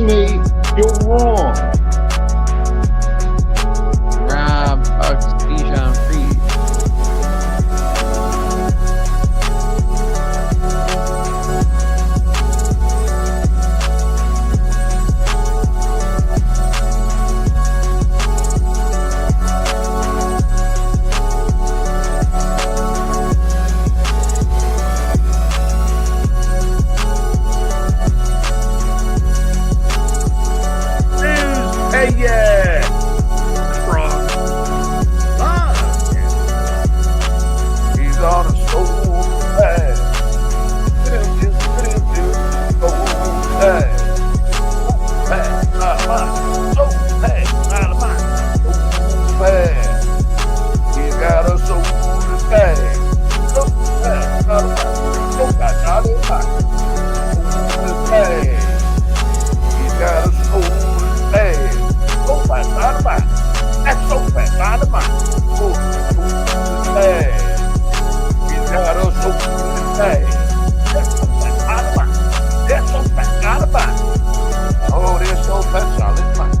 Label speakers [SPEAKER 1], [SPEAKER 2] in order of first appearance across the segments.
[SPEAKER 1] me, you're wrong.
[SPEAKER 2] Rob Saul, free.
[SPEAKER 1] Hey, yeah. Frog. He's on a soul path. Soul path. He's got a soul path. He's got a soul path. That's so fast, out of mind. Oh, hey. He's got us so fast. That's so fast, out of mind. That's so fast, out of mind. Oh, they're so fast, out of mind.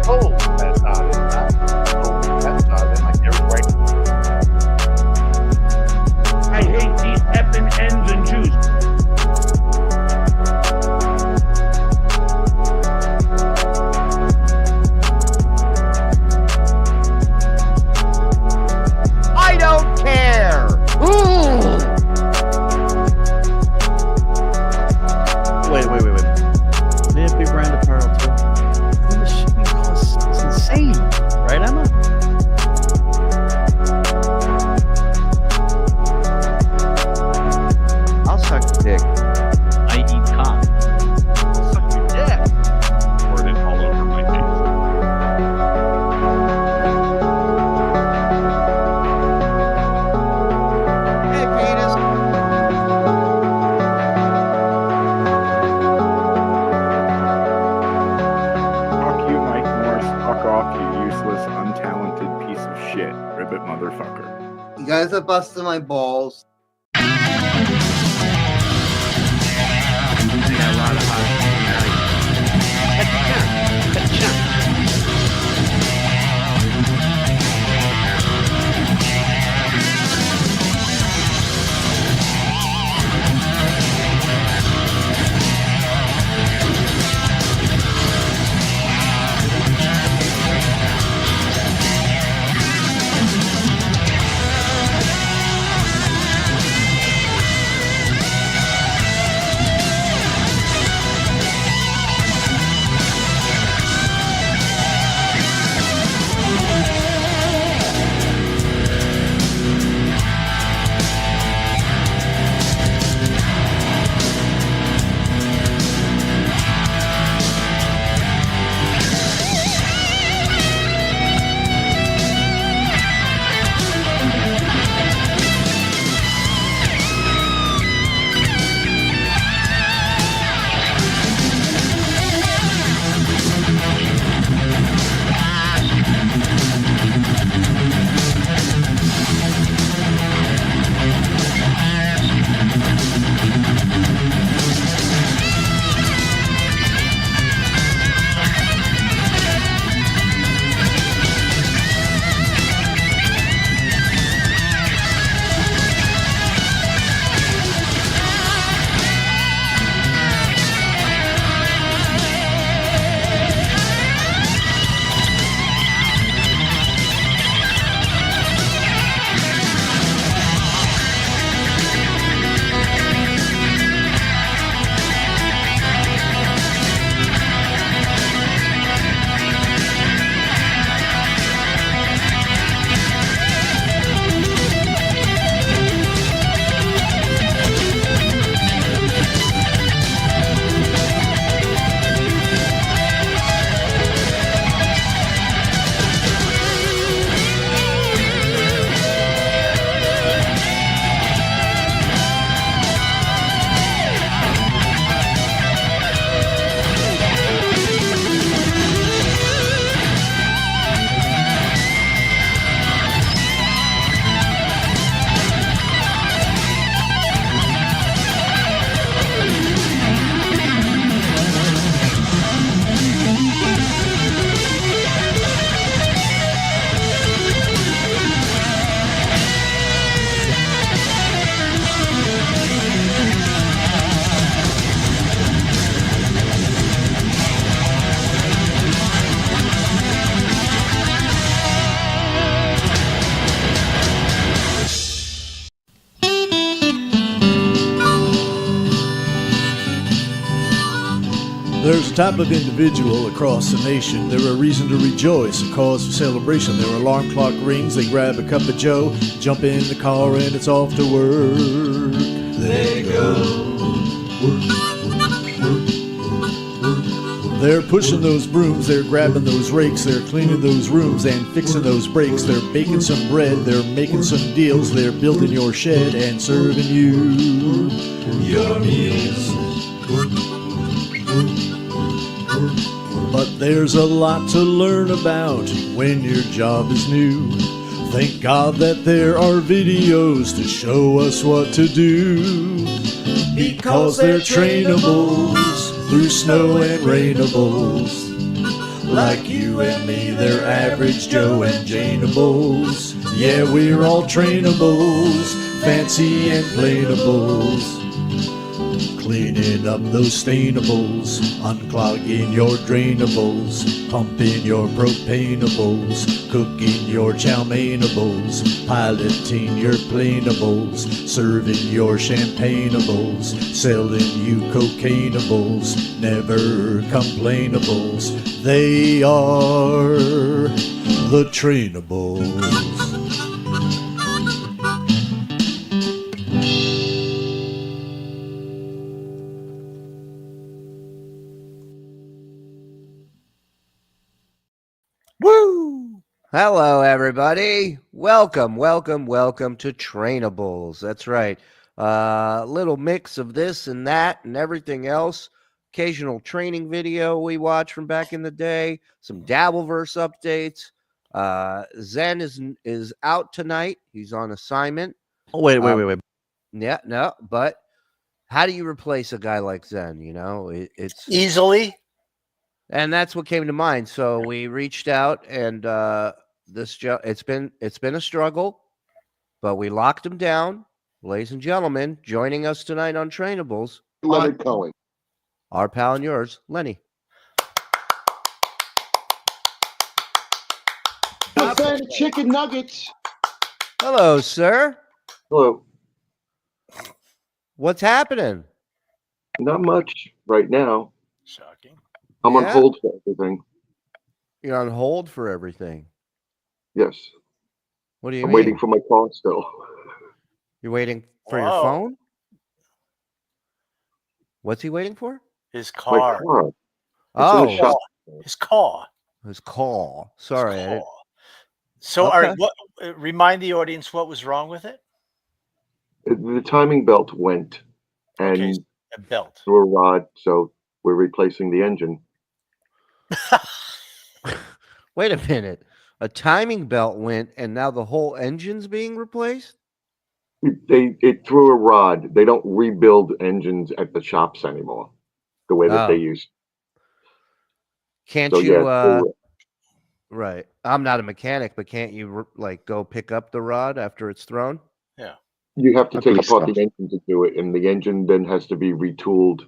[SPEAKER 1] Oh, that's out of mind. Oh, that's out of mind. You're right.
[SPEAKER 3] I hate these effing N's and Jews.
[SPEAKER 4] You guys are busting my balls.
[SPEAKER 5] There's a type of individual across the nation. They're a reason to rejoice, a cause for celebration. Their alarm clock rings, they grab a cup of joe, jump in the car and it's off to work. They go. They're pushing those brooms, they're grabbing those rakes, they're cleaning those rooms and fixing those brakes. They're baking some bread, they're making some deals, they're building your shed and serving you your meals. But there's a lot to learn about when your job is new. Thank God that there are videos to show us what to do. Because they're trainables through snow and rainables. Like you and me, they're average Joe and Janeables. Yeah, we're all trainables, fancy and plainables. Cleaning up those stainables, unclogging your drainables, pumping your propaneables, cooking your chow mainables, piloting your planeables, serving your champagneables, selling you cocaineables, never complainables. They are the Trainables.
[SPEAKER 6] Woo! Hello, everybody. Welcome to Trainables. That's right. Little mix of this and that and everything else. Occasional training video we watch from back in the day. Some Dabbleverse updates. Zen is out tonight. He's on assignment.
[SPEAKER 2] Oh, wait.
[SPEAKER 6] Yeah, no, but how do you replace a guy like Zen? You know, it's
[SPEAKER 7] easily.
[SPEAKER 6] And that's what came to mind. So we reached out, and it's been a struggle, but we locked him down. Ladies and gentlemen, joining us tonight on Trainables,
[SPEAKER 1] Lenny Cohen.
[SPEAKER 6] our pal and yours, Lenny.
[SPEAKER 1] Chicken nuggets.
[SPEAKER 6] Hello, sir.
[SPEAKER 8] Hello.
[SPEAKER 6] What's happening?
[SPEAKER 8] Not much right now.
[SPEAKER 7] Shocking.
[SPEAKER 8] I'm on
[SPEAKER 6] Yeah?
[SPEAKER 8] hold for everything.
[SPEAKER 6] You're on hold for everything.
[SPEAKER 8] Yes.
[SPEAKER 6] What do you
[SPEAKER 8] I'm
[SPEAKER 6] mean?
[SPEAKER 8] waiting for my call still.
[SPEAKER 6] You're waiting for your
[SPEAKER 7] Whoa.
[SPEAKER 6] phone? What's he waiting for?
[SPEAKER 7] His
[SPEAKER 8] My
[SPEAKER 7] car.
[SPEAKER 8] car. It's in
[SPEAKER 6] Oh,
[SPEAKER 8] the shop.
[SPEAKER 7] His car.
[SPEAKER 6] his call. Sorry,
[SPEAKER 7] His
[SPEAKER 6] I didn't.
[SPEAKER 7] car. So, all
[SPEAKER 6] Okay.
[SPEAKER 7] right, what? Remind the audience what was wrong with it.
[SPEAKER 8] The timing belt went and
[SPEAKER 7] Okay, a belt.
[SPEAKER 8] through a rod, so we're replacing the engine.
[SPEAKER 6] Wait a minute. A timing belt went, and now the whole engine's being replaced?
[SPEAKER 8] It threw a rod. They don't rebuild engines at the shops anymore the way that they
[SPEAKER 6] Oh.
[SPEAKER 8] used.
[SPEAKER 6] Can't
[SPEAKER 8] So
[SPEAKER 6] you,
[SPEAKER 8] yeah,
[SPEAKER 6] right. I'm not a mechanic, but can't you, like, go pick up the rod after it's thrown?
[SPEAKER 7] Yeah.
[SPEAKER 8] you have to
[SPEAKER 2] Okay,
[SPEAKER 8] take apart
[SPEAKER 2] so-
[SPEAKER 8] the engine to do it, and the engine then has to be retooled.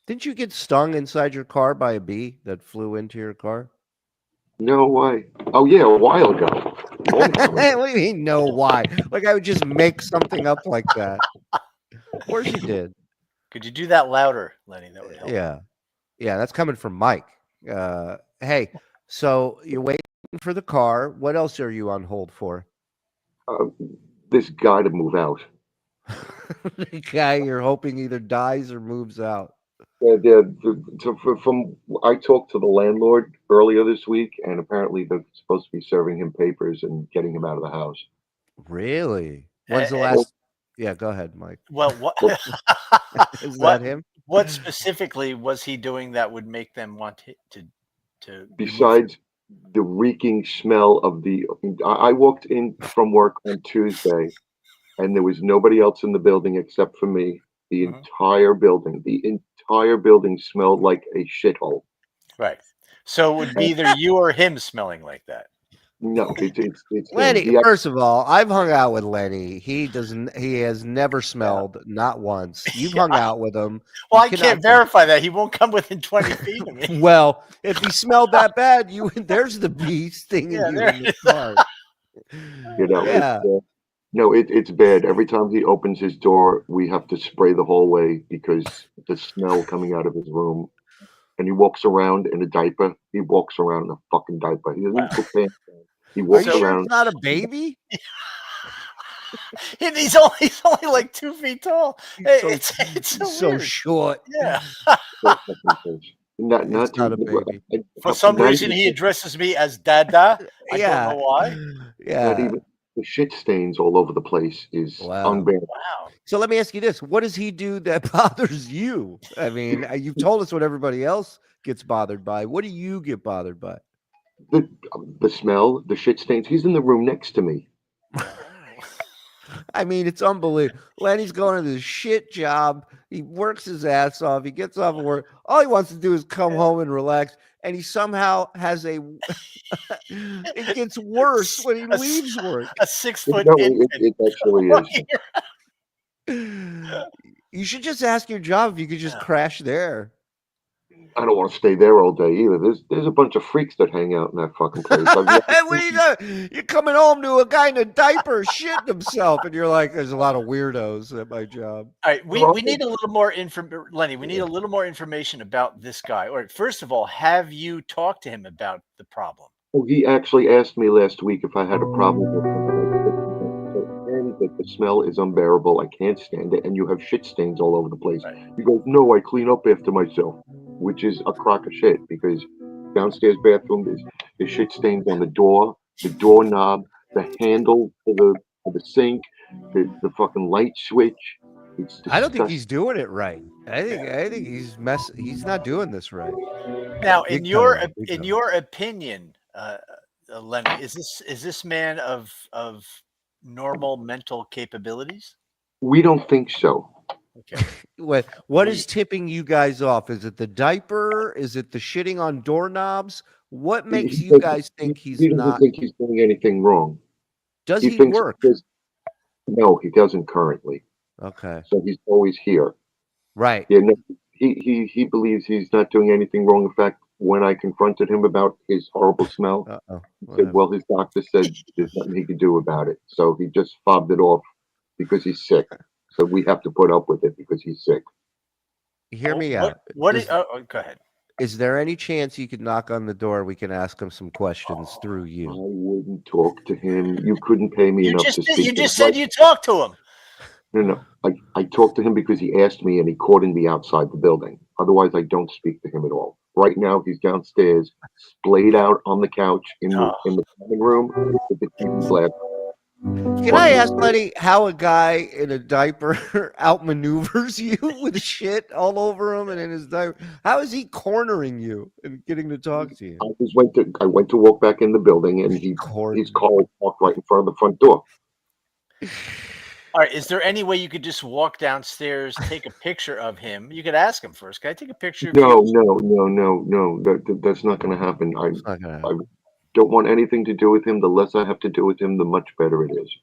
[SPEAKER 6] Didn't you get stung inside your car by a bee that flew into your car?
[SPEAKER 8] No, why? Oh yeah, a while ago. Long time
[SPEAKER 6] What
[SPEAKER 8] ago.
[SPEAKER 6] do you mean, no, why? Like, I would just make something up like that. Of course you did.
[SPEAKER 7] Could you do that louder, Lenny? That would help.
[SPEAKER 6] Yeah. Yeah, that's coming from Mike. Hey, so you're waiting for the car. What else are you on hold for?
[SPEAKER 8] This guy to move out.
[SPEAKER 6] The guy you're hoping either dies or moves out.
[SPEAKER 8] From I talked to the landlord earlier this week, and apparently they're supposed to be serving him papers and getting him out of the house.
[SPEAKER 6] Really? When's the
[SPEAKER 7] Eh,
[SPEAKER 6] last? Yeah, go ahead, Mike.
[SPEAKER 7] Well, what?
[SPEAKER 6] Is
[SPEAKER 7] what?
[SPEAKER 6] that him?
[SPEAKER 7] What specifically was he doing that would make them want to remove
[SPEAKER 8] Besides the reeking smell of the, I walked in from work on Tuesday, and there was nobody else in the building except for me. The
[SPEAKER 7] Mhm.
[SPEAKER 8] entire building smelled like a shithole.
[SPEAKER 7] Right. So it would be either you or him smelling like that.
[SPEAKER 8] No, it's
[SPEAKER 6] Lenny,
[SPEAKER 8] the-
[SPEAKER 6] first of all, I've hung out with Lenny. He has never smelled, not once. You've hung out with him.
[SPEAKER 7] Well,
[SPEAKER 6] You
[SPEAKER 7] I
[SPEAKER 6] cannot
[SPEAKER 7] can't verify that. He won't come within 20 feet of me.
[SPEAKER 6] Well, if he smelled that bad, there's the bee stinging
[SPEAKER 7] Yeah,
[SPEAKER 6] you
[SPEAKER 7] there
[SPEAKER 6] in the car. Yeah.
[SPEAKER 8] No, it's bad. Every time he opens his door, we have to spray the hallway because the smell coming out of his room. And he walks around in a diaper. He walks around in a fucking diaper. He doesn't even put pants on. He
[SPEAKER 6] Are
[SPEAKER 8] walks
[SPEAKER 6] you sure
[SPEAKER 8] around.
[SPEAKER 6] it's not a baby?
[SPEAKER 7] And he's only like 2 feet tall. It's
[SPEAKER 6] He's
[SPEAKER 7] so weird.
[SPEAKER 6] short.
[SPEAKER 7] Yeah.
[SPEAKER 6] It's not a baby.
[SPEAKER 7] For some reason, he addresses me as Dada. I don't know why.
[SPEAKER 8] Not
[SPEAKER 6] Yeah.
[SPEAKER 8] even the shit stains all over the place is
[SPEAKER 6] Wow.
[SPEAKER 8] unbearable.
[SPEAKER 7] Wow.
[SPEAKER 6] So let me ask you this: what does he do that bothers you? I mean, you've told us what everybody else gets bothered by. What do you get bothered by?
[SPEAKER 8] The smell, the shit stains. He's in the room next to me.
[SPEAKER 6] I mean, it's unbelievable. Lenny's going to this shit job. He works his ass off. He gets off of work. All he wants to do is come home and relax. And he somehow has a. It gets worse when he leaves work.
[SPEAKER 7] A 6 foot
[SPEAKER 8] No,
[SPEAKER 7] infant.
[SPEAKER 8] it actually is.
[SPEAKER 6] You should just ask your job if you could just crash there.
[SPEAKER 8] I don't want to stay there all day either. There's a bunch of freaks that hang out in that fucking place.
[SPEAKER 6] What are you doing? You're coming home to a guy in a diaper shitting himself, and you're like, "There's a lot of weirdos at my job."
[SPEAKER 7] All right, we need a little more Lenny. We need a little more information about this guy. All right, first of all, have you talked to him about the problem?
[SPEAKER 8] Oh, he actually asked me last week if I had a problem with that the smell is unbearable. I can't stand it, and you have shit stains all over the place.
[SPEAKER 7] Right.
[SPEAKER 8] He goes, "No, I clean up after myself," which is a crock of shit because downstairs bathroom there's shit stains on the door, the doorknob, the handle for the sink, the fucking light switch. It's
[SPEAKER 6] I don't think he's doing it right. I think he's He's not doing this right.
[SPEAKER 7] Now,
[SPEAKER 6] Big
[SPEAKER 7] in your
[SPEAKER 6] time.
[SPEAKER 7] opinion, Lenny, is this man of normal mental capabilities?
[SPEAKER 8] We don't think so.
[SPEAKER 7] Okay.
[SPEAKER 6] What is tipping you guys off? Is it the diaper? Is it the shitting on doorknobs? What makes
[SPEAKER 8] He
[SPEAKER 6] you guys think he's
[SPEAKER 8] he doesn't
[SPEAKER 6] not?
[SPEAKER 8] think he's doing anything wrong.
[SPEAKER 6] Does he
[SPEAKER 8] thinks
[SPEAKER 6] work?
[SPEAKER 8] No, he doesn't currently.
[SPEAKER 6] Okay.
[SPEAKER 8] So he's always here.
[SPEAKER 6] Right.
[SPEAKER 8] Yeah, no, he believes he's not doing anything wrong. In fact, when I confronted him about his horrible smell, he said, well, his doctor said there's nothing he could do about it. So he just fobbed it off because he's sick. So we have to put up with it because he's sick.
[SPEAKER 6] Hear me out.
[SPEAKER 7] Go ahead.
[SPEAKER 6] Is there any chance you could knock on the door? We can ask him some questions through
[SPEAKER 8] I
[SPEAKER 6] you.
[SPEAKER 8] wouldn't talk to him. You couldn't pay me enough to speak to him.
[SPEAKER 7] You just said you talked to him.
[SPEAKER 8] No. I talked to him because he asked me and he cordoned me outside the building. Otherwise, I don't speak to him at all. Right now, he's downstairs, splayed out on the couch in the common room with the TV blast.
[SPEAKER 6] Can I ask Lenny how a guy in a diaper outmaneuvers you with shit all over him and in his diaper? How is he cornering you and getting to talk to you?
[SPEAKER 8] I went to walk back in the building and his car parked right in front of the front door.
[SPEAKER 7] All right. Is there any way you could just walk downstairs, take a picture of him? You could ask him first. Can I take a picture of
[SPEAKER 8] No. That's not going to happen. I don't want anything to do with him. The less I have to do with him, the much better it is.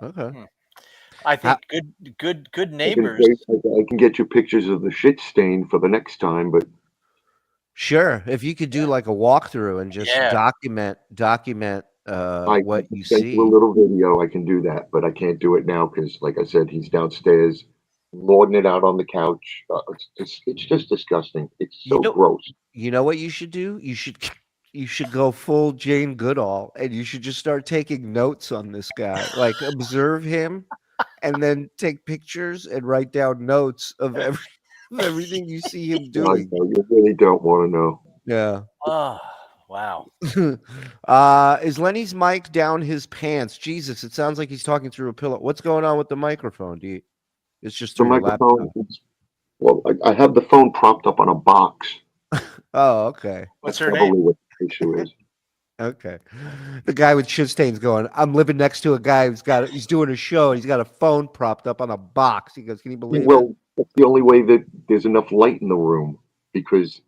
[SPEAKER 6] Okay.
[SPEAKER 7] I think good neighbors.
[SPEAKER 8] I can get you pictures of the shit stain for the next time, but
[SPEAKER 6] sure, if you could do like a walkthrough and just document what you see.
[SPEAKER 8] A little video, I can do that, but I can't do it now because, like I said, he's downstairs, lording it out on the couch. It's just disgusting. It's so gross.
[SPEAKER 6] You know what you should do? You should go full Jane Goodall, and you should just start taking notes on this guy. Like observe him, and then take pictures and write down notes of everything you see him doing.
[SPEAKER 8] You really don't want to know.
[SPEAKER 6] Yeah.
[SPEAKER 7] Oh, wow.
[SPEAKER 6] Is Lenny's mic down his pants? Jesus, it sounds like he's talking through a pillow. What's going on with the microphone? It's just through
[SPEAKER 8] the microphone. Well, I have the phone propped up on a box.
[SPEAKER 6] Oh, okay.
[SPEAKER 7] What's her name?
[SPEAKER 8] What the issue is.
[SPEAKER 6] Okay. The guy with shit stains going, I'm living next to a guy he's doing a show and he's got a phone propped up on a box. He goes, can you believe it?
[SPEAKER 8] That's the only way that there's enough light in the room because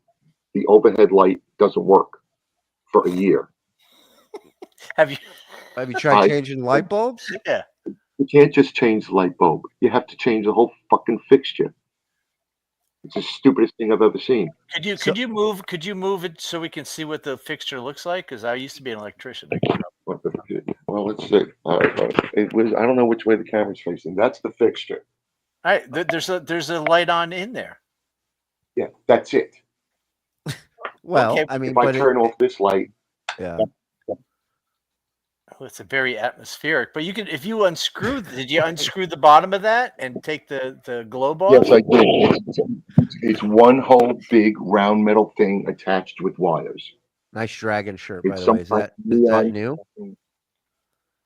[SPEAKER 8] the overhead light doesn't work for a year.
[SPEAKER 7] Have you
[SPEAKER 6] tried changing light bulbs?
[SPEAKER 7] Yeah.
[SPEAKER 8] You can't just change the light bulb. You have to change the whole fucking fixture. It's the stupidest thing I've ever seen.
[SPEAKER 7] Could you move it so we can see what the fixture looks like? Because I used to be an electrician.
[SPEAKER 8] Well, let's see. All right. I don't know which way the camera's facing. That's the fixture.
[SPEAKER 7] All right. There's a light on in there.
[SPEAKER 8] Yeah, that's it.
[SPEAKER 6] Well,
[SPEAKER 7] Okay.
[SPEAKER 6] I mean,
[SPEAKER 8] If I turn off this light,
[SPEAKER 6] yeah.
[SPEAKER 7] Oh, it's a very atmospheric. But you can, if you unscrew, did you unscrew the bottom of that and take the globe off?
[SPEAKER 8] yes, I did. It's one whole big round metal thing attached with wires.
[SPEAKER 6] Nice dragon shirt, by
[SPEAKER 8] It's
[SPEAKER 6] the way. Is that new?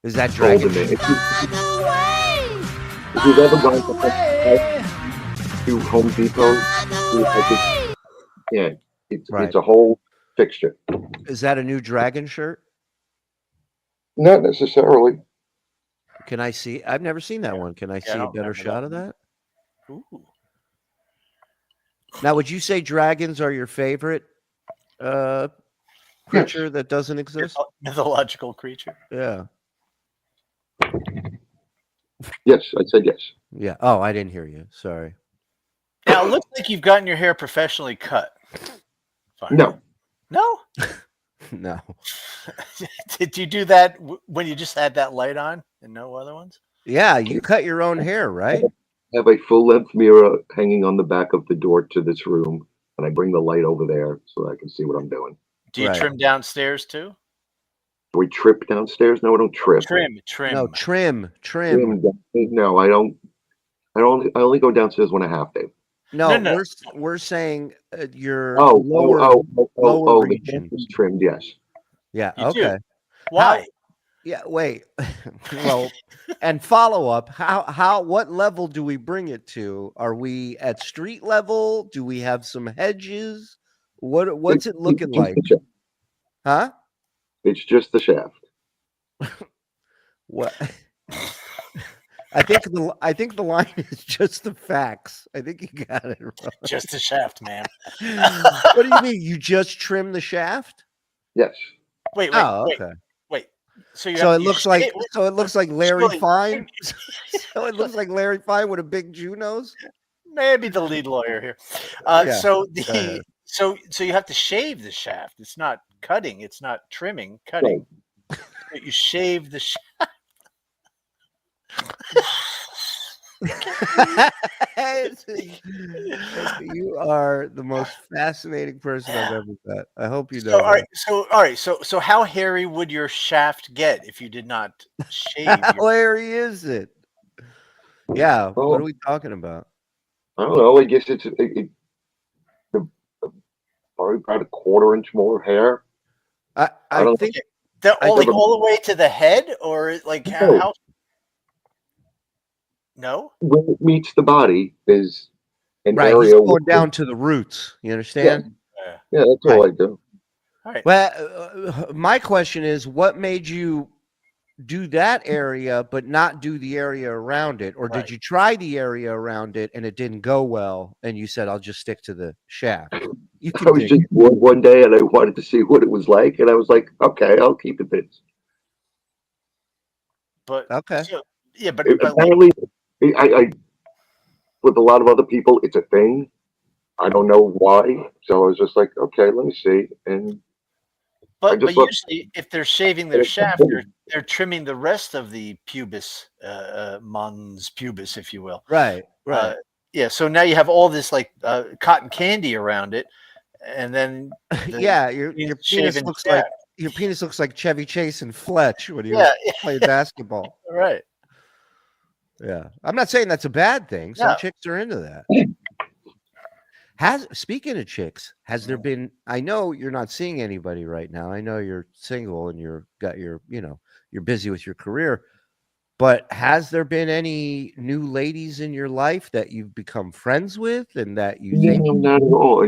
[SPEAKER 6] Is that dragon?
[SPEAKER 8] If you've ever gone to Home Depot, yeah, it's a whole fixture.
[SPEAKER 6] Is that a new dragon shirt?
[SPEAKER 8] Not necessarily.
[SPEAKER 6] Can I see? I've never seen that one. Can I see a better shot of that?
[SPEAKER 7] Ooh.
[SPEAKER 6] Now, would you say dragons are your favorite creature that doesn't exist?
[SPEAKER 7] Mythological creature.
[SPEAKER 6] Yeah.
[SPEAKER 8] Yes, I said yes.
[SPEAKER 6] Yeah. Oh, I didn't hear you. Sorry.
[SPEAKER 7] Now, it looks like you've gotten your hair professionally cut. Fine.
[SPEAKER 8] No.
[SPEAKER 7] No?
[SPEAKER 6] No.
[SPEAKER 7] Did you do that when you just had that light on and no other ones?
[SPEAKER 6] Yeah, you cut your own hair, right?
[SPEAKER 8] I have a full-length mirror hanging on the back of the door to this room, and I bring the light over there so I can see what I'm doing.
[SPEAKER 7] Do you trim downstairs too?
[SPEAKER 8] Do we trip downstairs? No, I don't trip.
[SPEAKER 7] Trim.
[SPEAKER 6] No, trim.
[SPEAKER 8] No, I don't. I only go downstairs when I have to.
[SPEAKER 6] No. We're saying your
[SPEAKER 8] lower the
[SPEAKER 6] region
[SPEAKER 8] is trimmed. Yes.
[SPEAKER 6] Yeah.
[SPEAKER 7] You
[SPEAKER 6] okay.
[SPEAKER 7] do. Why?
[SPEAKER 6] Yeah. Wait. Well, and follow up. What level do we bring it to? Are we at street level? Do we have some hedges? What's it looking like? Huh?
[SPEAKER 8] It's just the shaft.
[SPEAKER 6] What? I think the line is just the facts. I think you got it wrong.
[SPEAKER 7] Just the shaft, man.
[SPEAKER 6] What do you mean? You just trim the shaft?
[SPEAKER 8] Yes.
[SPEAKER 7] Wait.
[SPEAKER 6] Okay.
[SPEAKER 7] So
[SPEAKER 6] it looks like Larry Fine. So it looks like Larry Fine with a big Jew nose.
[SPEAKER 7] Maybe the lead lawyer here.
[SPEAKER 6] Yeah.
[SPEAKER 7] So you have to shave the shaft. It's not cutting. It's not trimming. Cutting.
[SPEAKER 8] Right.
[SPEAKER 7] But you shave the shaft.
[SPEAKER 6] You are the most fascinating person I've ever met. I hope you know.
[SPEAKER 7] All right. So how hairy would your shaft get if you did not shave?
[SPEAKER 6] How hairy is it? Yeah. What are we talking about?
[SPEAKER 8] I don't know. I guess it's probably about a quarter-inch more hair.
[SPEAKER 6] I think
[SPEAKER 7] all the way to the head, or like how? No.
[SPEAKER 8] When it meets the body is an
[SPEAKER 6] right.
[SPEAKER 8] area
[SPEAKER 6] He's going down to the roots. You understand?
[SPEAKER 8] Yeah, that's all I do.
[SPEAKER 7] All right.
[SPEAKER 6] Well, my question is, what made you do that area but not do the area around it, or did you try the area around it and it didn't go well, and you said, "I'll just stick to the shaft"?
[SPEAKER 8] I was just bored one day and I wanted to see what it was like, and I was like, "Okay, I'll keep it this."
[SPEAKER 7] But
[SPEAKER 6] okay,
[SPEAKER 7] but
[SPEAKER 8] apparently, I with a lot of other people, it's a thing. I don't know why, so I was just like, "Okay, let me see." And
[SPEAKER 7] but usually, if they're shaving their shaft, they're trimming the rest of the pubis, mons pubis, if you will.
[SPEAKER 6] Right.
[SPEAKER 7] Yeah. So now you have all this like cotton candy around it, and then
[SPEAKER 6] your penis looks like Chevy Chase and Fletch when he was playing basketball.
[SPEAKER 7] Right.
[SPEAKER 6] Yeah, I'm not saying that's a bad thing. Some chicks are into that. Speaking of chicks, has there been? I know you're not seeing anybody right now. I know you're single and you're busy with your career. But has there been any new ladies in your life that you've become friends with and that you think?
[SPEAKER 8] No, not at all.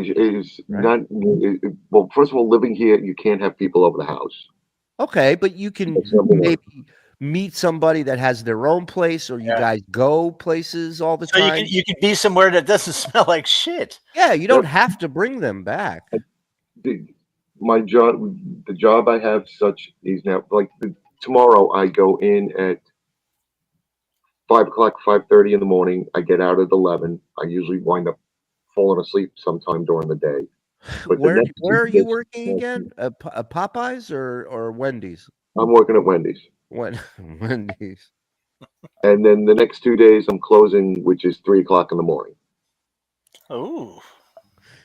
[SPEAKER 8] Well, first of all, living here, you can't have people over the house.
[SPEAKER 6] Okay, but you can maybe meet somebody that has their own place, or you guys go places all the time.
[SPEAKER 7] So you can be somewhere that doesn't smell like shit.
[SPEAKER 6] Yeah, you don't have to bring them back.
[SPEAKER 8] My job, the job I have, is now like tomorrow. I go in at 5 o'clock, 5:30 in the morning. I get out at 11. I usually wind up falling asleep sometime during the day. But
[SPEAKER 6] where are you working again? Popeyes or Wendy's?
[SPEAKER 8] I'm working at Wendy's.
[SPEAKER 6] Wendy's.
[SPEAKER 8] And then the next 2 days I'm closing, which is 3 o'clock in the morning.
[SPEAKER 7] Oh.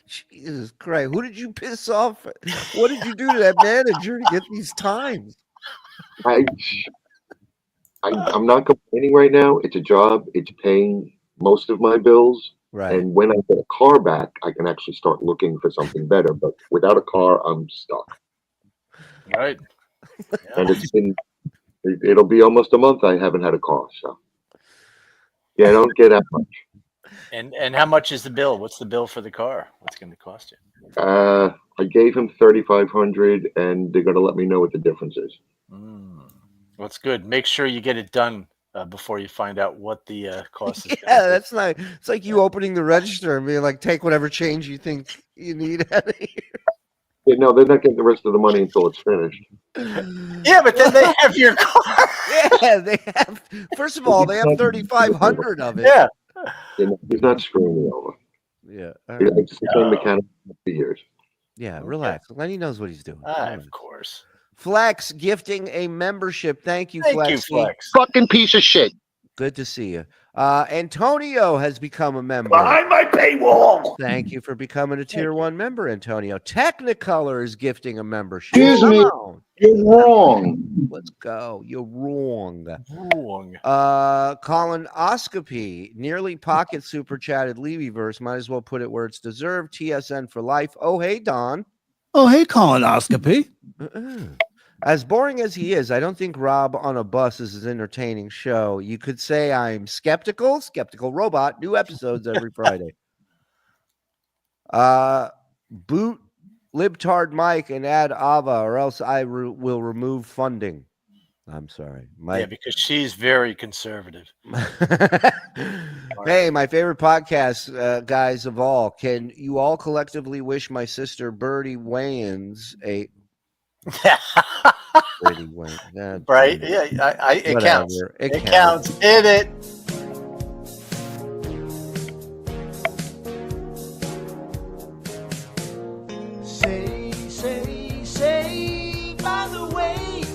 [SPEAKER 6] Jesus Christ. Who did you piss off? What did you do to that manager to get these times?
[SPEAKER 8] I'm not complaining right now. It's a job. It's paying most of my bills.
[SPEAKER 6] Right.
[SPEAKER 8] And when I get a car back, I can actually start looking for something better. But without a car, I'm stuck.
[SPEAKER 7] Right.
[SPEAKER 8] And it'll be almost a month I haven't had a car. So yeah, I don't get that much.
[SPEAKER 7] And how much is the bill? What's the bill for the car? What's going to cost you?
[SPEAKER 8] I gave him $3,500, and they're going to let me know what the difference is.
[SPEAKER 7] Well, that's good. Make sure you get it done before you find out what the cost is.
[SPEAKER 6] Yeah, that's not. It's like you opening the register and being like, take whatever change you think you need out of here.
[SPEAKER 8] Yeah, no, they're not getting the rest of the money until it's finished.
[SPEAKER 7] Yeah, but then they have your car.
[SPEAKER 6] Yeah, they have. First of all, they have 3,500 of it.
[SPEAKER 8] Yeah, he's not screwing me over.
[SPEAKER 6] Yeah,
[SPEAKER 8] It's the same mechanic for years.
[SPEAKER 6] Yeah, relax. Lenny knows what he's doing.
[SPEAKER 7] Of course.
[SPEAKER 6] Flex gifting a membership. Thank you,
[SPEAKER 7] Thank
[SPEAKER 6] Flex.
[SPEAKER 7] you, Flex.
[SPEAKER 9] Fucking piece of shit.
[SPEAKER 6] Good to see you. Antonio has become a member.
[SPEAKER 1] Behind my paywall.
[SPEAKER 6] Thank you for becoming a tier 1 member, Antonio. Technicolor is gifting a membership.
[SPEAKER 8] Excuse me. You're wrong.
[SPEAKER 6] Let's go. You're wrong.
[SPEAKER 7] Wrong.
[SPEAKER 6] Colonoscopy nearly pocket super chatted Levyverse. Might as well put it where it's deserved. TSN for life. Oh, hey, Don.
[SPEAKER 10] Oh, hey, colonoscopy.
[SPEAKER 6] As boring as he is, I don't think Rob on a Bus is an entertaining show. You could say I'm skeptical robot, new episodes every Friday. Boot libtard Mike and add Ava, or else I will remove funding. I'm sorry.
[SPEAKER 7] Yeah, because she's very conservative.
[SPEAKER 6] Hey, my favorite podcast, guys of all. Can you all collectively wish my sister Birdie Wayans a Birdie Wayans?
[SPEAKER 7] Right? Yeah, it counts. It counts. Hit it.
[SPEAKER 11] Say, by the way,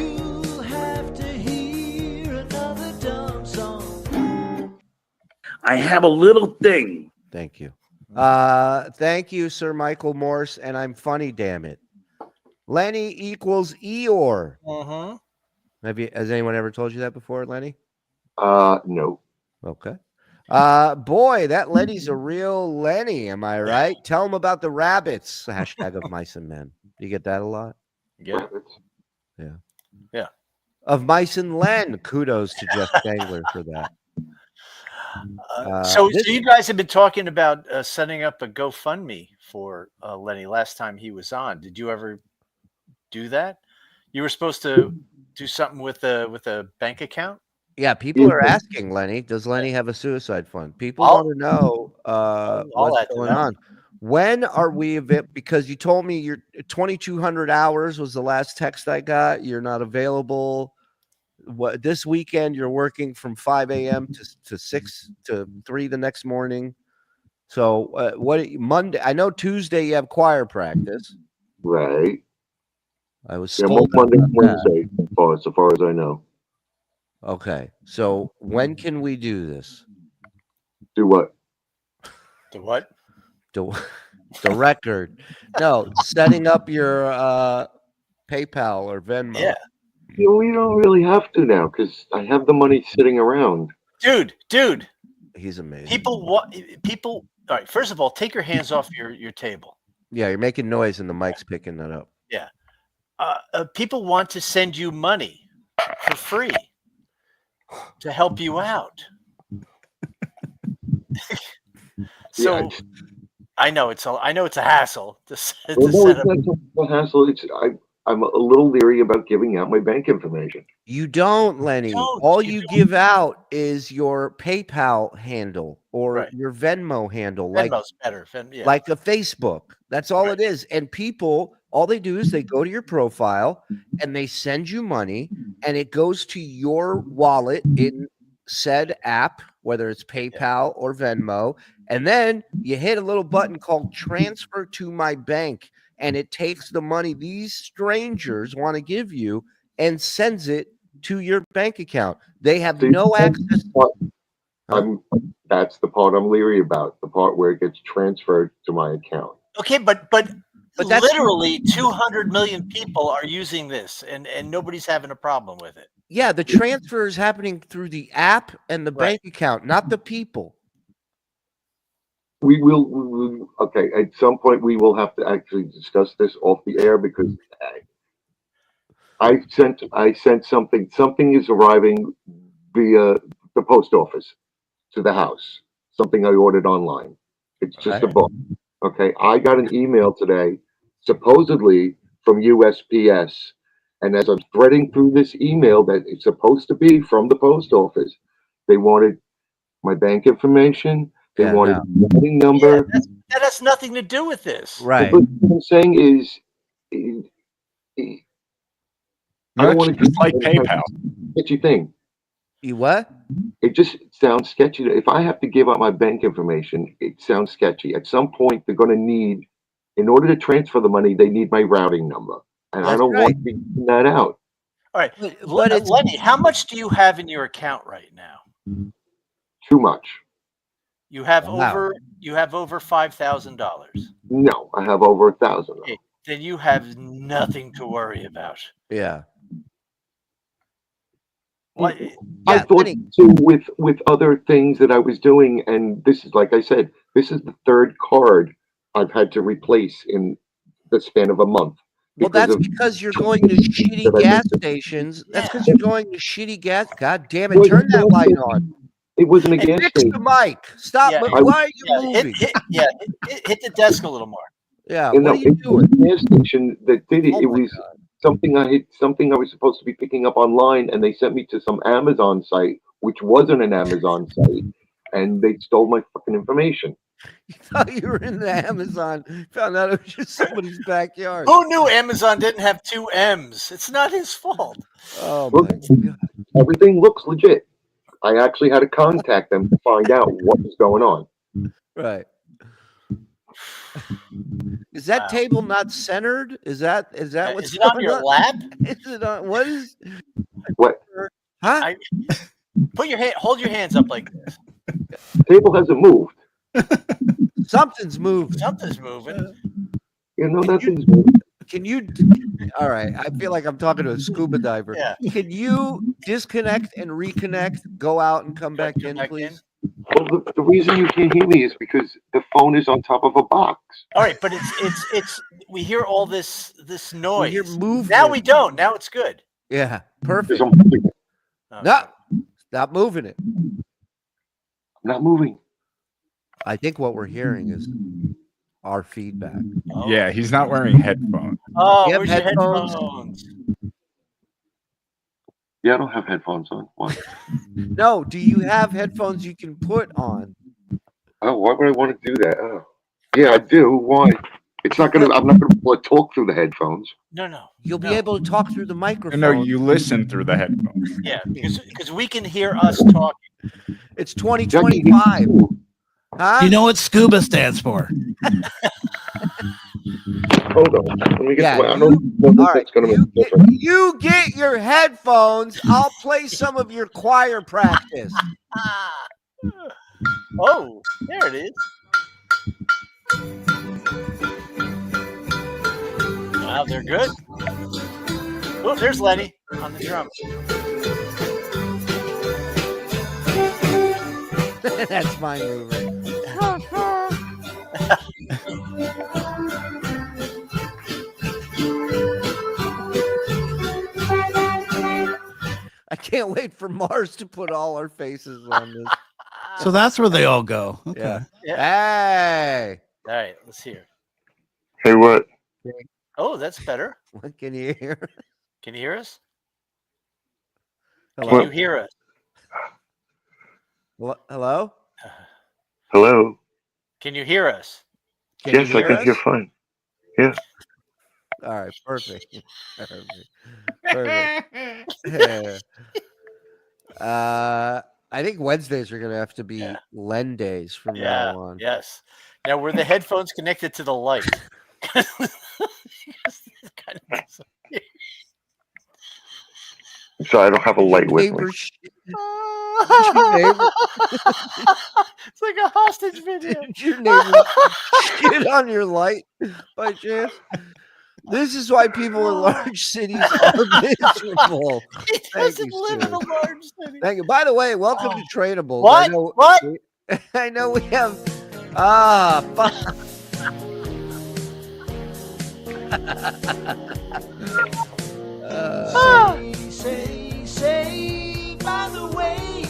[SPEAKER 11] you'll have to hear another dumb song.
[SPEAKER 3] I have a little thing.
[SPEAKER 6] Thank you. Thank you, Sir Michael Morse, and I'm funny, damn it. Lenny equals Eeyore. Has anyone ever told you that before, Lenny?
[SPEAKER 8] No.
[SPEAKER 6] Okay. Boy, that Lenny's a real Lenny. Am I right? Tell him about the rabbits. Hashtag of mice and men. Do you get that a lot?
[SPEAKER 7] Yeah.
[SPEAKER 6] Yeah. Of mice and Len. Kudos to Jeff Spangler for that.
[SPEAKER 7] So you guys have been talking about setting up a GoFundMe for Lenny last time he was on. Did you ever do that? You were supposed to do something with a bank account?
[SPEAKER 6] Yeah, people are asking, Lenny, does Lenny have a suicide fund? People want to know what's going on. When are we because you told me your 2,200 hours was the last text I got. You're not available. What this weekend you're working from 5 a.m. to 6 to 3 the next morning. So what Monday? I know Tuesday you have choir practice.
[SPEAKER 8] Right.
[SPEAKER 6] I was
[SPEAKER 8] Monday, Wednesday, so far as I know.
[SPEAKER 6] Okay. So when can we do this?
[SPEAKER 8] Do what?
[SPEAKER 7] The what?
[SPEAKER 6] The record. No, setting up your PayPal or Venmo.
[SPEAKER 8] Yeah. We don't really have to now because I have the money sitting around.
[SPEAKER 7] Dude.
[SPEAKER 6] He's amazing.
[SPEAKER 7] People. All right. First of all, take your hands off your table.
[SPEAKER 6] Yeah, you're making noise and the mic's picking that up.
[SPEAKER 7] Yeah. People want to send you money for free to help you out. So yeah. I know it's a hassle to set up.
[SPEAKER 8] It's not a hassle. I'm a little leery about giving out my bank information.
[SPEAKER 6] You don't, Lenny. All you give out is your PayPal handle or your Venmo handle.
[SPEAKER 7] Venmo's better.
[SPEAKER 6] Like a Facebook. That's all it is. And people, all they do is they go to your profile and they send you money and it goes to your wallet in said app, whether it's PayPal or Venmo. And then you hit a little button called transfer to my bank. And it takes the money these strangers want to give you and sends it to your bank account. They have no access.
[SPEAKER 8] That's the part I'm leery about. The part where it gets transferred to my account.
[SPEAKER 7] Okay, but
[SPEAKER 6] that's
[SPEAKER 7] literally 200 million people are using this, and nobody's having a problem with it.
[SPEAKER 6] Yeah, the transfer is happening through the app and the bank account, not the people.
[SPEAKER 8] We will. Okay, at some point we will have to actually discuss this off the air because I sent something. Something is arriving via the post office to the house. Something I ordered online. It's just a book. Okay, I got an email today, supposedly from USPS, and as I'm threading through this email that it's supposed to be from the post office, they wanted my bank information. They wanted the routing number.
[SPEAKER 7] Yeah, that has nothing to do with this.
[SPEAKER 6] Right.
[SPEAKER 8] But what I'm saying is, I don't want to
[SPEAKER 9] just like PayPal.
[SPEAKER 8] Sketchy thing.
[SPEAKER 6] You what?
[SPEAKER 8] It just sounds sketchy. If I have to give out my bank information, it sounds sketchy. At some point, they're going to need, in order to transfer the money, they need my routing number, and I don't want to be giving that out.
[SPEAKER 7] All right,
[SPEAKER 6] but it's,
[SPEAKER 7] Lenny, how much do you have in your account right now?
[SPEAKER 8] Too much.
[SPEAKER 7] You have over $5,000.
[SPEAKER 8] No, I have over 1,000.
[SPEAKER 7] Okay, then you have nothing to worry about.
[SPEAKER 6] Yeah.
[SPEAKER 7] What?
[SPEAKER 8] I thought too with other things that I was doing, and this is, like I said, this is the third card I've had to replace in the span of a month.
[SPEAKER 6] Well, that's because you're going to shitty gas stations. That's because you're going to shitty gas. God damn it! Turn that light on.
[SPEAKER 8] It wasn't a gas
[SPEAKER 6] station. Fix the mic. Stop.
[SPEAKER 7] Yeah,
[SPEAKER 6] why are you moving?
[SPEAKER 7] Hit the desk a little more.
[SPEAKER 6] Yeah.
[SPEAKER 8] You
[SPEAKER 6] what
[SPEAKER 8] know,
[SPEAKER 6] are you doing?
[SPEAKER 8] It was a gas station that did it.
[SPEAKER 6] Oh
[SPEAKER 8] it was something I was supposed to be picking up online, and they sent me to some Amazon site, which wasn't an Amazon site, and they stole my fucking information.
[SPEAKER 6] You thought you were in the Amazon, found out it was just somebody's backyard.
[SPEAKER 7] Who knew Amazon didn't have 2 M's? It's not his fault.
[SPEAKER 6] Oh
[SPEAKER 8] Look,
[SPEAKER 6] my God.
[SPEAKER 8] everything looks legit. I actually had to contact them to find out what was going on.
[SPEAKER 6] Right. Is that table not centered? Is that what's
[SPEAKER 7] is it on your
[SPEAKER 6] on?
[SPEAKER 7] lap?
[SPEAKER 6] Is it on? What is?
[SPEAKER 8] What?
[SPEAKER 6] Huh?
[SPEAKER 7] Hold your hands up like this.
[SPEAKER 8] The table hasn't moved.
[SPEAKER 6] Something's moved.
[SPEAKER 7] Something's moving.
[SPEAKER 8] You know, nothing's moving.
[SPEAKER 6] Can you? All right. I feel like I'm talking to a scuba diver.
[SPEAKER 7] Yeah.
[SPEAKER 6] Can you disconnect and reconnect? Go out and come back in, please.
[SPEAKER 8] Well, the reason you can't hear me is because the phone is on top of a box.
[SPEAKER 7] All right, but it's we hear all this noise.
[SPEAKER 6] We hear movement.
[SPEAKER 7] Now we don't. Now it's good.
[SPEAKER 6] Yeah. Perfect.
[SPEAKER 8] I'm moving it.
[SPEAKER 6] No, stop moving it.
[SPEAKER 8] I'm not moving.
[SPEAKER 6] I think what we're hearing is our feedback.
[SPEAKER 7] Oh.
[SPEAKER 9] Yeah, he's not wearing headphones.
[SPEAKER 7] Oh,
[SPEAKER 6] You have
[SPEAKER 7] where's your
[SPEAKER 6] headphones?
[SPEAKER 7] headphones?
[SPEAKER 8] Yeah, I don't have headphones on. Why?
[SPEAKER 6] No, do you have headphones you can put on?
[SPEAKER 8] Oh, why would I want to do that? Oh, yeah, I do. Why? It's not gonna. I'm not gonna be able to talk through the headphones.
[SPEAKER 7] No.
[SPEAKER 6] You'll be able to talk through the microphone.
[SPEAKER 9] No, you listen through the headphones.
[SPEAKER 7] Yeah, because we can hear us talking.
[SPEAKER 6] It's 2025. Huh?
[SPEAKER 10] You know what SCUBA stands for?
[SPEAKER 8] Hold on. Let me get.
[SPEAKER 6] Yeah,
[SPEAKER 8] I don't know
[SPEAKER 6] all right,
[SPEAKER 8] that's gonna make a difference.
[SPEAKER 6] you get your headphones. I'll play some of your choir practice.
[SPEAKER 7] Oh, there it is. Wow, they're good. Oh, there's Lenny on the drums.
[SPEAKER 6] That's my movement. I can't wait for Mars to put all our faces on this.
[SPEAKER 10] So that's where they all go. Okay.
[SPEAKER 6] Yeah. Hey.
[SPEAKER 7] All right, let's hear.
[SPEAKER 8] Hey, what?
[SPEAKER 7] Oh, that's better.
[SPEAKER 6] What can you hear?
[SPEAKER 7] Can you hear us?
[SPEAKER 6] Hello?
[SPEAKER 7] Can you hear us?
[SPEAKER 6] What? Hello?
[SPEAKER 8] Hello.
[SPEAKER 7] Can you hear us?
[SPEAKER 6] Can you hear us?
[SPEAKER 8] fine. Yeah.
[SPEAKER 6] All right, perfect. Perfect. I think Wednesdays are gonna have to be Len days from now on.
[SPEAKER 7] Yes. Now were the headphones connected to the light?
[SPEAKER 8] So I don't have a light with me.
[SPEAKER 6] Neighbor shit. Did your neighbor?
[SPEAKER 7] It's like a hostage video.
[SPEAKER 6] Did your neighbor shit on your light by chance? This is why people in large cities are miserable.
[SPEAKER 7] He
[SPEAKER 6] Thank
[SPEAKER 7] doesn't
[SPEAKER 6] you,
[SPEAKER 7] live in
[SPEAKER 6] Stu.
[SPEAKER 7] a large city.
[SPEAKER 6] Thank you. By the way, welcome to Trainables.
[SPEAKER 7] What?
[SPEAKER 6] I know,
[SPEAKER 7] What?
[SPEAKER 6] I know we have. Fuck.
[SPEAKER 11] Say, by the way,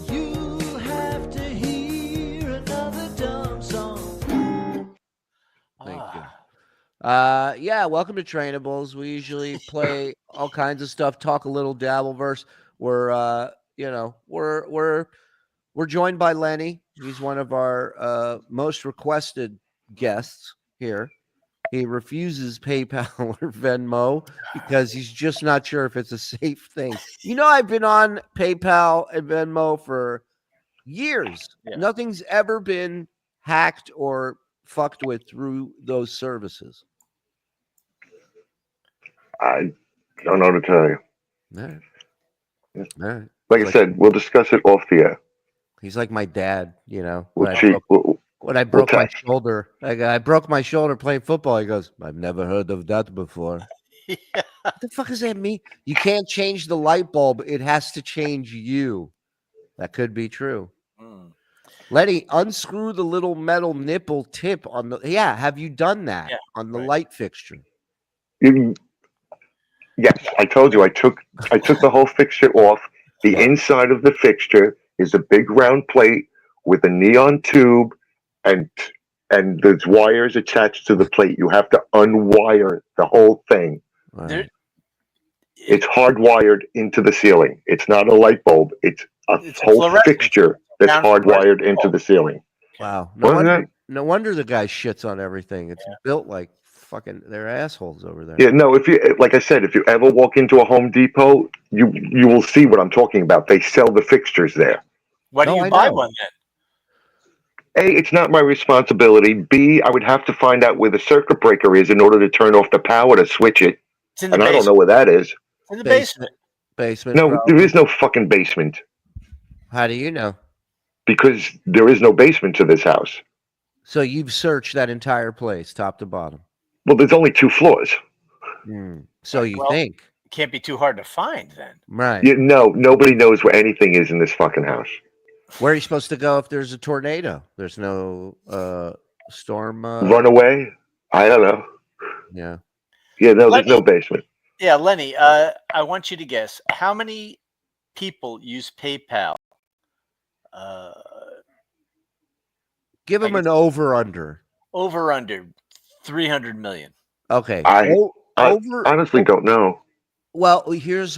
[SPEAKER 11] you have to hear another dumb song.
[SPEAKER 6] Thank you. Yeah, welcome to Trainables. We usually play all kinds of stuff, talk a little Dabbleverse. We're we're joined by Lenny. He's one of our most requested guests here. He refuses PayPal or Venmo because he's just not sure if it's a safe thing. You know, I've been on PayPal and Venmo for years.
[SPEAKER 7] Yeah.
[SPEAKER 6] Nothing's ever been hacked or fucked with through those services.
[SPEAKER 8] I don't know to tell you.
[SPEAKER 6] All right.
[SPEAKER 8] Yeah.
[SPEAKER 6] All right.
[SPEAKER 8] Like I said, we'll discuss it off the air.
[SPEAKER 6] He's like my dad, you know.
[SPEAKER 8] When
[SPEAKER 6] I broke my shoulder, I broke my shoulder playing football. He goes, "I've never heard of that before."
[SPEAKER 7] Yeah.
[SPEAKER 6] What the fuck does that mean? You can't change the light bulb; it has to change you. That could be true. Lenny, unscrew the little metal nipple tip on the. Yeah, have you done that on the light fixture?
[SPEAKER 8] Yes, I told you. I took the whole fixture off. The inside of the fixture is a big round plate with a neon tube, and there's wires attached to the plate. You have to unwire the whole thing.
[SPEAKER 6] Right.
[SPEAKER 8] It's hardwired into the ceiling. It's not a light bulb. It's a whole fixture that's hardwired into the ceiling.
[SPEAKER 6] Wow.
[SPEAKER 8] No
[SPEAKER 6] wonder the guy shits on everything. It's built like fucking they're assholes over there.
[SPEAKER 8] Yeah, no, if you, like I said, if you ever walk into a Home Depot, you will see what I'm talking about. They sell the fixtures there.
[SPEAKER 7] Why do you buy one then?
[SPEAKER 8] A, it's not my responsibility. B, I would have to find out where the circuit breaker is in order to turn off the power to switch it.
[SPEAKER 7] It's in the
[SPEAKER 8] and
[SPEAKER 7] basement.
[SPEAKER 8] I don't know where that is.
[SPEAKER 7] It's in the basement.
[SPEAKER 6] Basement.
[SPEAKER 8] No,
[SPEAKER 6] probably.
[SPEAKER 8] there is no fucking basement.
[SPEAKER 6] How do you know?
[SPEAKER 8] Because there is no basement to this house.
[SPEAKER 6] So you've searched that entire place, top to bottom.
[SPEAKER 8] Well, there's only 2 floors.
[SPEAKER 6] So you think.
[SPEAKER 7] It can't be too hard to find then.
[SPEAKER 6] Right.
[SPEAKER 8] Yeah, no, nobody knows where anything is in this fucking house.
[SPEAKER 6] Where are you supposed to go if there's a tornado? There's no storm.
[SPEAKER 8] Run away? I don't know.
[SPEAKER 6] Yeah.
[SPEAKER 8] Yeah, no, there's no basement.
[SPEAKER 7] Yeah, Lenny, I want you to guess how many people use PayPal.
[SPEAKER 6] Give him an over/under.
[SPEAKER 7] Over/under 300 million.
[SPEAKER 6] Okay.
[SPEAKER 8] I honestly don't know.
[SPEAKER 6] Well, here's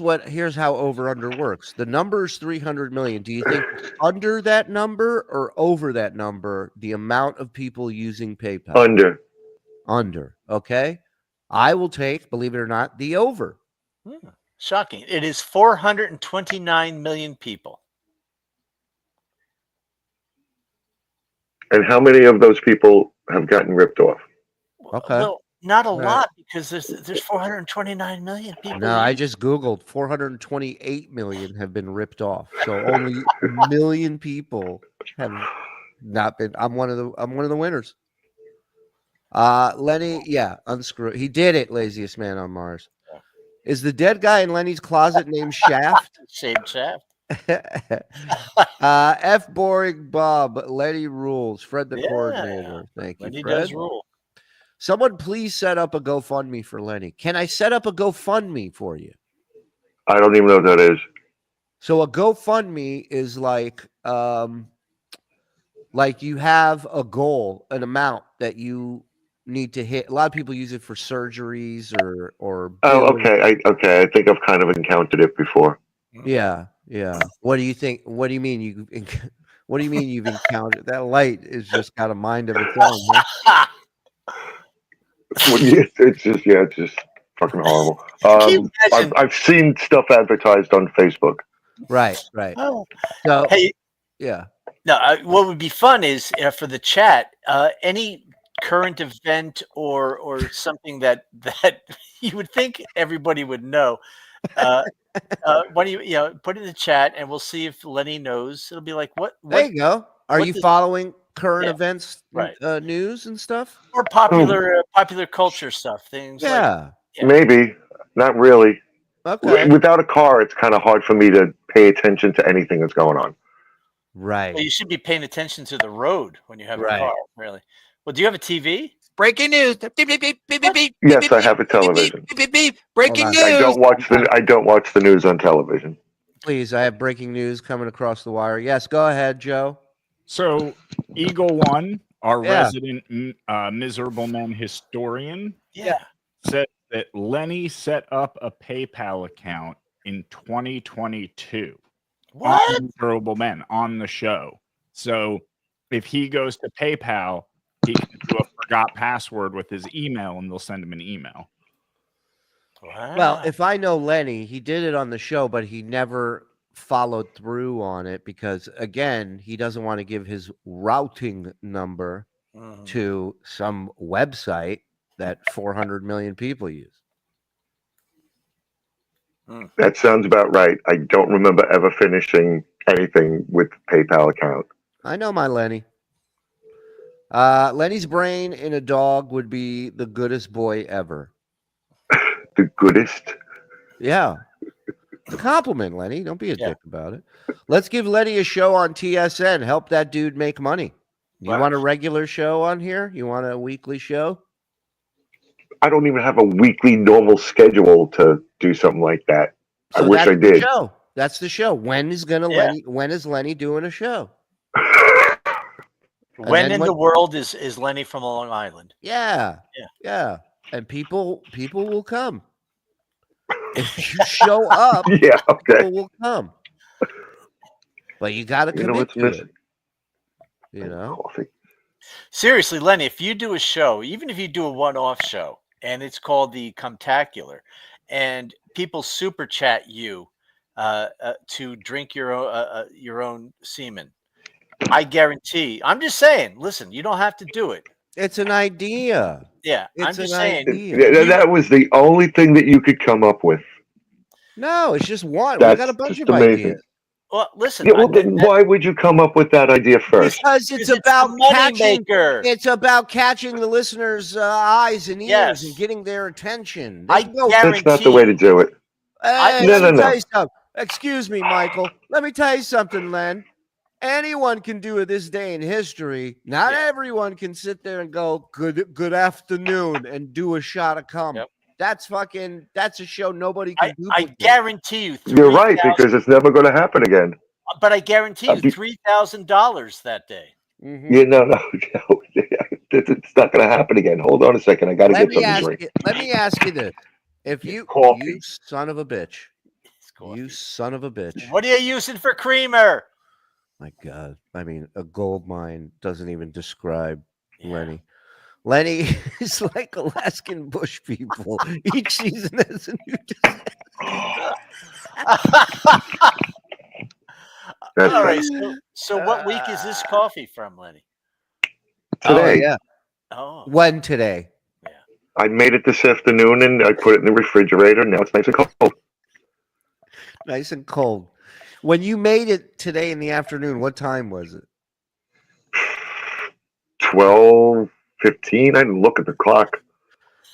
[SPEAKER 6] how over/under works. The number is 300 million. Do you think under that number or over that number, the amount of people using PayPal?
[SPEAKER 8] Under.
[SPEAKER 6] Under. Okay. I will take, believe it or not, the over.
[SPEAKER 7] Shocking. It is 429 million people.
[SPEAKER 8] And how many of those people have gotten ripped off?
[SPEAKER 6] Okay.
[SPEAKER 7] Well, not a lot because there's 429 million people.
[SPEAKER 6] No, I just Googled 428 million have been ripped off. So only a million people have not been. I'm one of the winners. Lenny, unscrew. He did it, laziest man on Mars. Is the dead guy in Lenny's closet named Shaft?
[SPEAKER 7] Shaved Shaft.
[SPEAKER 6] F boring Bob. Lenny rules. Fred the coordinator. Thank you,
[SPEAKER 7] Lenny
[SPEAKER 6] Fred.
[SPEAKER 7] does rule.
[SPEAKER 6] Someone please set up a GoFundMe for Lenny. Can I set up a GoFundMe for you?
[SPEAKER 8] I don't even know what that is.
[SPEAKER 6] So a GoFundMe is like you have a goal, an amount that you need to hit. A lot of people use it for surgeries or
[SPEAKER 8] Oh, okay. I think I've kind of encountered it before.
[SPEAKER 6] Yeah. What do you think? What do you mean you've encountered that? Light is just got a mind of its own. Huh?
[SPEAKER 8] It's just fucking horrible. I've seen stuff advertised on Facebook.
[SPEAKER 6] Right.
[SPEAKER 7] Oh.
[SPEAKER 6] So
[SPEAKER 7] hey,
[SPEAKER 6] yeah.
[SPEAKER 7] No, what would be fun is for the chat, any current event or something that you would think everybody would know. What do you put in the chat, and we'll see if Lenny knows. It'll be like what?
[SPEAKER 6] There you go. Are
[SPEAKER 7] what
[SPEAKER 6] you
[SPEAKER 7] does-
[SPEAKER 6] following current
[SPEAKER 7] Yeah,
[SPEAKER 6] events,
[SPEAKER 7] right.
[SPEAKER 6] news and stuff?
[SPEAKER 7] Or popular culture stuff, things like
[SPEAKER 6] Yeah.
[SPEAKER 8] Maybe, not really.
[SPEAKER 6] Okay.
[SPEAKER 8] Without a car, it's kind of hard for me to pay attention to anything that's going on.
[SPEAKER 6] Right.
[SPEAKER 7] Well, you should be paying attention to the road when you have a
[SPEAKER 6] Right.
[SPEAKER 7] car. Really. Well, do you have a TV?
[SPEAKER 2] Breaking news. Beep, beep, beep, beep, beep, beep,
[SPEAKER 8] Yes,
[SPEAKER 2] beep,
[SPEAKER 8] I
[SPEAKER 2] beep,
[SPEAKER 8] have a
[SPEAKER 2] beep, beep,
[SPEAKER 8] television.
[SPEAKER 2] beep, beep, beep. Breaking
[SPEAKER 6] on.
[SPEAKER 2] news.
[SPEAKER 8] I don't watch the news on television.
[SPEAKER 6] Please, I have breaking news coming across the wire. Yes, go ahead, Joe.
[SPEAKER 9] So, Eagle One, our
[SPEAKER 6] Yeah.
[SPEAKER 9] resident miserable man historian,
[SPEAKER 7] Yeah.
[SPEAKER 9] said that Lenny set up a PayPal account in 2022.
[SPEAKER 7] What?
[SPEAKER 9] On Miserable Men on the show. So if he goes to PayPal, he can do a forgot password with his email, and they'll send him an email.
[SPEAKER 7] Wow.
[SPEAKER 6] Well, if I know Lenny, he did it on the show, but he never followed through on it because, again, he doesn't want to give his routing number to some website that 400 million people use.
[SPEAKER 8] That sounds about right. I don't remember ever finishing anything with the PayPal account.
[SPEAKER 6] I know my Lenny. Lenny's brain in a dog would be the goodest boy ever.
[SPEAKER 8] The goodest?
[SPEAKER 6] Yeah. It's a compliment, Lenny. Don't be a dick about it. Let's give Lenny a show on TSN. Help that dude make money. You want a regular show on here? You want a weekly show?
[SPEAKER 8] I don't even have a weekly normal schedule to do something like that.
[SPEAKER 6] So
[SPEAKER 8] I wish I
[SPEAKER 6] that's the
[SPEAKER 8] did.
[SPEAKER 6] show. That's the show. When is Lenny doing a show?
[SPEAKER 7] When in the world is Lenny from Long Island?
[SPEAKER 6] Yeah. And people will come. If you show up, people will come. But you got to commit to it. You know?
[SPEAKER 8] Coffee.
[SPEAKER 7] Seriously, Lenny, if you do a show, even if you do a one-off show, and it's called the Cumtacular, and people super chat you to drink your own semen, I guarantee. I'm just saying. Listen, you don't have to do it.
[SPEAKER 6] It's an idea.
[SPEAKER 7] Yeah, I'm just saying.
[SPEAKER 8] That was the only thing that you could come up with.
[SPEAKER 6] No, it's just one.
[SPEAKER 8] That's
[SPEAKER 6] we got a bunch
[SPEAKER 8] just
[SPEAKER 6] of
[SPEAKER 8] amazing.
[SPEAKER 6] ideas.
[SPEAKER 7] Well, listen.
[SPEAKER 8] Yeah, well, then why would you come up with that idea first?
[SPEAKER 6] Because it's about catching. It's about catching the listeners' eyes and ears and getting their attention.
[SPEAKER 8] That's not the way to do it.
[SPEAKER 6] Hey,
[SPEAKER 8] No.
[SPEAKER 6] tell you something. Excuse me, Michael. Let me tell you something, Len. Anyone can do it this day in history. Not everyone can sit there and go, good afternoon, and do a shot of cum.
[SPEAKER 7] Yep.
[SPEAKER 6] That's a show nobody can do.
[SPEAKER 7] I guarantee you.
[SPEAKER 8] You're right, because it's never going to happen again.
[SPEAKER 7] But I guarantee you $3,000 that day.
[SPEAKER 6] Mm-hmm.
[SPEAKER 8] Yeah, no. It's not going to happen again. Hold on a second. I got to get something to drink.
[SPEAKER 6] Let me ask you this. If you son of a bitch. You son of a bitch.
[SPEAKER 7] What are you using for creamer?
[SPEAKER 6] My God. I mean, a gold mine doesn't even describe Lenny. Lenny is like Alaskan bush people. Each season has a new
[SPEAKER 7] All right. So what week is this coffee from, Lenny?
[SPEAKER 8] Today.
[SPEAKER 6] Oh, yeah.
[SPEAKER 7] Oh.
[SPEAKER 6] When today?
[SPEAKER 8] I made it this afternoon and I put it in the refrigerator. Now it's nice and cold.
[SPEAKER 6] Nice and cold. When you made it today in the afternoon, what time was it?
[SPEAKER 8] 12:15. I didn't look at the clock.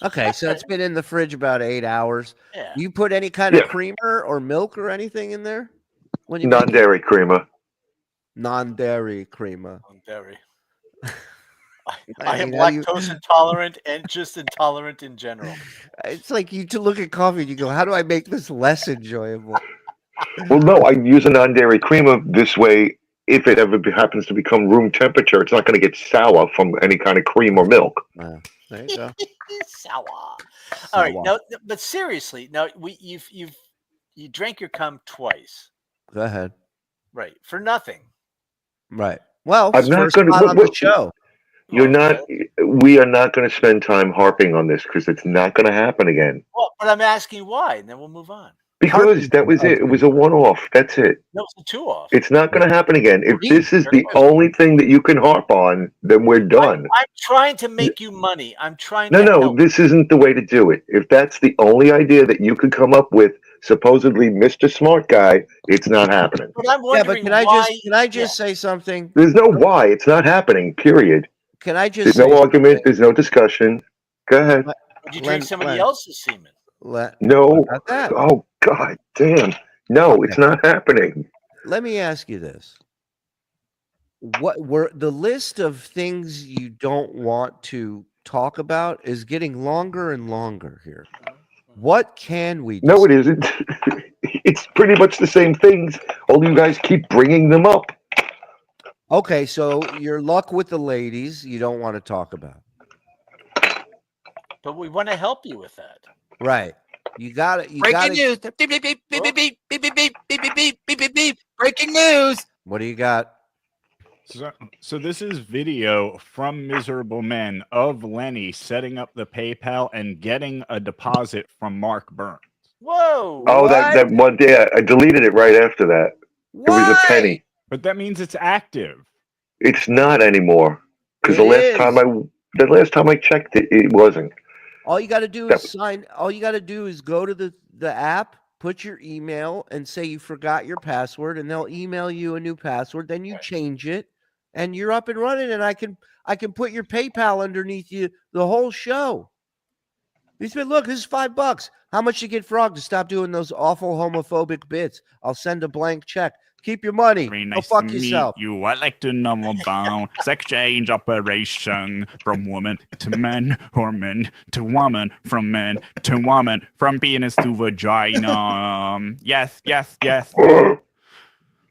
[SPEAKER 6] Okay, so it's been in the fridge about 8 hours.
[SPEAKER 7] Yeah.
[SPEAKER 6] You put any kind of creamer or milk or anything in there? When you
[SPEAKER 8] Non-dairy creamer.
[SPEAKER 6] Non-dairy creamer.
[SPEAKER 7] Non-dairy. I am lactose intolerant and just intolerant in general.
[SPEAKER 6] It's like you to look at coffee and you go, how do I make this less enjoyable?
[SPEAKER 8] Well, no, I use a non-dairy creamer this way. If it ever happens to become room temperature, it's not going to get sour from any kind of cream or milk.
[SPEAKER 6] There you go.
[SPEAKER 7] Sour. All right, now, but seriously, now you drank your cum twice.
[SPEAKER 6] Go ahead.
[SPEAKER 7] Right, for nothing.
[SPEAKER 6] Right. Well,
[SPEAKER 8] I'm not
[SPEAKER 6] going to on the show.
[SPEAKER 8] We are not going to spend time harping on this because it's not going to happen again.
[SPEAKER 7] Well, but I'm asking why, and then we'll move on.
[SPEAKER 8] Because that was it. It was a one-off. That's it.
[SPEAKER 7] No, it's a two-off.
[SPEAKER 8] It's not going to happen again. If
[SPEAKER 7] Me?
[SPEAKER 8] this is
[SPEAKER 7] Very
[SPEAKER 8] the
[SPEAKER 7] good.
[SPEAKER 8] only thing that you can harp on, then we're done.
[SPEAKER 7] I'm trying to make you money. I'm trying
[SPEAKER 8] No,
[SPEAKER 7] to
[SPEAKER 8] no,
[SPEAKER 7] help.
[SPEAKER 8] this isn't the way to do it. If that's the only idea that you could come up with, supposedly Mr. Smart Guy, it's not happening.
[SPEAKER 7] But I'm
[SPEAKER 6] Yeah, but
[SPEAKER 7] wondering
[SPEAKER 6] can I
[SPEAKER 7] why.
[SPEAKER 6] just say something?
[SPEAKER 8] There's no why. It's not happening, period.
[SPEAKER 6] Can I just
[SPEAKER 8] There's
[SPEAKER 6] say
[SPEAKER 8] no argument. There's no discussion. Go ahead.
[SPEAKER 7] Would you drink somebody
[SPEAKER 6] Len.
[SPEAKER 7] else's semen?
[SPEAKER 8] No.
[SPEAKER 6] About that?
[SPEAKER 8] Oh, God damn. No, it's not happening.
[SPEAKER 6] Let me ask you this. What were the list of things you don't want to talk about is getting longer and longer here. What can we do?
[SPEAKER 8] No, it isn't. It's pretty much the same things. All you guys keep bringing them up.
[SPEAKER 6] Okay, so your luck with the ladies, you don't want to talk about.
[SPEAKER 7] But we want to help you with that.
[SPEAKER 6] Right. You got it.
[SPEAKER 2] Breaking news. Beep, beep, beep, beep, beep, beep, beep, beep, beep, beep, beep, beep, beep, beep, beep. Breaking news.
[SPEAKER 6] What do you got?
[SPEAKER 9] So this is video from Miserable Men of Lenny setting up the PayPal and getting a deposit from Mark Burns.
[SPEAKER 7] Whoa.
[SPEAKER 8] Oh, that one day I deleted it right after that. It was a penny.
[SPEAKER 9] But that means it's active.
[SPEAKER 8] It's not anymore. Because
[SPEAKER 6] It
[SPEAKER 8] the last time I checked it, it wasn't.
[SPEAKER 6] All you got to do is sign. All you got to do is go to the app, put your email, and say you forgot your password, and they'll email you a new password. Then you change it, and you're up and running. And I can put your PayPal underneath you the whole show. He said, "Look, this is $5. How much you get Frog to stop doing those awful homophobic bits? I'll send a blank check. Keep your money.
[SPEAKER 9] Very
[SPEAKER 6] Go
[SPEAKER 9] nice
[SPEAKER 6] fuck
[SPEAKER 9] to
[SPEAKER 6] yourself."
[SPEAKER 9] meet you. I'd like to know about sex change operation from woman to man, or men to woman, from men to woman, from penis to vagina. Yes, yes, yes.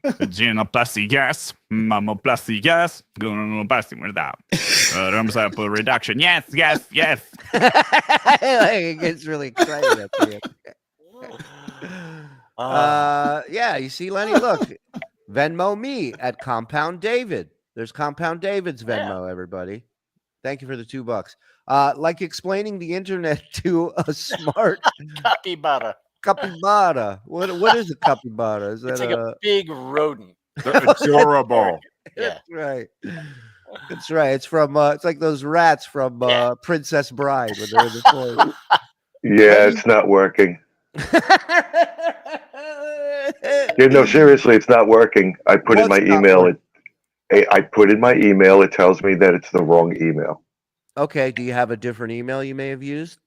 [SPEAKER 9] Vaginoplasty, yes. Mammoplasty, yes. Gonoplasty, without. Sample reduction, yes, yes, yes.
[SPEAKER 6] It gets really excited at the end. Yeah, you see, Lenny, look, Venmo me at Compound David. There's Compound David's Venmo, everybody. Thank you for the $2. Like explaining the internet to a smart
[SPEAKER 7] Capybara.
[SPEAKER 6] capybara. What is a capybara? Is that
[SPEAKER 7] It's like a big rodent.
[SPEAKER 9] Adorable.
[SPEAKER 7] Yeah.
[SPEAKER 6] That's right. That's right. It's from it's like those rats from Princess Bride when they're in the toy.
[SPEAKER 8] Yeah, it's not working. Yeah, no, seriously, it's not working. I put in my email. I put in my email. It tells me that it's the wrong email.
[SPEAKER 6] Okay. Do you have a different email you may have used?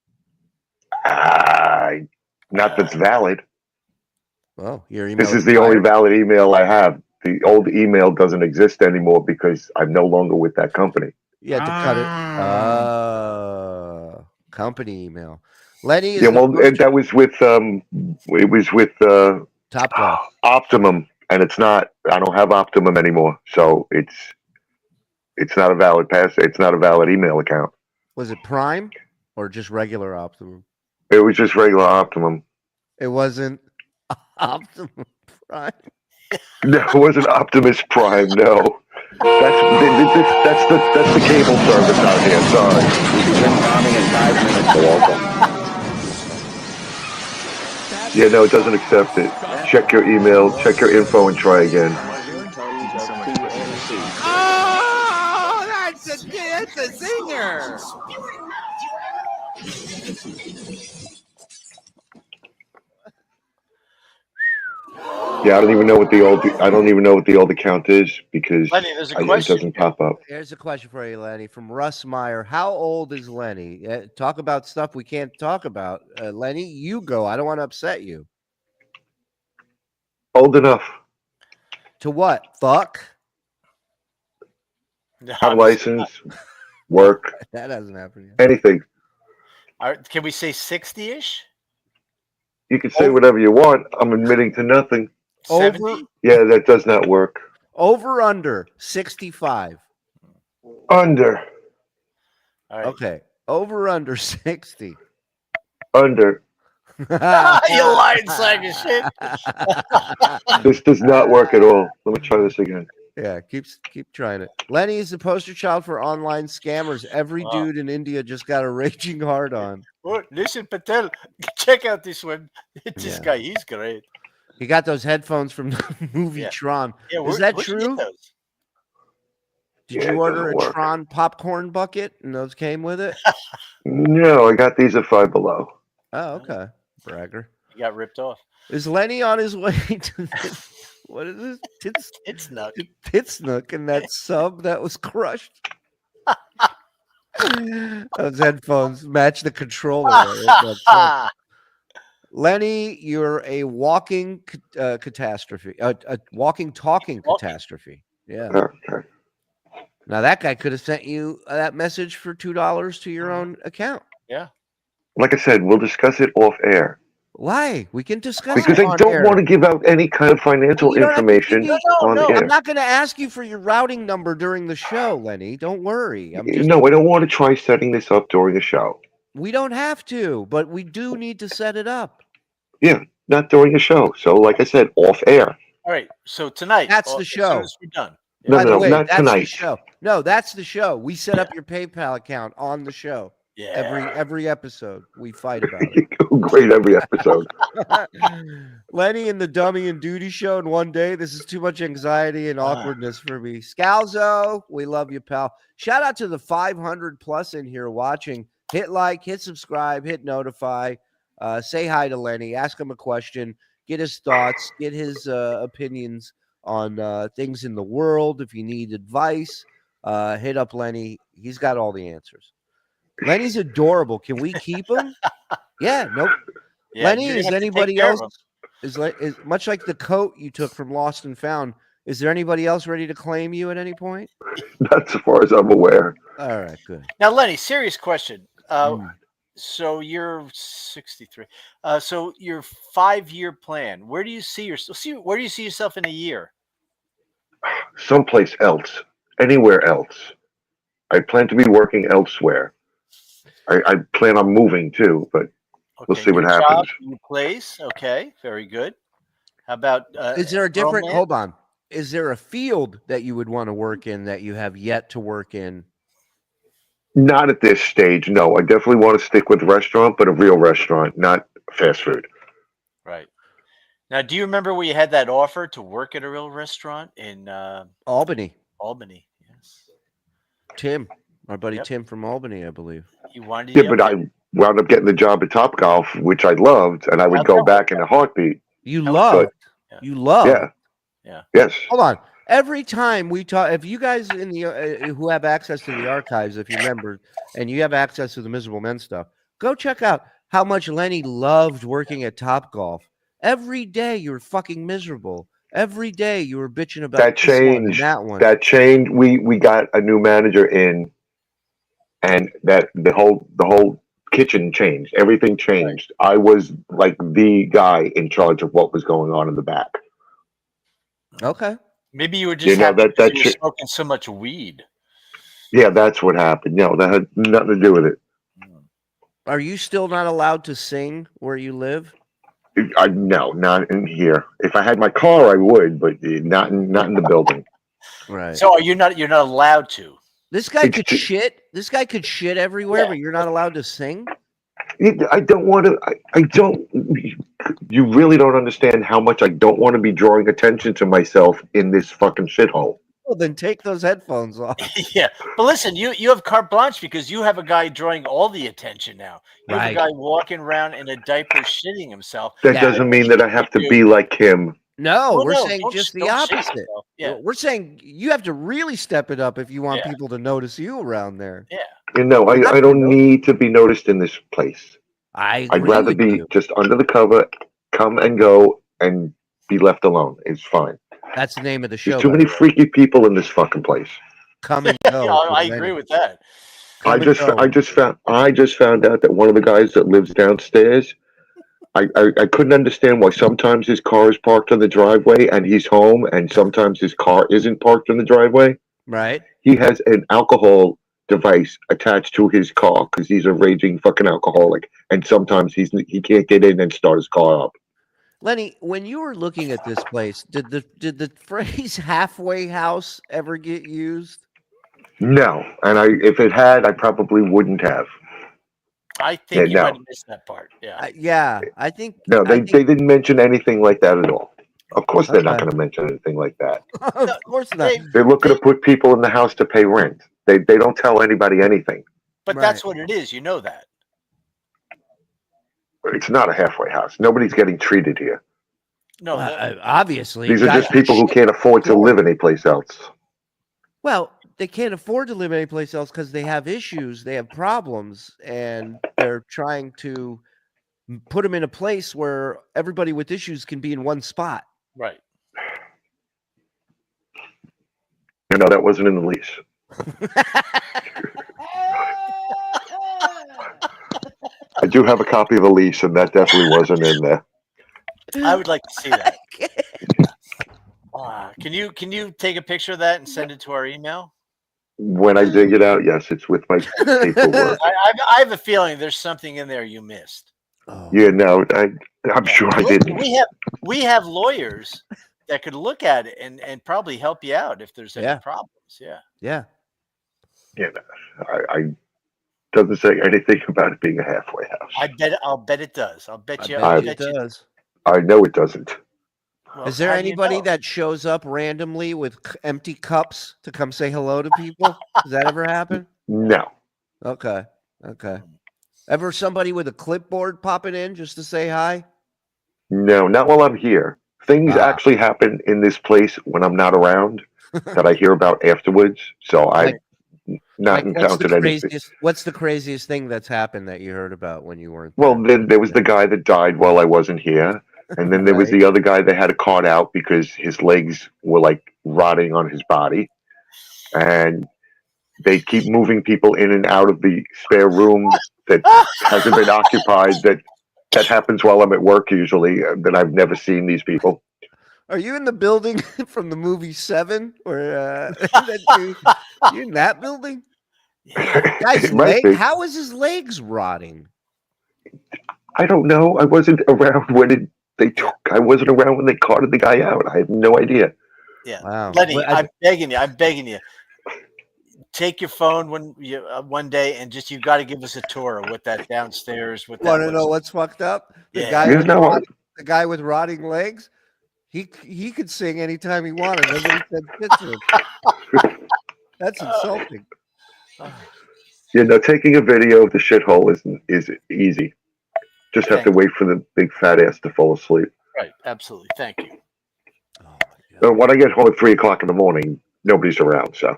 [SPEAKER 8] Not that's valid.
[SPEAKER 6] Well, your email.
[SPEAKER 8] This is the only valid email I have. The old email doesn't exist anymore because I'm no longer with that company.
[SPEAKER 6] You had to cut it. Company email. Lenny is
[SPEAKER 8] Yeah, well, that was with it was with
[SPEAKER 6] Top Golf.
[SPEAKER 8] Optimum, and it's not. I don't have Optimum anymore, so it's not a valid pass. It's not a valid email account.
[SPEAKER 6] Was it Prime or just regular Optimum?
[SPEAKER 8] It was just regular Optimum.
[SPEAKER 6] It wasn't Optimum Prime.
[SPEAKER 8] No, it wasn't Optimus Prime. No, that's the cable service out here. Sorry. Yeah, no, it doesn't accept it. Check your email, check your info, and try again.
[SPEAKER 2] Oh, that's a zinger.
[SPEAKER 8] Yeah, I don't even know what the old account is because
[SPEAKER 7] Lenny, there's a
[SPEAKER 8] it
[SPEAKER 7] question.
[SPEAKER 8] doesn't pop up.
[SPEAKER 6] Here's a question for you, Lenny, from Russ Meyer. How old is Lenny? Talk about stuff we can't talk about. Lenny, you go. I don't want to upset you.
[SPEAKER 8] Old enough.
[SPEAKER 6] To what? Fuck?
[SPEAKER 8] Have license, work,
[SPEAKER 6] That hasn't happened yet.
[SPEAKER 8] anything.
[SPEAKER 7] Can we say 60-ish?
[SPEAKER 8] You can say whatever you want. I'm admitting to nothing.
[SPEAKER 7] 70?
[SPEAKER 8] Yeah, that does not work.
[SPEAKER 6] Over under 65.
[SPEAKER 8] Under.
[SPEAKER 7] All right.
[SPEAKER 6] Okay. Over under 60.
[SPEAKER 8] Under.
[SPEAKER 7] You lying sack of shit.
[SPEAKER 8] This does not work at all. Let me try this again.
[SPEAKER 6] Yeah, keep trying it. Lenny is the poster child for online scammers. Every
[SPEAKER 7] Wow.
[SPEAKER 6] dude in India just got a raging hard on.
[SPEAKER 7] Oh, listen, Patel, check out this one. This
[SPEAKER 6] Yeah.
[SPEAKER 7] guy, he's great.
[SPEAKER 6] He got those headphones from the movie
[SPEAKER 7] Yeah.
[SPEAKER 6] Tron.
[SPEAKER 7] Yeah,
[SPEAKER 6] Is that
[SPEAKER 7] where'd you get
[SPEAKER 6] true?
[SPEAKER 7] those?
[SPEAKER 6] Did
[SPEAKER 8] Yeah,
[SPEAKER 6] you
[SPEAKER 8] it
[SPEAKER 6] order
[SPEAKER 8] doesn't
[SPEAKER 6] a
[SPEAKER 8] work.
[SPEAKER 6] Tron popcorn bucket and those came with it?
[SPEAKER 8] No, I got these at Five Below.
[SPEAKER 6] Oh, okay. Bragger.
[SPEAKER 7] He got ripped off.
[SPEAKER 6] Is Lenny on his way to this? What is this?
[SPEAKER 7] It's nuts.
[SPEAKER 6] Titsnook and that sub that was crushed. Those headphones match the controller. Right? Lenny, you're a walking catastrophe, a walking, talking catastrophe. Yeah.
[SPEAKER 8] Okay.
[SPEAKER 6] Now that guy could have sent you that message for $2 to your own account.
[SPEAKER 7] Yeah.
[SPEAKER 8] Like I said, we'll discuss it off air.
[SPEAKER 6] Why? We can discuss
[SPEAKER 8] Because
[SPEAKER 6] it
[SPEAKER 8] I
[SPEAKER 6] on
[SPEAKER 8] don't
[SPEAKER 6] air.
[SPEAKER 8] want to give out any kind of financial
[SPEAKER 6] You don't have to
[SPEAKER 8] information
[SPEAKER 6] give me-
[SPEAKER 8] on
[SPEAKER 7] no,
[SPEAKER 8] air.
[SPEAKER 6] I'm not going to ask you for your routing number during the show, Lenny. Don't worry.
[SPEAKER 8] No, I don't want to try setting this up during a show.
[SPEAKER 6] We don't have to, but we do need to set it up.
[SPEAKER 8] Yeah, not during a show. So, like I said, off air.
[SPEAKER 7] All right. So tonight,
[SPEAKER 6] That's the
[SPEAKER 7] as
[SPEAKER 6] show.
[SPEAKER 7] soon as we're done.
[SPEAKER 8] No,
[SPEAKER 6] By the
[SPEAKER 8] no,
[SPEAKER 6] way,
[SPEAKER 8] not
[SPEAKER 6] that's the
[SPEAKER 8] tonight.
[SPEAKER 6] show. No, that's the show. We set up your PayPal account on the show.
[SPEAKER 7] Yeah.
[SPEAKER 6] Every episode, we fight about it.
[SPEAKER 8] Great every episode.
[SPEAKER 6] Lenny and the Dummy and Duty show in one day. This is too much anxiety and awkwardness for me. Scalzo, we love you, pal. Shout out to the 500 plus in here watching. Hit like, hit subscribe, hit notify. Say hi to Lenny. Ask him a question. Get his thoughts. Get his opinions on things in the world. If you need advice, hit up Lenny. He's got all the answers. Lenny's adorable. Can we keep him? Yeah, nope.
[SPEAKER 7] Yeah,
[SPEAKER 6] Lenny,
[SPEAKER 7] you're gonna
[SPEAKER 6] is
[SPEAKER 7] have to take
[SPEAKER 6] anybody
[SPEAKER 7] care of
[SPEAKER 6] else
[SPEAKER 7] him.
[SPEAKER 6] is much like the coat you took from Lost and Found? Is there anybody else ready to claim you at any point?
[SPEAKER 8] Not so far as I'm aware.
[SPEAKER 6] All right, good.
[SPEAKER 7] Now, Lenny, serious question.
[SPEAKER 6] Mm.
[SPEAKER 7] So you're 63. So your 5-year plan. Where do you see yourself? Where do you see yourself in a year?
[SPEAKER 8] Someplace else. Anywhere else. I plan to be working elsewhere. I plan on moving too, but we'll see what
[SPEAKER 7] new
[SPEAKER 8] happens.
[SPEAKER 7] Job, new place. Okay, very good. How about?
[SPEAKER 6] Is there a different?
[SPEAKER 7] romance?
[SPEAKER 6] Hold on. Is there a field that you would want to work in that you have yet to work in?
[SPEAKER 8] Not at this stage, no. I definitely want to stick with restaurant, but a real restaurant, not fast food.
[SPEAKER 7] Right. Now, do you remember where you had that offer to work at a real restaurant in
[SPEAKER 6] Albany?
[SPEAKER 7] Albany? Yes.
[SPEAKER 6] Tim, our buddy
[SPEAKER 7] Yep.
[SPEAKER 6] Tim from Albany, I believe.
[SPEAKER 7] You wanted.
[SPEAKER 8] Yeah, but I wound up getting the job at Topgolf, which I loved, and I would
[SPEAKER 7] How'd
[SPEAKER 8] go
[SPEAKER 7] that
[SPEAKER 8] back
[SPEAKER 7] work
[SPEAKER 8] in a heartbeat.
[SPEAKER 6] You
[SPEAKER 7] That was
[SPEAKER 6] love.
[SPEAKER 8] good.
[SPEAKER 7] Yeah.
[SPEAKER 6] You love.
[SPEAKER 8] Yeah. Yes.
[SPEAKER 6] Hold on. Every time we talk, if you guys in the who have access to the archives, if you remember, and you have access to the Miserable Men stuff, go check out how much Lenny loved working at Topgolf. Every day you were fucking miserable. Every day you were bitching about
[SPEAKER 8] That
[SPEAKER 6] this one and
[SPEAKER 8] changed.
[SPEAKER 6] that one.
[SPEAKER 8] That changed. We got a new manager in, and that the whole kitchen changed. Everything changed. I was like the guy in charge of what was going on in the back.
[SPEAKER 6] Okay.
[SPEAKER 7] Maybe you were just
[SPEAKER 8] You know,
[SPEAKER 7] happy
[SPEAKER 8] that
[SPEAKER 7] because you were
[SPEAKER 8] shit-
[SPEAKER 7] smoking so much weed.
[SPEAKER 8] Yeah, that's what happened. No, that had nothing to do with it.
[SPEAKER 6] Are you still not allowed to sing where you live?
[SPEAKER 8] No, not in here. If I had my car, I would, but not in the building.
[SPEAKER 6] Right.
[SPEAKER 7] So are you not? You're not allowed to.
[SPEAKER 6] This guy
[SPEAKER 8] It's
[SPEAKER 6] could
[SPEAKER 8] just-
[SPEAKER 6] shit. This guy could shit everywhere,
[SPEAKER 7] Yeah.
[SPEAKER 6] but you're not allowed to sing.
[SPEAKER 8] I don't want to. I don't. You really don't understand how much I don't want to be drawing attention to myself in this fucking shithole.
[SPEAKER 6] Well, then take those headphones off.
[SPEAKER 7] Yeah, but listen, you have carte blanche because you have a guy drawing all the attention now. You have
[SPEAKER 6] Right.
[SPEAKER 7] a guy walking around in a diaper shitting himself.
[SPEAKER 8] That
[SPEAKER 6] Yeah.
[SPEAKER 8] doesn't mean that I have to be like him.
[SPEAKER 6] No,
[SPEAKER 7] Well,
[SPEAKER 6] we're
[SPEAKER 7] no,
[SPEAKER 6] saying
[SPEAKER 7] don't-
[SPEAKER 6] just the
[SPEAKER 7] don't shit
[SPEAKER 6] opposite.
[SPEAKER 7] yourself. Yeah,
[SPEAKER 6] We're saying you have to really step it up if you want
[SPEAKER 7] Yeah.
[SPEAKER 6] people to notice you around there.
[SPEAKER 7] yeah.
[SPEAKER 8] You know, I don't need to be noticed in this place.
[SPEAKER 6] I
[SPEAKER 8] I'd
[SPEAKER 6] agree
[SPEAKER 8] rather
[SPEAKER 6] with
[SPEAKER 8] be
[SPEAKER 6] you.
[SPEAKER 8] just under the cover, come and go, and be left alone. It's fine.
[SPEAKER 6] That's the name of the show.
[SPEAKER 8] There's too
[SPEAKER 6] by
[SPEAKER 8] many
[SPEAKER 6] the way.
[SPEAKER 8] freaky people in this fucking place.
[SPEAKER 6] Come and
[SPEAKER 7] Yeah,
[SPEAKER 6] go.
[SPEAKER 7] I
[SPEAKER 6] with
[SPEAKER 7] agree
[SPEAKER 6] Lenny.
[SPEAKER 7] with that.
[SPEAKER 6] Come and go.
[SPEAKER 8] I just found out that one of the guys that lives downstairs, I couldn't understand why sometimes his car is parked on the driveway and he's home, and sometimes his car isn't parked in the driveway.
[SPEAKER 6] Right.
[SPEAKER 8] He has an alcohol device attached to his car because he's a raging fucking alcoholic, and sometimes he can't get in and start his car up.
[SPEAKER 6] Lenny, when you were looking at this place, did the phrase halfway house ever get used?
[SPEAKER 8] No, and if it had, I probably wouldn't have.
[SPEAKER 7] I think you
[SPEAKER 8] no.
[SPEAKER 7] might have missed that part. Yeah.
[SPEAKER 6] Yeah, I think.
[SPEAKER 8] No,
[SPEAKER 6] I
[SPEAKER 8] they
[SPEAKER 6] think,
[SPEAKER 8] didn't mention anything like that at all. Of course, they're not
[SPEAKER 6] Okay.
[SPEAKER 8] going to mention anything like that.
[SPEAKER 6] of course not.
[SPEAKER 8] They're looking to put people in the house to pay rent. They don't tell anybody anything.
[SPEAKER 7] But that's what it is. You know that.
[SPEAKER 8] It's not a halfway house. Nobody's getting treated here.
[SPEAKER 7] No,
[SPEAKER 6] obviously.
[SPEAKER 8] These are
[SPEAKER 6] guys
[SPEAKER 8] just people who can't afford to live anyplace else.
[SPEAKER 6] Well, they can't afford to live anyplace else because they have issues, they have problems, and they're trying to put them in a place where everybody with issues can be in one spot.
[SPEAKER 7] Right.
[SPEAKER 8] No, that wasn't in the lease. I do have a copy of the lease, and that definitely wasn't in there.
[SPEAKER 7] I would like to see that. Can you take a picture of that and send it to our email?
[SPEAKER 8] When I dig it out, yes, it's with my paperwork.
[SPEAKER 7] I have a feeling there's something in there you missed.
[SPEAKER 8] Yeah, no, I'm sure I didn't.
[SPEAKER 7] We have lawyers that could look at it and probably help you out if there's any problems. Yeah.
[SPEAKER 6] Yeah.
[SPEAKER 8] Yeah, I doesn't say anything about it being a halfway house.
[SPEAKER 7] I'll bet it does. I'll bet you
[SPEAKER 6] it does.
[SPEAKER 8] I know it doesn't.
[SPEAKER 7] Well,
[SPEAKER 6] is there
[SPEAKER 7] how do you
[SPEAKER 6] anybody
[SPEAKER 7] know?
[SPEAKER 6] that shows up randomly with empty cups to come say hello to people? Does that ever happen?
[SPEAKER 8] No.
[SPEAKER 6] Okay. Ever somebody with a clipboard popping in just to say hi?
[SPEAKER 8] No, not while I'm here. Things actually happen in this place when I'm not around that I hear about afterwards. So I've not encountered anything.
[SPEAKER 6] What's the craziest thing that's happened that you heard about when you weren't?
[SPEAKER 8] Well, then there was the guy that died while I wasn't here. And then there was the other guy that had a cart out because his legs were like rotting on his body. And they keep moving people in and out of the spare room that hasn't been occupied. That happens while I'm at work usually. That I've never seen these people.
[SPEAKER 6] Are you in the building from the movie Seven? Or you in that building? Guy's how is his legs rotting?
[SPEAKER 8] I don't know. I wasn't around when I wasn't around when they carted the guy out. I have no idea.
[SPEAKER 7] Yeah,
[SPEAKER 6] wow.
[SPEAKER 7] Lenny, I'm begging you. Take your phone one day and just you got to give us a tour of what that downstairs. Want
[SPEAKER 6] to know what's fucked up? The guy with rotting legs. He could sing anytime he wanted. Nobody said shit to him. That's insulting.
[SPEAKER 8] Yeah, no. Taking a video of the shithole is easy. Just have to wait for the big fat ass to fall asleep.
[SPEAKER 7] Right, absolutely. Thank you.
[SPEAKER 8] So when I get home at 3 o'clock in the morning, nobody's around. So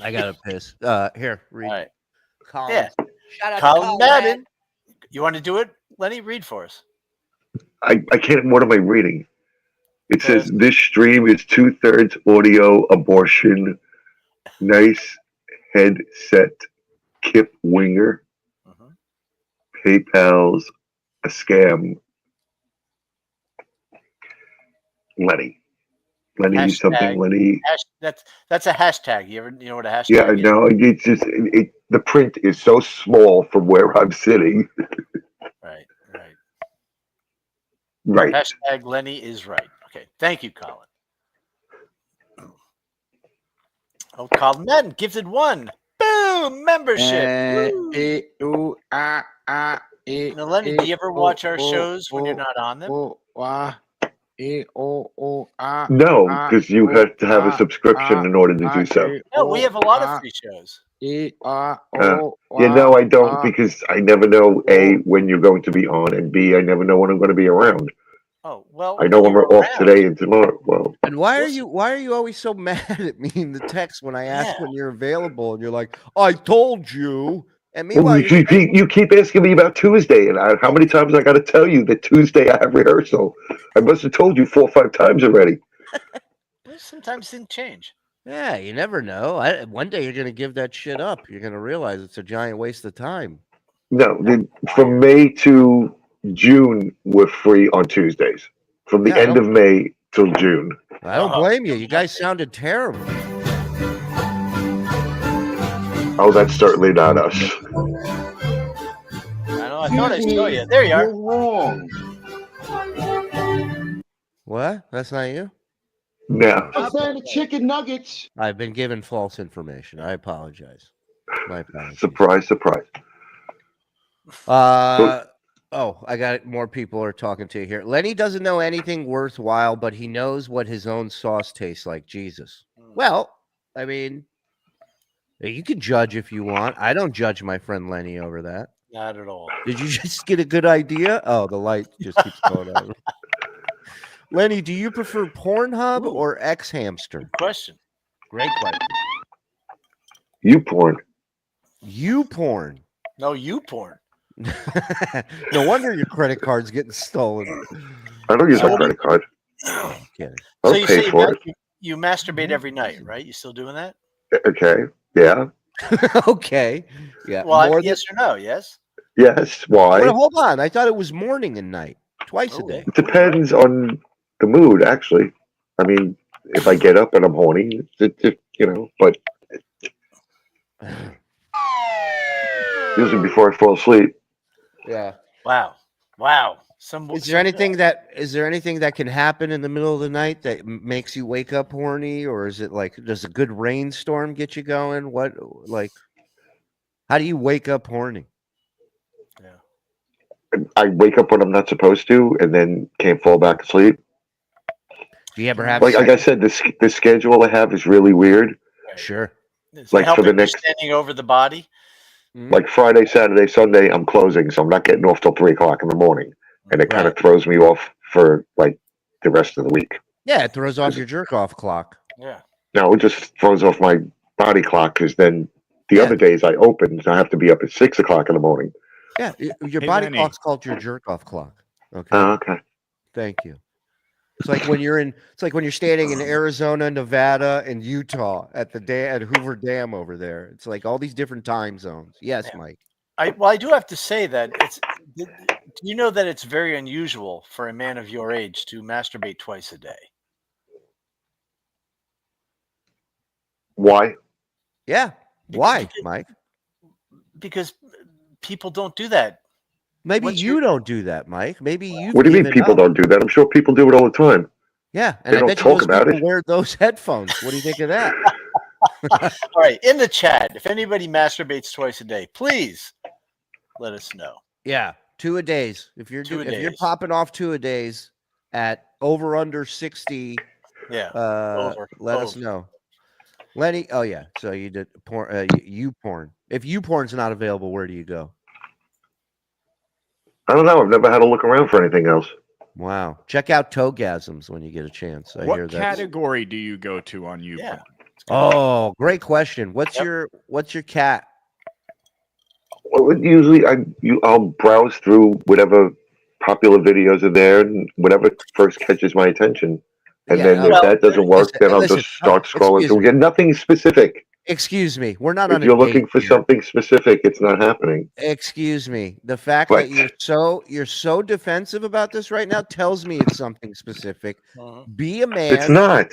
[SPEAKER 6] I gotta piss. Here, read.
[SPEAKER 7] All right.
[SPEAKER 6] Colin.
[SPEAKER 7] Yeah.
[SPEAKER 6] Shout out
[SPEAKER 7] Colin
[SPEAKER 6] to Colin
[SPEAKER 7] Madden. You want to do it, Lenny? Read for us.
[SPEAKER 8] I can't. What am I reading? It says this stream is 2/3 audio abortion. Nice headset, Kip Winger. PayPal's a scam. Lenny
[SPEAKER 7] Hashtag,
[SPEAKER 8] something. Lenny.
[SPEAKER 7] That's a hashtag. You know what a hashtag?
[SPEAKER 8] Yeah,
[SPEAKER 7] is?
[SPEAKER 8] no. It's just the print is so small from where I'm sitting. Right.
[SPEAKER 7] Hashtag Lenny is right. Okay. Thank you, Colin. Oh, Colin Madden gifted 1. Boom! Membership. Now, Lenny, do you ever watch our shows when you're not on them?
[SPEAKER 8] No, because you have to have a subscription in order to do so.
[SPEAKER 7] No, we have a lot of free shows.
[SPEAKER 8] I don't because I never know A, when you're going to be on, and B, I never know when I'm going to be around.
[SPEAKER 7] Oh, well.
[SPEAKER 8] I know I'm off today and tomorrow. Well,
[SPEAKER 6] and why are you always so mad at me in the text when I ask when you're available and you're like, I told you. And meanwhile,
[SPEAKER 8] you keep asking me about Tuesday, and how many times I got to tell you that Tuesday I have rehearsal? I must have told you 4 or 5 times already.
[SPEAKER 7] Sometimes things change.
[SPEAKER 6] Yeah, you never know. One day you're going to give that shit up. You're going to realize it's a giant waste of time.
[SPEAKER 8] No, from May to June, we're free on Tuesdays. From the end of May till June.
[SPEAKER 6] I don't blame you. You guys sounded terrible.
[SPEAKER 8] Oh, that's certainly not us.
[SPEAKER 7] I know. I thought I saw you. There you are.
[SPEAKER 8] You're wrong.
[SPEAKER 6] What? That's not you?
[SPEAKER 8] No.
[SPEAKER 12] I said the chicken nuggets.
[SPEAKER 6] I've been given false information. I apologize. My apologies.
[SPEAKER 8] Surprise, surprise.
[SPEAKER 6] Oh, I got it. More people are talking to you here. Lenny doesn't know anything worthwhile, but he knows what his own sauce tastes like. Jesus. Well, I mean, you can judge if you want. I don't judge my friend Lenny over that.
[SPEAKER 7] Not at all.
[SPEAKER 6] Did you just get a good idea? Oh, the light just keeps going on. Lenny, do you prefer Pornhub or X Hamster?
[SPEAKER 7] Good question.
[SPEAKER 6] Great question.
[SPEAKER 8] You porn.
[SPEAKER 6] You porn.
[SPEAKER 7] No, you porn.
[SPEAKER 6] No wonder your credit card's getting stolen.
[SPEAKER 8] I don't use my credit card.
[SPEAKER 6] Kidding.
[SPEAKER 8] I'll
[SPEAKER 7] So you
[SPEAKER 8] pay
[SPEAKER 7] say
[SPEAKER 8] for it.
[SPEAKER 7] you masturbate every night, right? You still doing that?
[SPEAKER 8] Okay. Yeah.
[SPEAKER 6] Okay. Yeah.
[SPEAKER 7] Well,
[SPEAKER 6] More
[SPEAKER 7] yes or no? Yes.
[SPEAKER 8] Yes. Why?
[SPEAKER 6] Well, hold on. I thought it was morning and night, twice a
[SPEAKER 7] Oh.
[SPEAKER 6] day.
[SPEAKER 8] It depends on the mood, actually. I mean, if I get up and I'm horny, but usually before I fall asleep.
[SPEAKER 6] Yeah.
[SPEAKER 7] Wow. Wow.
[SPEAKER 6] Is there anything that can happen in the middle of the night that makes you wake up horny, or is it like does a good rainstorm get you going? What how do you wake up horny?
[SPEAKER 8] I wake up when I'm not supposed to, and then can't fall back asleep.
[SPEAKER 6] Do you ever have
[SPEAKER 8] Like I said, the schedule I have is really weird.
[SPEAKER 6] Sure.
[SPEAKER 7] It's
[SPEAKER 8] Like for the next,
[SPEAKER 7] standing over the body.
[SPEAKER 8] like Friday, Saturday, Sunday, I'm closing, so I'm not getting off till 3:00 in the morning, and it kind of throws me off for like the rest of the week.
[SPEAKER 6] Yeah, it throws off your jerk off clock.
[SPEAKER 7] Yeah.
[SPEAKER 8] No, it just throws off my body clock because then the other days I open, so I have to be up at 6:00 in the morning.
[SPEAKER 6] Yeah, your
[SPEAKER 9] Hey,
[SPEAKER 6] body
[SPEAKER 9] Lenny.
[SPEAKER 6] clock's called your jerk off clock. Okay.
[SPEAKER 8] Oh, okay.
[SPEAKER 6] Thank you. It's like when you're standing in Arizona, Nevada, and Utah at Hoover Dam over there. It's like all these different time zones. Yes, Mike.
[SPEAKER 7] I do have to say that do you know that it's very unusual for a man of your age to masturbate twice a day?
[SPEAKER 8] Why?
[SPEAKER 6] Yeah. Why, Mike?
[SPEAKER 7] Because people don't do that.
[SPEAKER 6] Maybe you don't do that, Mike. Maybe you.
[SPEAKER 8] What do you mean people don't do that? I'm sure people do it all the time.
[SPEAKER 6] Yeah, and
[SPEAKER 8] They
[SPEAKER 6] I
[SPEAKER 8] don't
[SPEAKER 6] bet you
[SPEAKER 8] talk
[SPEAKER 6] those
[SPEAKER 8] about
[SPEAKER 6] people
[SPEAKER 8] it.
[SPEAKER 6] wear those headphones. What do you think of that?
[SPEAKER 7] All right, in the chat, if anybody masturbates twice a day, please let us know.
[SPEAKER 6] Yeah, 2 a days. If you're popping off 2 a days at over under 60,
[SPEAKER 7] Yeah,
[SPEAKER 6] let us know. Lenny, oh yeah, so you did porn. You porn. If you porn's not available, where do you go?
[SPEAKER 8] I don't know. I've never had to look around for anything else.
[SPEAKER 6] Wow, check out Toegasms when you get a chance. I hear
[SPEAKER 9] What
[SPEAKER 6] that.
[SPEAKER 9] category do you go to on YouPorn?
[SPEAKER 7] Yeah.
[SPEAKER 6] Oh, great question. What's your cat?
[SPEAKER 8] Well, usually I'll browse through whatever popular videos are there and whatever first catches my attention. And
[SPEAKER 6] Yeah,
[SPEAKER 8] then if that doesn't work, then I'll just start scrolling through again. Nothing specific.
[SPEAKER 6] Excuse me. We're not
[SPEAKER 8] If
[SPEAKER 6] on a
[SPEAKER 8] you're
[SPEAKER 6] date
[SPEAKER 8] looking for
[SPEAKER 6] here.
[SPEAKER 8] something specific, it's not happening.
[SPEAKER 6] Excuse me. The fact
[SPEAKER 8] What?
[SPEAKER 6] that you're so defensive about this right now tells me it's something specific. Be a man.
[SPEAKER 8] It's not.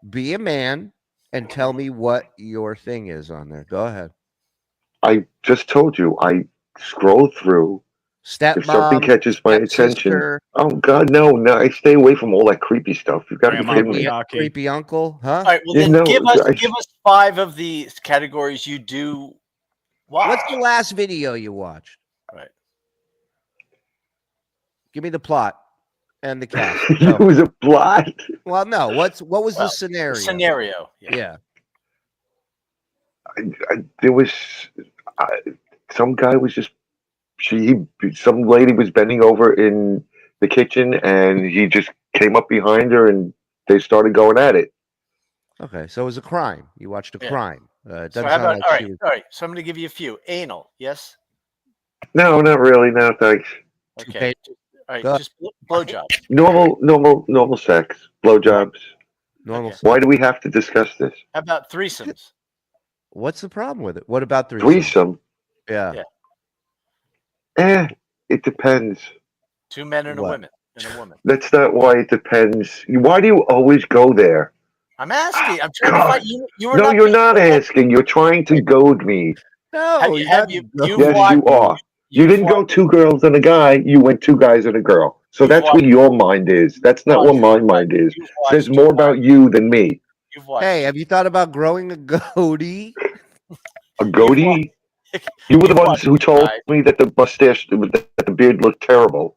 [SPEAKER 6] Be a man and tell me what your thing is on there. Go ahead.
[SPEAKER 8] I just told you. I scroll through. If something
[SPEAKER 6] Stepmom,
[SPEAKER 8] catches my attention,
[SPEAKER 6] stepsister.
[SPEAKER 8] oh God, no! I stay away from all that creepy stuff. You've got to be
[SPEAKER 9] Grandma
[SPEAKER 8] kidding me.
[SPEAKER 9] Miyake.
[SPEAKER 6] Creepy uncle, huh?
[SPEAKER 7] All right, well
[SPEAKER 8] Yeah,
[SPEAKER 7] then
[SPEAKER 8] no,
[SPEAKER 7] give us 5 of the categories you do watch.
[SPEAKER 6] What's the last video you watched?
[SPEAKER 7] Right.
[SPEAKER 6] Give me the plot and the cast.
[SPEAKER 8] It was a plot.
[SPEAKER 6] Well, no. What was the scenario?
[SPEAKER 7] Scenario.
[SPEAKER 6] Yeah.
[SPEAKER 8] There was some guy was just some lady was bending over in the kitchen, and he just came up behind her, and they started going at it.
[SPEAKER 6] Okay, so it was a crime. You watched a crime. It doesn't
[SPEAKER 7] So how
[SPEAKER 6] sound
[SPEAKER 7] about,
[SPEAKER 6] like
[SPEAKER 7] all right,
[SPEAKER 6] she was
[SPEAKER 7] all right. So I'm going to give you a few. Anal, yes?
[SPEAKER 8] No, not really. No, thanks.
[SPEAKER 7] Okay. All right,
[SPEAKER 6] Go.
[SPEAKER 7] just blowjob.
[SPEAKER 8] Normal sex, blowjobs.
[SPEAKER 6] normal.
[SPEAKER 8] Why do we have to discuss this?
[SPEAKER 7] How about threesomes?
[SPEAKER 6] What's the problem with it? What about
[SPEAKER 8] Threesome?
[SPEAKER 6] Yeah.
[SPEAKER 8] It depends.
[SPEAKER 7] 2 men and
[SPEAKER 6] What?
[SPEAKER 7] a woman.
[SPEAKER 8] That's not why it depends. Why do you always go there?
[SPEAKER 7] I'm asking. I'm trying to
[SPEAKER 8] God.
[SPEAKER 7] find you. You were
[SPEAKER 8] No,
[SPEAKER 7] not
[SPEAKER 8] you're
[SPEAKER 7] being-
[SPEAKER 8] not asking. You're trying to goad me.
[SPEAKER 6] No,
[SPEAKER 7] Have you
[SPEAKER 8] Yes,
[SPEAKER 7] watched,
[SPEAKER 8] you are. You
[SPEAKER 7] you've
[SPEAKER 8] didn't go
[SPEAKER 7] watched-
[SPEAKER 8] 2 girls and a guy. You went 2 guys and a girl. So that's where your mind is. That's not where my mind is. Says more about you than me.
[SPEAKER 6] Hey, have you thought about growing a goatee?
[SPEAKER 8] A goatee? You were the ones who told me that the mustache, that the beard looked terrible.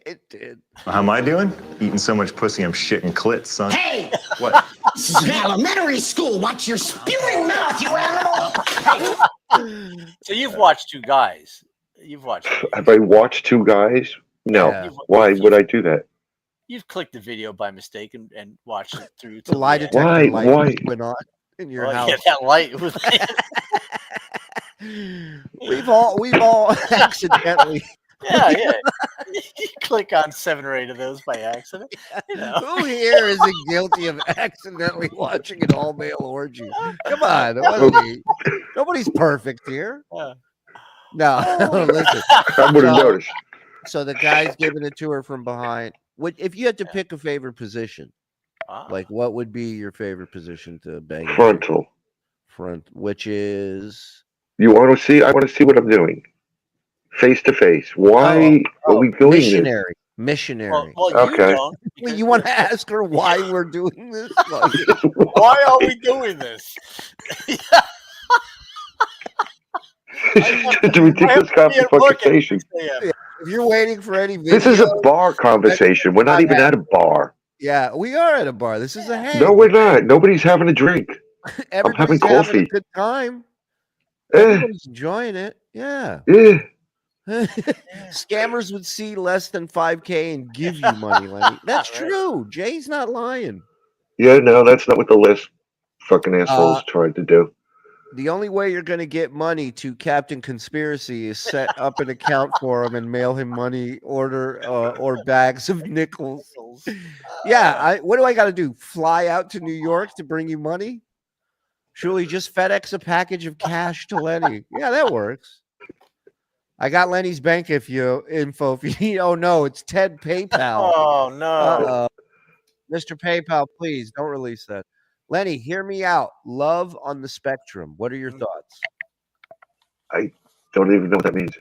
[SPEAKER 6] It did.
[SPEAKER 13] How am I doing? Eating so much pussy, I'm shitting clits, son.
[SPEAKER 14] Hey!
[SPEAKER 13] What?
[SPEAKER 14] This is an elementary school. Watch your spewing mouth, you animal!
[SPEAKER 7] So you've watched Two Guys. You've watched.
[SPEAKER 8] Have I watched Two Guys? No.
[SPEAKER 7] Yeah.
[SPEAKER 8] Why would I do that?
[SPEAKER 7] You've clicked the video by mistake and watched it through.
[SPEAKER 6] The lie detector light went on in your house.
[SPEAKER 7] Yeah, that light was.
[SPEAKER 6] We've all accidentally.
[SPEAKER 7] Yeah. You click on 7 or 8 of those by accident. You know.
[SPEAKER 6] Who here isn't guilty of accidentally watching an all-male orgy? Come on, what are we? Nobody's perfect here. No, listen.
[SPEAKER 8] I would have noticed.
[SPEAKER 6] So the guy's giving it to her from behind. If you had to pick a favorite position, like what would be your favorite position to bang?
[SPEAKER 8] Frontal.
[SPEAKER 6] Which is.
[SPEAKER 8] You want to see? I want to see what I'm doing. Face to face. Why are we doing
[SPEAKER 6] missionary? Missionary.
[SPEAKER 7] Well,
[SPEAKER 8] okay.
[SPEAKER 6] You want to ask her why we're doing this?
[SPEAKER 7] Why are we doing this?
[SPEAKER 8] It's a ridiculous conversation.
[SPEAKER 6] If you're waiting for any video,
[SPEAKER 8] This is a bar conversation. We're not even at a bar.
[SPEAKER 6] Yeah, we are at a bar. This is a hang.
[SPEAKER 8] No, we're not. Nobody's having a drink. I'm having coffee.
[SPEAKER 6] Having a good time. Everybody's enjoying it. Yeah.
[SPEAKER 8] Yeah.
[SPEAKER 6] Scammers would see less than 5K and give you money, Lenny. That's true. Jay's not lying.
[SPEAKER 8] Yeah, no, that's not what the list fucking assholes tried to do.
[SPEAKER 6] The only way you're going to get money to Captain Conspiracy is set up an account for him and mail him money order or bags of nickels. Yeah, what do I got to do? Fly out to New York to bring you money? Shuli, just FedEx a package of cash to Lenny. Yeah, that works. I got Lenny's bank info if you need. Oh, no, it's Ted PayPal.
[SPEAKER 7] Oh, no.
[SPEAKER 6] Mr. PayPal, please don't release that. Lenny, hear me out. Love on the Spectrum. What are your thoughts?
[SPEAKER 8] I don't even know what that means.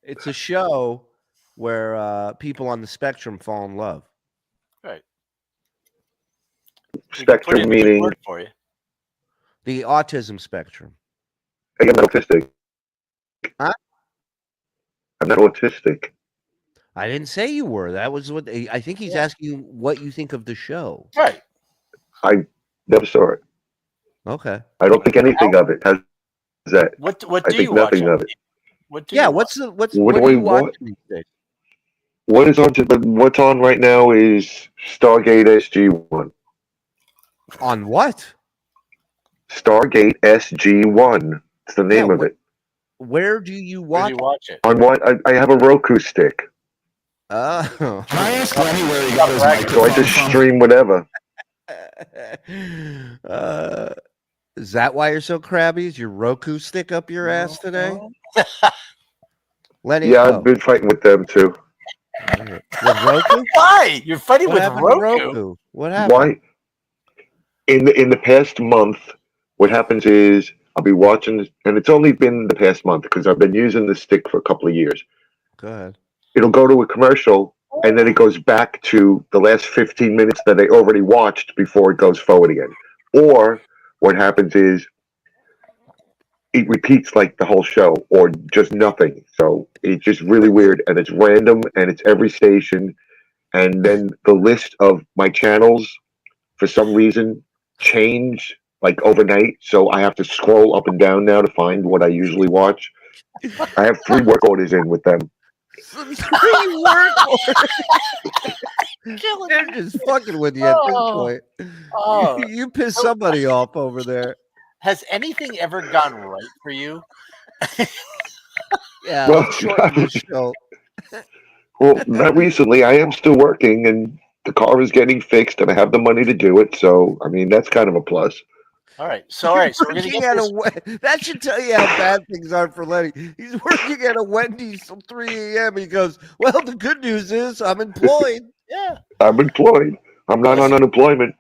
[SPEAKER 6] It's a show where people on the spectrum fall in love.
[SPEAKER 7] Right.
[SPEAKER 8] Spectrum meaning
[SPEAKER 7] for you.
[SPEAKER 6] The autism spectrum.
[SPEAKER 8] I'm not autistic.
[SPEAKER 6] Huh?
[SPEAKER 8] I'm not autistic.
[SPEAKER 6] I didn't say you were. That was what I think he's asking you what you think of the show.
[SPEAKER 7] Right.
[SPEAKER 8] I never saw it.
[SPEAKER 6] Okay.
[SPEAKER 8] I don't think anything of it has that.
[SPEAKER 7] What
[SPEAKER 8] I
[SPEAKER 7] do
[SPEAKER 8] think
[SPEAKER 7] you watch?
[SPEAKER 8] nothing of it.
[SPEAKER 7] What do
[SPEAKER 6] yeah,
[SPEAKER 7] you
[SPEAKER 6] what
[SPEAKER 7] watch?
[SPEAKER 6] do you watch
[SPEAKER 8] what?
[SPEAKER 6] these days?
[SPEAKER 8] What is on? What's on right now is Stargate SG-1.
[SPEAKER 6] On what?
[SPEAKER 8] Stargate SG-1. It's the name of it.
[SPEAKER 6] Where do you
[SPEAKER 7] Where
[SPEAKER 6] watch?
[SPEAKER 7] do you watch it?
[SPEAKER 8] On what? I have a Roku stick,
[SPEAKER 6] Oh.
[SPEAKER 13] Can I ask Lenny where he got his
[SPEAKER 8] so
[SPEAKER 13] microphone
[SPEAKER 8] I just
[SPEAKER 13] from?
[SPEAKER 8] stream whatever.
[SPEAKER 6] Is that why you're so crabby? Is your Roku stick up your ass today? Lenny,
[SPEAKER 8] Yeah, I've been fighting with them too.
[SPEAKER 6] With Roku?
[SPEAKER 7] Why? You're fighting
[SPEAKER 6] What
[SPEAKER 7] with
[SPEAKER 6] happened to
[SPEAKER 7] Roku?
[SPEAKER 6] What happened?
[SPEAKER 8] Why? In the past month, what happens is I'll be watching, and it's only been the past month because I've been using the stick for a couple of years.
[SPEAKER 6] Go ahead.
[SPEAKER 8] It'll go to a commercial, and then it goes back to the last 15 minutes that I already watched before it goes forward again. Or what happens is it repeats like the whole show, or just nothing. So it's just really weird, and it's random, and it's every station. And then the list of my channels, for some reason, change like overnight. So I have to scroll up and down now to find what I usually watch. I have 3 work orders in with them.
[SPEAKER 6] 3 work orders. They're just fucking with you at this point. You pissed somebody off over there.
[SPEAKER 7] Has anything ever gone right for you?
[SPEAKER 6] Yeah,
[SPEAKER 8] Well,
[SPEAKER 6] let's shorten this show.
[SPEAKER 8] Well, not recently. I am still working, and the car is getting fixed, and I have the money to do it. So, I mean, that's kind of a plus.
[SPEAKER 7] All right. So we're gonna
[SPEAKER 6] Working
[SPEAKER 7] get
[SPEAKER 6] at
[SPEAKER 7] this.
[SPEAKER 6] that should tell you how bad things are for Lenny. He's working at a Wendy's till 3 a.m. He goes, well, the good news is I'm employed.
[SPEAKER 7] Yeah.
[SPEAKER 8] I'm employed. I'm not on unemployment.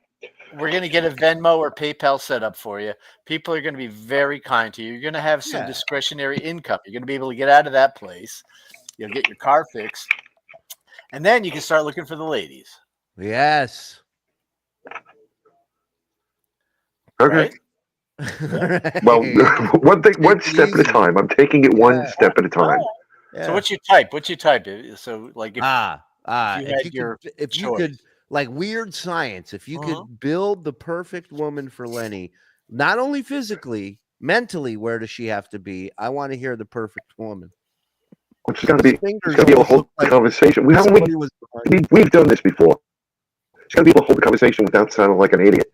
[SPEAKER 7] We're going to get a Venmo or PayPal set up for you. People are going to be very kind to you. You're going to have some discretionary income. You're going to be able to get out of that place. You'll get your car fixed. And then you can start looking for the ladies.
[SPEAKER 6] Yes.
[SPEAKER 8] Okay.
[SPEAKER 6] Right?
[SPEAKER 8] Well, one
[SPEAKER 6] Take it
[SPEAKER 8] step at a
[SPEAKER 6] easy.
[SPEAKER 8] time. I'm taking it one step at a time.
[SPEAKER 6] Yeah.
[SPEAKER 7] So what's your type? So like if,
[SPEAKER 6] if you could like weird science, if you could build the perfect woman for Lenny, not only physically, mentally, where does she have to be? I want to hear the perfect woman.
[SPEAKER 8] She's got to be able to hold the conversation. We've done this before. She's got to be able to hold the conversation without sounding like an idiot.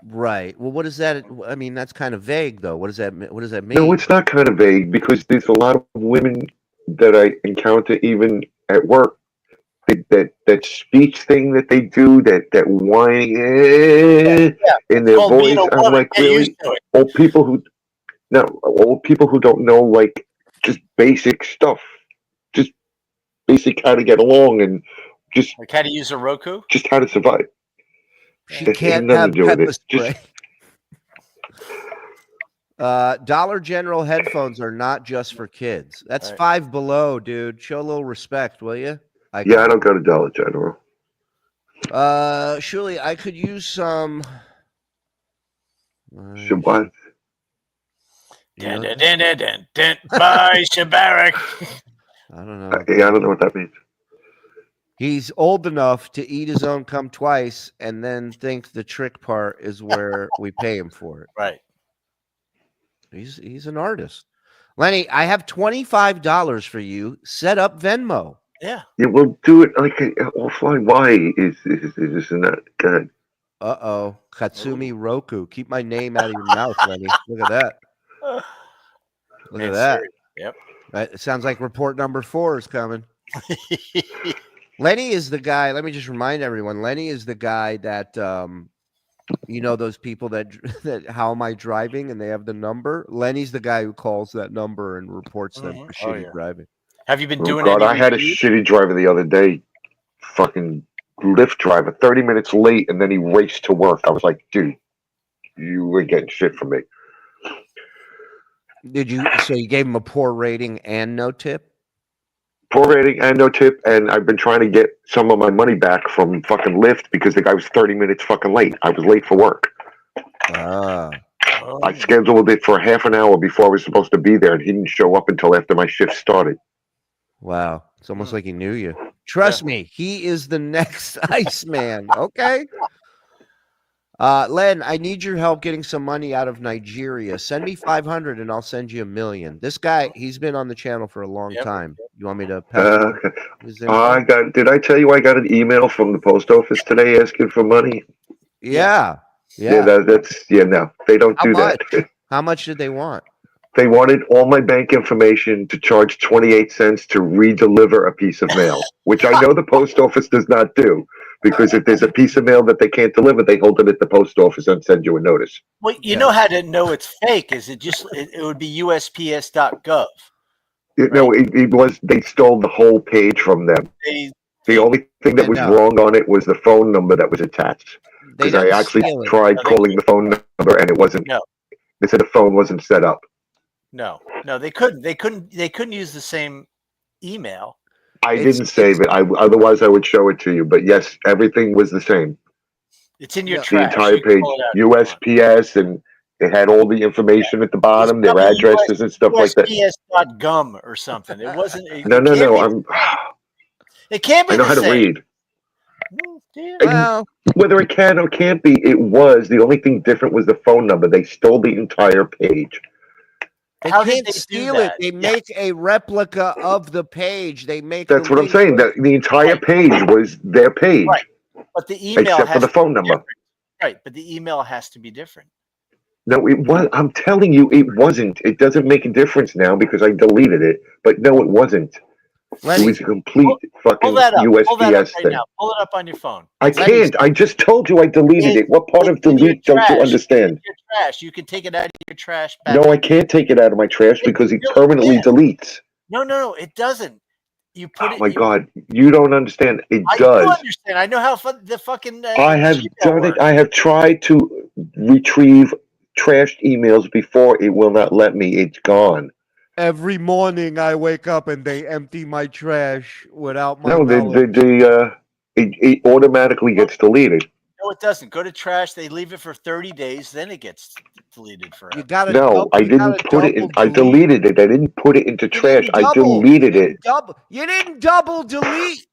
[SPEAKER 6] Right. Well, what is that? I mean, that's kind of vague, though. What does that mean?
[SPEAKER 8] No, it's not kind of vague because there's a lot of women that I encounter even at work. That speech thing that they do, that whining in their voice. I'm like, really? Old people who don't know like just basic stuff, just basic how to get along and just
[SPEAKER 7] like how to use a Roku,
[SPEAKER 8] just how to survive.
[SPEAKER 6] She can't have pepper spray. Dollar General headphones are not just for kids. That's Five Below, dude. Show a little respect, will you?
[SPEAKER 8] I don't go to Dollar General.
[SPEAKER 6] Shuli, I could use some.
[SPEAKER 8] Shabbat.
[SPEAKER 7] Bye, Shabarak.
[SPEAKER 6] I don't know.
[SPEAKER 8] I don't know what that means.
[SPEAKER 6] He's old enough to eat his own cum twice and then think the trick part is where we pay him for it.
[SPEAKER 7] Right.
[SPEAKER 6] He's an artist. Lenny, I have $25 for you. Set up Venmo.
[SPEAKER 7] Yeah.
[SPEAKER 8] Yeah, we'll do it like offline. Why is this not good?
[SPEAKER 6] Uh-oh. Katsumi Roku. Keep my name out of your mouth, Lenny. Look at that. Look at that.
[SPEAKER 7] Yep.
[SPEAKER 6] It sounds like report number 4 is coming. Lenny is the guy. Let me just remind everyone. Lenny is the guy that, those people that how am I driving and they have the number. Lenny's the guy who calls that number and reports them for shitty driving.
[SPEAKER 7] Have you been doing
[SPEAKER 8] God, I had a shitty driver the other day. Fucking Lyft driver, 30 minutes late, and then he raced to work. I was like, dude, you ain't getting shit from me.
[SPEAKER 6] So you gave him a poor rating and no tip?
[SPEAKER 8] Poor rating and no tip, and I've been trying to get some of my money back from fucking Lyft because the guy was 30 minutes fucking late. I was late for work. I scheduled it for half an hour before I was supposed to be there, and he didn't show up until after my shift started.
[SPEAKER 6] Wow. It's almost like he knew you. Trust me, he is the next Iceman. Okay. Len, I need your help getting some money out of Nigeria. Send me 500 and I'll send you $1 million. This guy, he's been on the channel for a long time. You want me to
[SPEAKER 8] did I tell you I got an email from the post office today asking for money?
[SPEAKER 6] Yeah.
[SPEAKER 8] No, they don't do that.
[SPEAKER 6] How much did they want?
[SPEAKER 8] They wanted all my bank information to charge 28 cents to redeliver a piece of mail, which I know the post office does not do, because if there's a piece of mail that they can't deliver, they hold it at the post office and send you a notice.
[SPEAKER 7] Well, you know how to know it's fake is it would be USPS.gov.
[SPEAKER 8] Right? No, it was, they stole the whole page from them. The only thing that was wrong on it was the phone number that was attached. Because I actually tried calling the phone number and it wasn't.
[SPEAKER 7] No.
[SPEAKER 8] They said the phone wasn't set up.
[SPEAKER 7] No, they couldn't use the same email.
[SPEAKER 8] I didn't save it. Otherwise I would show it to you. But yes, everything was the same.
[SPEAKER 7] It's in your
[SPEAKER 8] trash. The entire page, USPS, and it had all the information at the bottom, their addresses and stuff like that.
[SPEAKER 7] USPS.gum or something. It wasn't.
[SPEAKER 8] No.
[SPEAKER 7] It can't be.
[SPEAKER 8] I know how to read.
[SPEAKER 6] Well,
[SPEAKER 8] whether it can or can't be, it was. The only thing different was the phone number. They stole the entire page.
[SPEAKER 6] They can't steal it. They make a replica of the page. They make.
[SPEAKER 8] That's what I'm saying. The entire page was their page.
[SPEAKER 7] Right. But the email
[SPEAKER 8] except for the phone number.
[SPEAKER 7] Right, but the email has to be different.
[SPEAKER 8] No, it was. I'm telling you, it wasn't. It doesn't make a difference now because I deleted it. But no, it wasn't.
[SPEAKER 6] Lenny,
[SPEAKER 8] it was a complete fucking USPS thing.
[SPEAKER 7] Now. Pull it up on your phone.
[SPEAKER 8] I can't. I just told you I deleted it. What part of delete don't you understand?
[SPEAKER 7] Your trash. You can take it out of your trash.
[SPEAKER 8] No, I can't take it out of my trash because it permanently deletes.
[SPEAKER 7] No, it doesn't. You put it.
[SPEAKER 8] Oh my God, you don't understand. It does.
[SPEAKER 7] I do understand. I know how the fucking.
[SPEAKER 8] I have done it. I have tried to retrieve trashed emails before. It will not let me. It's gone.
[SPEAKER 6] Every morning I wake up and they empty my trash without my
[SPEAKER 8] No,
[SPEAKER 6] knowledge.
[SPEAKER 8] it automatically gets deleted.
[SPEAKER 7] No, it doesn't. Go to trash. They leave it for 30 days, then it gets deleted forever.
[SPEAKER 6] You gotta
[SPEAKER 8] No, I didn't put it in. I deleted it. I didn't put it into trash. I deleted it.
[SPEAKER 6] You didn't double delete.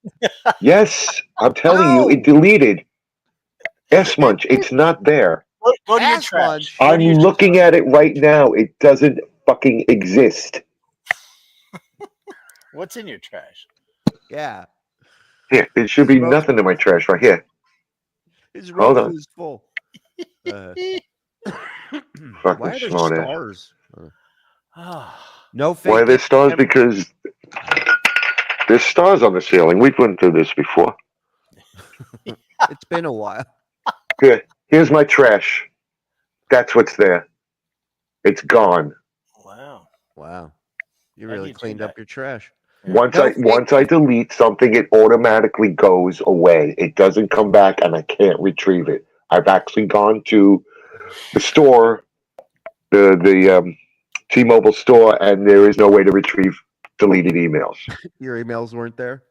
[SPEAKER 8] Yes, I'm telling you, it deleted. S-Munch, it's not there.
[SPEAKER 7] Go to your trash.
[SPEAKER 8] I'm looking at it right now. It doesn't fucking exist.
[SPEAKER 7] What's in your trash?
[SPEAKER 6] Yeah.
[SPEAKER 8] Here, it should be nothing in my trash right here.
[SPEAKER 6] His
[SPEAKER 8] Hold
[SPEAKER 6] Roku
[SPEAKER 8] on.
[SPEAKER 6] is full.
[SPEAKER 8] Fucking
[SPEAKER 6] Why are there
[SPEAKER 8] smart ass.
[SPEAKER 6] stars? No fake.
[SPEAKER 8] Why are there stars? Because there's stars on the ceiling. We've been through this before.
[SPEAKER 6] It's been a while.
[SPEAKER 8] Here, here's my trash. That's what's there. It's gone.
[SPEAKER 6] Wow. You really cleaned up your trash.
[SPEAKER 8] Once I delete something, it automatically goes away. It doesn't come back, and I can't retrieve it. I've actually gone to the store, the T-Mobile store, and there is no way to retrieve deleted emails.
[SPEAKER 6] Your emails weren't there.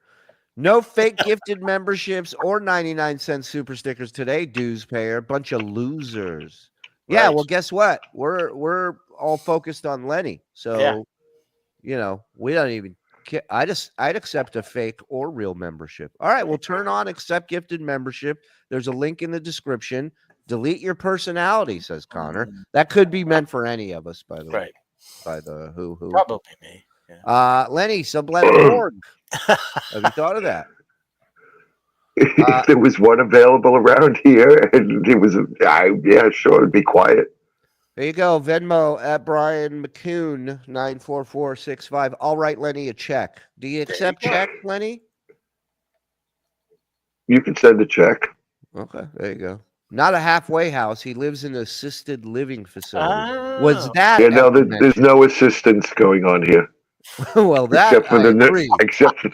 [SPEAKER 6] No fake gifted memberships or 99-cent super stickers today, dues payer. Bunch of losers. Yeah, well, guess what? We're all focused on Lenny, so you know we don't even. I'd accept a fake or real membership. All right, well, turn on accept gifted membership. There's a link in the description. Delete your personality, says Connor. That could be meant for any of us, by the way. By the who.
[SPEAKER 7] Probably me. Yeah.
[SPEAKER 6] Lenny, sublet.org. Have you thought of that?
[SPEAKER 8] If there was one available around here, and it was, yeah, sure, it'd be quiet.
[SPEAKER 6] There you go. Venmo at Brian McCune 94465. I'll write Lenny a check. Do you accept check, Lenny?
[SPEAKER 8] You can send a check.
[SPEAKER 6] Okay, there you go. Not a halfway house. He lives in an assisted living facility. Was that?
[SPEAKER 8] Yeah, no, there's no assistance going on here.
[SPEAKER 6] Well, that
[SPEAKER 8] except for
[SPEAKER 6] I agree.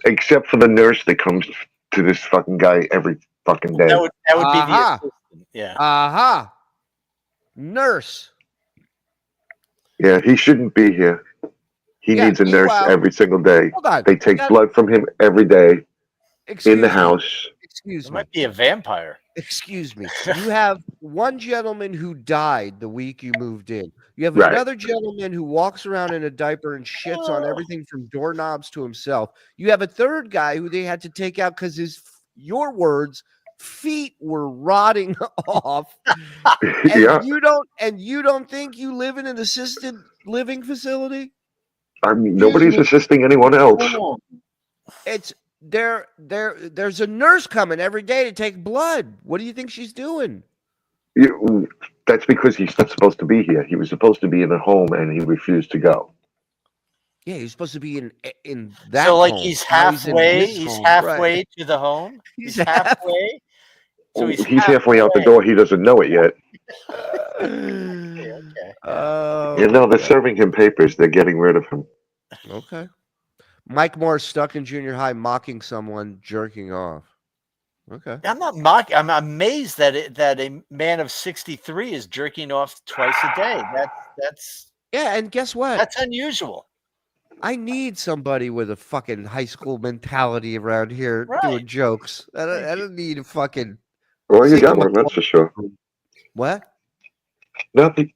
[SPEAKER 8] except for the nurse that comes to this fucking guy every fucking day.
[SPEAKER 7] That would be the assistant. Yeah.
[SPEAKER 6] Aha. Nurse.
[SPEAKER 8] Yeah, he shouldn't be here. He needs a nurse every single day.
[SPEAKER 6] Hold on.
[SPEAKER 8] They take blood from him every day in the house.
[SPEAKER 6] Excuse me.
[SPEAKER 7] Might be a vampire.
[SPEAKER 6] Excuse me. You have one gentleman who died the week you moved in. You have
[SPEAKER 8] Right.
[SPEAKER 6] another gentleman who walks around in a diaper and shits on everything from doorknobs to himself. You have a third guy who they had to take out because your words, feet were rotting off. And you don't think you live in an assisted living facility?
[SPEAKER 8] I mean, nobody's assisting anyone else.
[SPEAKER 6] It's there's a nurse coming every day to take blood. What do you think she's doing?
[SPEAKER 8] That's because he's not supposed to be here. He was supposed to be in a home, and he refused to go.
[SPEAKER 6] Yeah, he's supposed to be in that.
[SPEAKER 7] So, like,
[SPEAKER 6] home.
[SPEAKER 7] he's
[SPEAKER 6] Now
[SPEAKER 7] halfway.
[SPEAKER 6] he's
[SPEAKER 7] He's
[SPEAKER 6] home.
[SPEAKER 7] halfway
[SPEAKER 6] Right.
[SPEAKER 7] to the home. He's halfway. So
[SPEAKER 8] He's halfway out the door. He doesn't know it yet.
[SPEAKER 7] Okay.
[SPEAKER 8] They're serving him papers. They're getting rid of him.
[SPEAKER 6] Okay. Mike Morse stuck in junior high mocking someone jerking off. Okay.
[SPEAKER 7] I'm not mocking. I'm amazed that a man of 63 is jerking off twice a day. That's
[SPEAKER 6] yeah. And guess what?
[SPEAKER 7] That's unusual.
[SPEAKER 6] I need somebody with a fucking high school mentality around here doing jokes. I don't need a fucking.
[SPEAKER 8] Well, you got one, that's for sure.
[SPEAKER 6] What?
[SPEAKER 8] Nothing.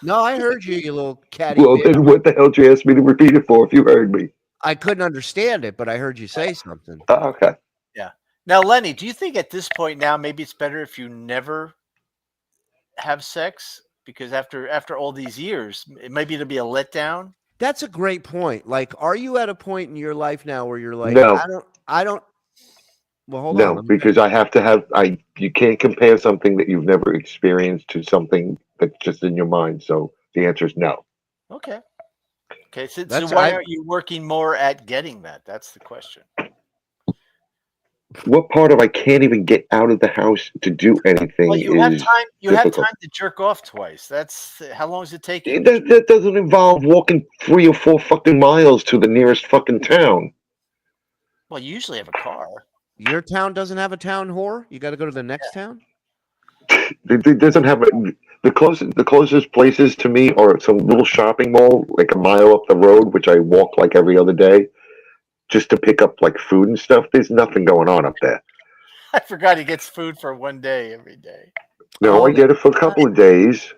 [SPEAKER 6] No, I heard you, you little catty.
[SPEAKER 8] Well,
[SPEAKER 6] bitch.
[SPEAKER 8] then what the hell did you ask me to repeat it for if you heard me?
[SPEAKER 6] I couldn't understand it, but I heard you say something.
[SPEAKER 8] Oh, okay.
[SPEAKER 7] Yeah. Now, Lenny, do you think at this point now maybe it's better if you never have sex? Because after all these years, maybe it'll be a letdown.
[SPEAKER 6] That's a great point. Like, are you at a point in your life now where you're like,
[SPEAKER 8] No.
[SPEAKER 6] I don't. Well, hold
[SPEAKER 8] No,
[SPEAKER 6] on.
[SPEAKER 8] because I have to have. You can't compare something that you've never experienced to something that's just in your mind. So the answer is no.
[SPEAKER 7] Okay. Okay. So
[SPEAKER 6] That's-
[SPEAKER 7] why
[SPEAKER 6] I-
[SPEAKER 7] aren't you working more at getting that? That's the question.
[SPEAKER 8] What part of I can't even get out of the house to do anything
[SPEAKER 7] Well, you have
[SPEAKER 8] is
[SPEAKER 7] time. You have
[SPEAKER 8] difficult.
[SPEAKER 7] time to jerk off twice. That's how long does it take you?
[SPEAKER 8] That doesn't involve walking 3 or 4 fucking miles to the nearest fucking town.
[SPEAKER 7] Well, you usually have a car.
[SPEAKER 6] Your town doesn't have a town whore? You got to go to the next town?
[SPEAKER 8] It doesn't have the The closest places to me are some little shopping mall, like a mile up the road, which I walk like every other day, just to pick up like food and stuff. There's nothing going on up there.
[SPEAKER 7] I forgot he gets food for one day every day.
[SPEAKER 8] No, I get it for a couple of days.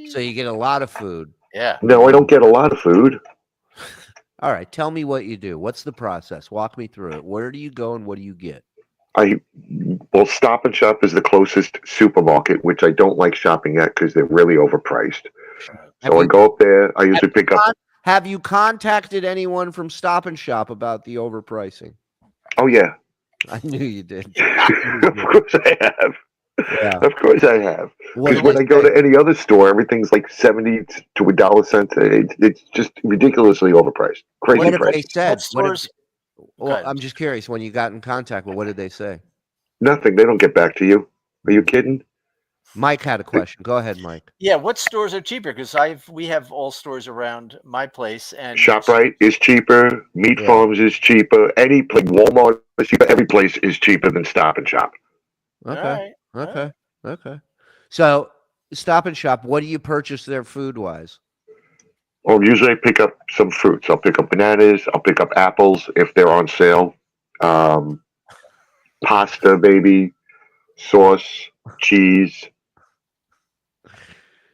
[SPEAKER 6] So you get a lot of food.
[SPEAKER 7] Yeah.
[SPEAKER 8] No, I don't get a lot of food.
[SPEAKER 6] All right, tell me what you do. What's the process? Walk me through it. Where do you go and what do you get?
[SPEAKER 8] Stop and Shop is the closest supermarket, which I don't like shopping at because they're really overpriced. So I go up there. I usually pick up.
[SPEAKER 6] Have you contacted anyone from Stop and Shop about the overpricing?
[SPEAKER 8] Oh yeah,
[SPEAKER 6] I knew you did.
[SPEAKER 8] of course I have.
[SPEAKER 6] Yeah.
[SPEAKER 8] Of course I have.
[SPEAKER 6] What
[SPEAKER 8] Because
[SPEAKER 6] do
[SPEAKER 8] when
[SPEAKER 6] they
[SPEAKER 8] I go
[SPEAKER 6] say?
[SPEAKER 8] to any other store, everything's like 70 to $1 It's just ridiculously overpriced. Crazy
[SPEAKER 6] What have
[SPEAKER 8] price.
[SPEAKER 6] they said? Well,
[SPEAKER 7] ahead.
[SPEAKER 6] I'm just curious. When you got in contact, what did they say?
[SPEAKER 8] Nothing. They don't get back to you. Are you kidding?
[SPEAKER 6] Mike had a question. Go ahead, Mike.
[SPEAKER 7] Yeah, what stores are cheaper? Because we have all stores around my place, and
[SPEAKER 8] ShopRite is cheaper. Meat
[SPEAKER 6] Yeah.
[SPEAKER 8] Farms is cheaper. Any place, Walmart is cheaper. Every place is cheaper than Stop and Shop.
[SPEAKER 6] Okay. Okay. Okay. So Stop and Shop, what do you purchase there food wise?
[SPEAKER 8] Or usually I pick up some fruits. I'll pick up bananas. I'll pick up apples if they're on sale. Pasta, baby, sauce, cheese.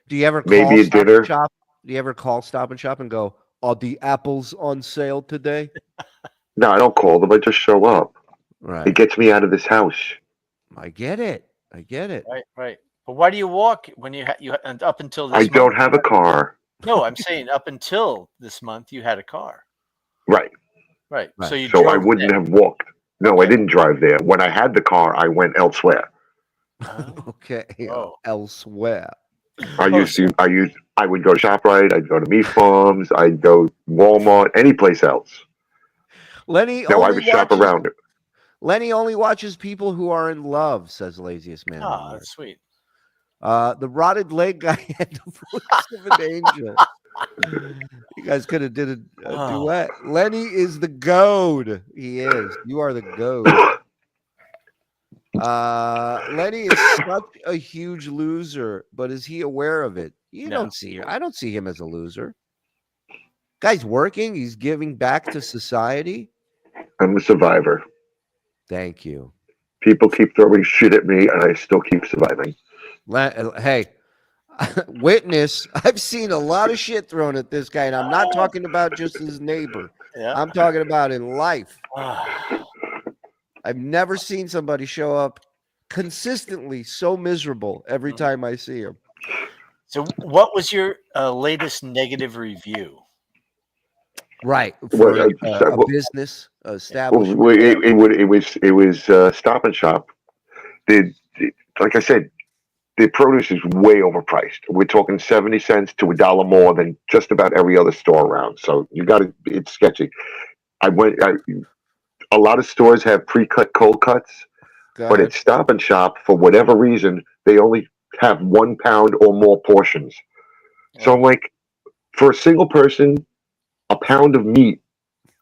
[SPEAKER 6] Do you ever call
[SPEAKER 8] Maybe a
[SPEAKER 6] Stop
[SPEAKER 8] dinner.
[SPEAKER 6] and Shop? Do you ever call Stop and Shop and go, "Are the apples on sale today?"
[SPEAKER 8] No, I don't call them. I just show up.
[SPEAKER 6] Right.
[SPEAKER 8] It gets me out of this house.
[SPEAKER 6] I get it. I get it.
[SPEAKER 7] Right. But why do you walk when you and up until this?
[SPEAKER 8] I don't
[SPEAKER 7] month,
[SPEAKER 8] have a car.
[SPEAKER 7] No, I'm saying up until this month you had a car.
[SPEAKER 8] Right.
[SPEAKER 7] Right. So you.
[SPEAKER 8] So I
[SPEAKER 7] drove
[SPEAKER 8] wouldn't
[SPEAKER 7] there.
[SPEAKER 8] have walked. No, I didn't drive there. When I had the car, I went elsewhere.
[SPEAKER 6] Okay.
[SPEAKER 7] Oh.
[SPEAKER 6] Elsewhere.
[SPEAKER 8] I would go to ShopRite. I'd go to Meat Farms. I'd go Walmart. Any place else.
[SPEAKER 6] Lenny.
[SPEAKER 8] No, I would shop around it.
[SPEAKER 6] Lenny only watches people who are in love, says Laziest Man.
[SPEAKER 7] Oh, that's sweet.
[SPEAKER 6] The rotted leg guy had the voice of an angel. You guys could have did a duet. Lenny is the goat. He is. You are the goat. Lenny is such a huge loser, but is he aware of it? I don't see him as a loser. Guy's working. He's giving back to society.
[SPEAKER 8] I'm a survivor.
[SPEAKER 6] Thank you.
[SPEAKER 8] People keep throwing shit at me, and I still keep surviving.
[SPEAKER 6] Hey, witness, I've seen a lot of shit thrown at this guy, and I'm not talking about just his neighbor.
[SPEAKER 7] Yeah.
[SPEAKER 6] I'm talking about in life. I've never seen somebody show up consistently so miserable every time I see him.
[SPEAKER 7] So, what was your latest negative review?
[SPEAKER 6] Right, for a business establishment.
[SPEAKER 8] It was Stop and Shop. Like I said, the produce is way overpriced. We're talking 70 cents to $1 more than just about every other store around. So it's sketchy. A lot of stores have pre-cut cold cuts, but at Stop and Shop, for whatever reason, they only have 1 pound or more portions. So I'm like, for a single person, a pound of meat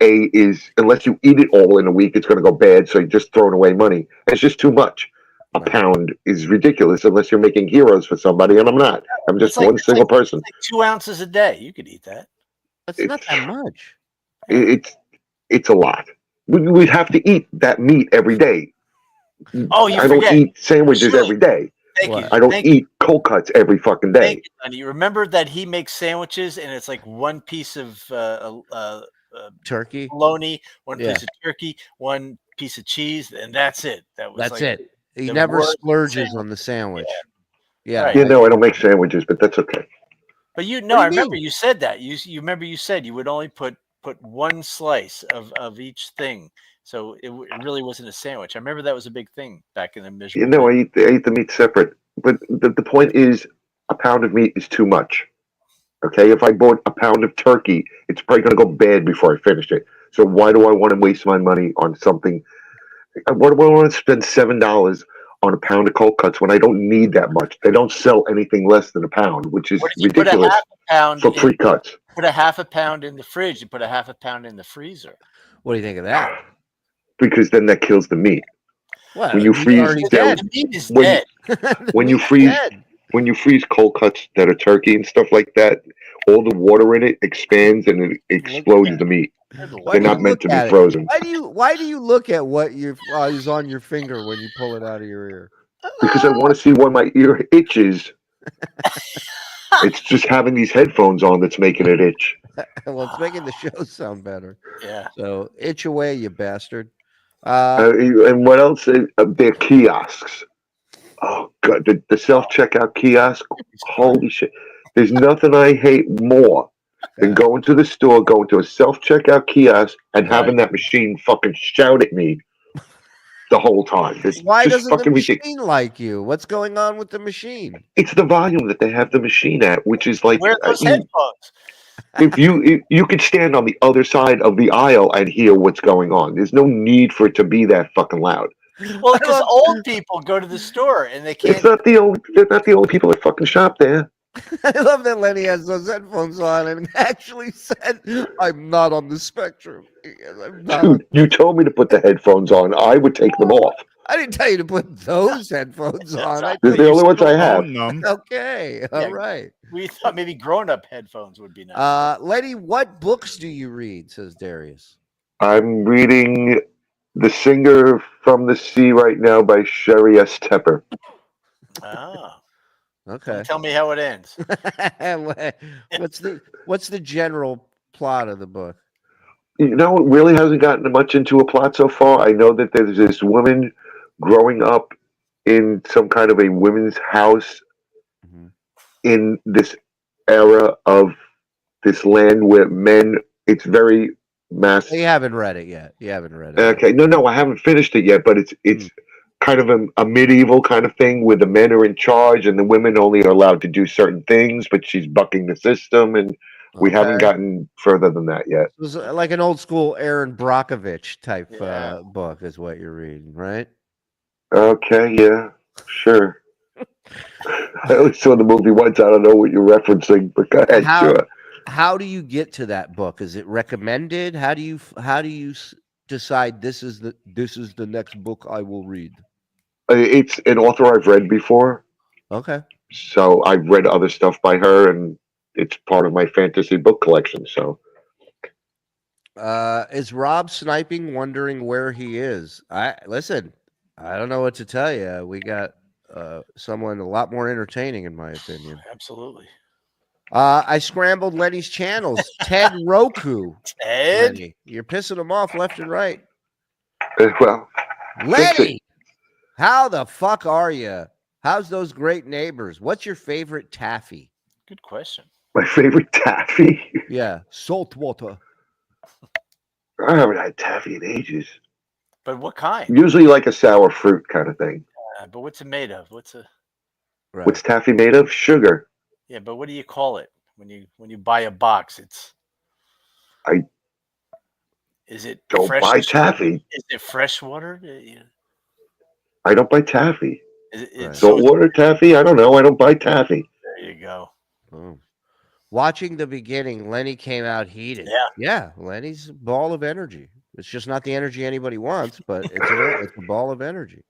[SPEAKER 8] is, unless you eat it all in a week, it's going to go bad. So you're just throwing away money. It's just too much. A pound is ridiculous unless you're making heroes for somebody, and I'm not. I'm just one single person.
[SPEAKER 7] It's like 2 ounces a day. You could eat that.
[SPEAKER 6] That's not that much.
[SPEAKER 8] It's a lot. We have to eat that meat every day.
[SPEAKER 7] Oh, you
[SPEAKER 8] I
[SPEAKER 7] forget.
[SPEAKER 8] don't eat sandwiches every day.
[SPEAKER 7] Thank you.
[SPEAKER 8] I don't eat cold cuts every fucking day.
[SPEAKER 7] Thank you, Lenny. You remember that he makes sandwiches, and it's like one piece of
[SPEAKER 6] turkey,
[SPEAKER 7] bologna, one piece of turkey, one piece of cheese, and that's it.
[SPEAKER 6] That's it. He never splurges on the sandwich. Yeah.
[SPEAKER 7] Right.
[SPEAKER 8] I don't make sandwiches, but that's okay.
[SPEAKER 7] But I remember you said that. You remember you said you would only put one slice of each thing. So it really wasn't a sandwich. I remember that was a big thing back in the miserable.
[SPEAKER 8] I eat the meat separate. But the point is, a pound of meat is too much. Okay, if I bought a pound of turkey, it's probably going to go bad before I finish it. So why do I want to waste my money on something? Why do I want to spend $7 on a pound of cold cuts when I don't need that much? They don't sell anything less than a pound, which is ridiculous for pre-cuts.
[SPEAKER 7] Put a half a pound in the fridge and put a half a pound in the freezer.
[SPEAKER 6] What do you think of that?
[SPEAKER 8] Because then that kills the meat.
[SPEAKER 6] Well,
[SPEAKER 8] when you freeze,
[SPEAKER 7] the meat is dead.
[SPEAKER 8] When you freeze, when you freeze cold cuts that are turkey and stuff like that, all the water in it expands and it explodes the meat.
[SPEAKER 6] Why
[SPEAKER 8] They're
[SPEAKER 6] do you
[SPEAKER 8] not meant
[SPEAKER 6] look
[SPEAKER 8] to be
[SPEAKER 6] at it?
[SPEAKER 8] frozen.
[SPEAKER 6] Why do you look at what is on your finger when you pull it out of your ear?
[SPEAKER 8] Because I want to see why my ear itches. It's just having these headphones on that's making it itch.
[SPEAKER 6] Well, it's making the show sound better.
[SPEAKER 7] Yeah.
[SPEAKER 6] So itch away, you bastard.
[SPEAKER 8] And what else? They're kiosks. Oh god, the self checkout kiosk. Holy shit! There's nothing I hate more than going to the store, going to a self checkout kiosk, and having that machine fucking shout at me the whole time. It's
[SPEAKER 6] Why
[SPEAKER 8] just
[SPEAKER 6] doesn't the
[SPEAKER 8] fucking
[SPEAKER 6] machine
[SPEAKER 8] ridiculous.
[SPEAKER 6] like you? What's going on with the machine?
[SPEAKER 8] It's the volume that they have the machine at, which is like
[SPEAKER 7] Wear those headphones.
[SPEAKER 8] if you could stand on the other side of the aisle and hear what's going on. There's no need for it to be that fucking loud.
[SPEAKER 7] Well, because old people go to the store and they can't.
[SPEAKER 8] They're not the only people that fucking shop there.
[SPEAKER 6] I love that Lenny has those headphones on and actually said, "I'm not on the spectrum." I'm not
[SPEAKER 8] Dude, you told me to put the headphones on. I would take them off.
[SPEAKER 6] I didn't tell you to put those headphones on.
[SPEAKER 8] They're the only ones I have.
[SPEAKER 6] Okay, all right.
[SPEAKER 7] We thought maybe grown-up headphones would be nice.
[SPEAKER 6] Lenny, what books do you read? Says Darius.
[SPEAKER 8] I'm reading The Singer from the Sea right now by Sherry S. Tepper.
[SPEAKER 7] Ah.
[SPEAKER 6] Okay.
[SPEAKER 7] Tell me how it ends.
[SPEAKER 6] What's the general plot of the book?
[SPEAKER 8] You know, it really hasn't gotten much into a plot so far. I know that there's this woman growing up in some kind of a women's house in this era of this land where men, it's very mass.
[SPEAKER 6] You haven't read it yet. You haven't read it.
[SPEAKER 8] Okay, no, I haven't finished it yet, but it's kind of a medieval kind of thing where the men are in charge and the women only are allowed to do certain things, but she's bucking the system, and we haven't gotten further than that yet.
[SPEAKER 6] It was like an old school Aaron Brockovich type book is what you're reading, right?
[SPEAKER 8] Okay, yeah, sure. I only saw the movie once. I don't know what you're referencing, but go ahead, sure.
[SPEAKER 6] How do you get to that book? Is it recommended? How do you decide this is the next book I will read?
[SPEAKER 8] It's an author I've read before.
[SPEAKER 6] Okay.
[SPEAKER 8] So I've read other stuff by her, and it's part of my fantasy book collection. So,
[SPEAKER 6] is Rob sniping, wondering where he is? I don't know what to tell you. We got someone a lot more entertaining, in my opinion.
[SPEAKER 7] Absolutely.
[SPEAKER 6] I scrambled Lenny's channels. Ted Roku.
[SPEAKER 7] Ted,
[SPEAKER 6] Lenny, you're pissing him off left and right.
[SPEAKER 8] Well,
[SPEAKER 6] Lenny, how the fuck are you? How's those great neighbors? What's your favorite taffy?
[SPEAKER 7] good question.
[SPEAKER 8] My favorite taffy.
[SPEAKER 6] Yeah, salt water.
[SPEAKER 8] I haven't had taffy in ages.
[SPEAKER 7] But what kind?
[SPEAKER 8] Usually like a sour fruit kind of thing.
[SPEAKER 7] But what's it made of?
[SPEAKER 8] What's taffy made of? Sugar.
[SPEAKER 7] Yeah, but what do you call it when you buy a box? Is it
[SPEAKER 8] Don't
[SPEAKER 7] fresh?
[SPEAKER 8] buy taffy.
[SPEAKER 7] Is it fresh water?
[SPEAKER 8] I don't buy taffy.
[SPEAKER 7] It's
[SPEAKER 8] Salt water taffy? I don't know. I don't buy taffy.
[SPEAKER 7] There you go.
[SPEAKER 6] Oh. Watching the beginning, Lenny came out heated. Yeah, Lenny's a ball of energy. It's just not the energy anybody wants, but it's a ball of energy.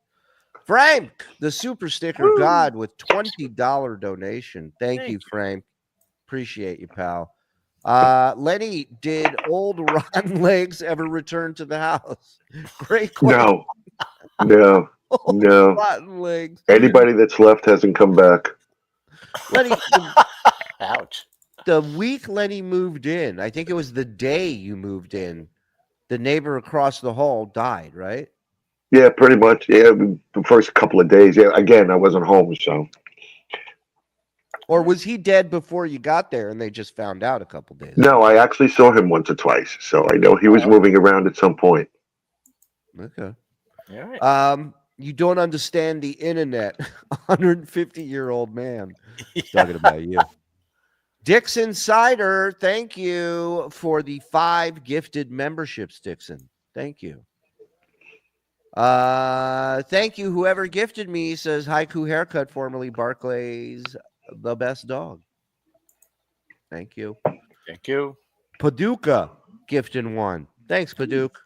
[SPEAKER 6] Frank, the super sticker god with $20 donation. Thank you, Frank. Appreciate you, pal. Lenny, did old rotten legs ever return to the house? Great question.
[SPEAKER 8] No.
[SPEAKER 6] Rotten legs.
[SPEAKER 8] Anybody that's left hasn't come back.
[SPEAKER 6] Lenny,
[SPEAKER 7] ouch.
[SPEAKER 6] The week Lenny moved in, I think it was the day you moved in, the neighbor across the hall died, right?
[SPEAKER 8] Yeah, pretty much. Yeah, the first couple of days. Yeah, again, I wasn't home, so.
[SPEAKER 6] Or was he dead before you got there and they just found out a couple days?
[SPEAKER 8] No, I actually saw him once or twice, so I know he was moving around at some point.
[SPEAKER 6] Okay.
[SPEAKER 7] All right.
[SPEAKER 6] You don't understand the internet. 150-year-old man. Talking about you. Dixon Cider, thank you for the 5 gifted memberships, Dixon. Thank you. Thank you. Whoever gifted me says Haiku Haircut, formerly Barclays, the best dog. Thank you.
[SPEAKER 7] Thank you.
[SPEAKER 6] Paducah gifting 1. Thanks, Paducah.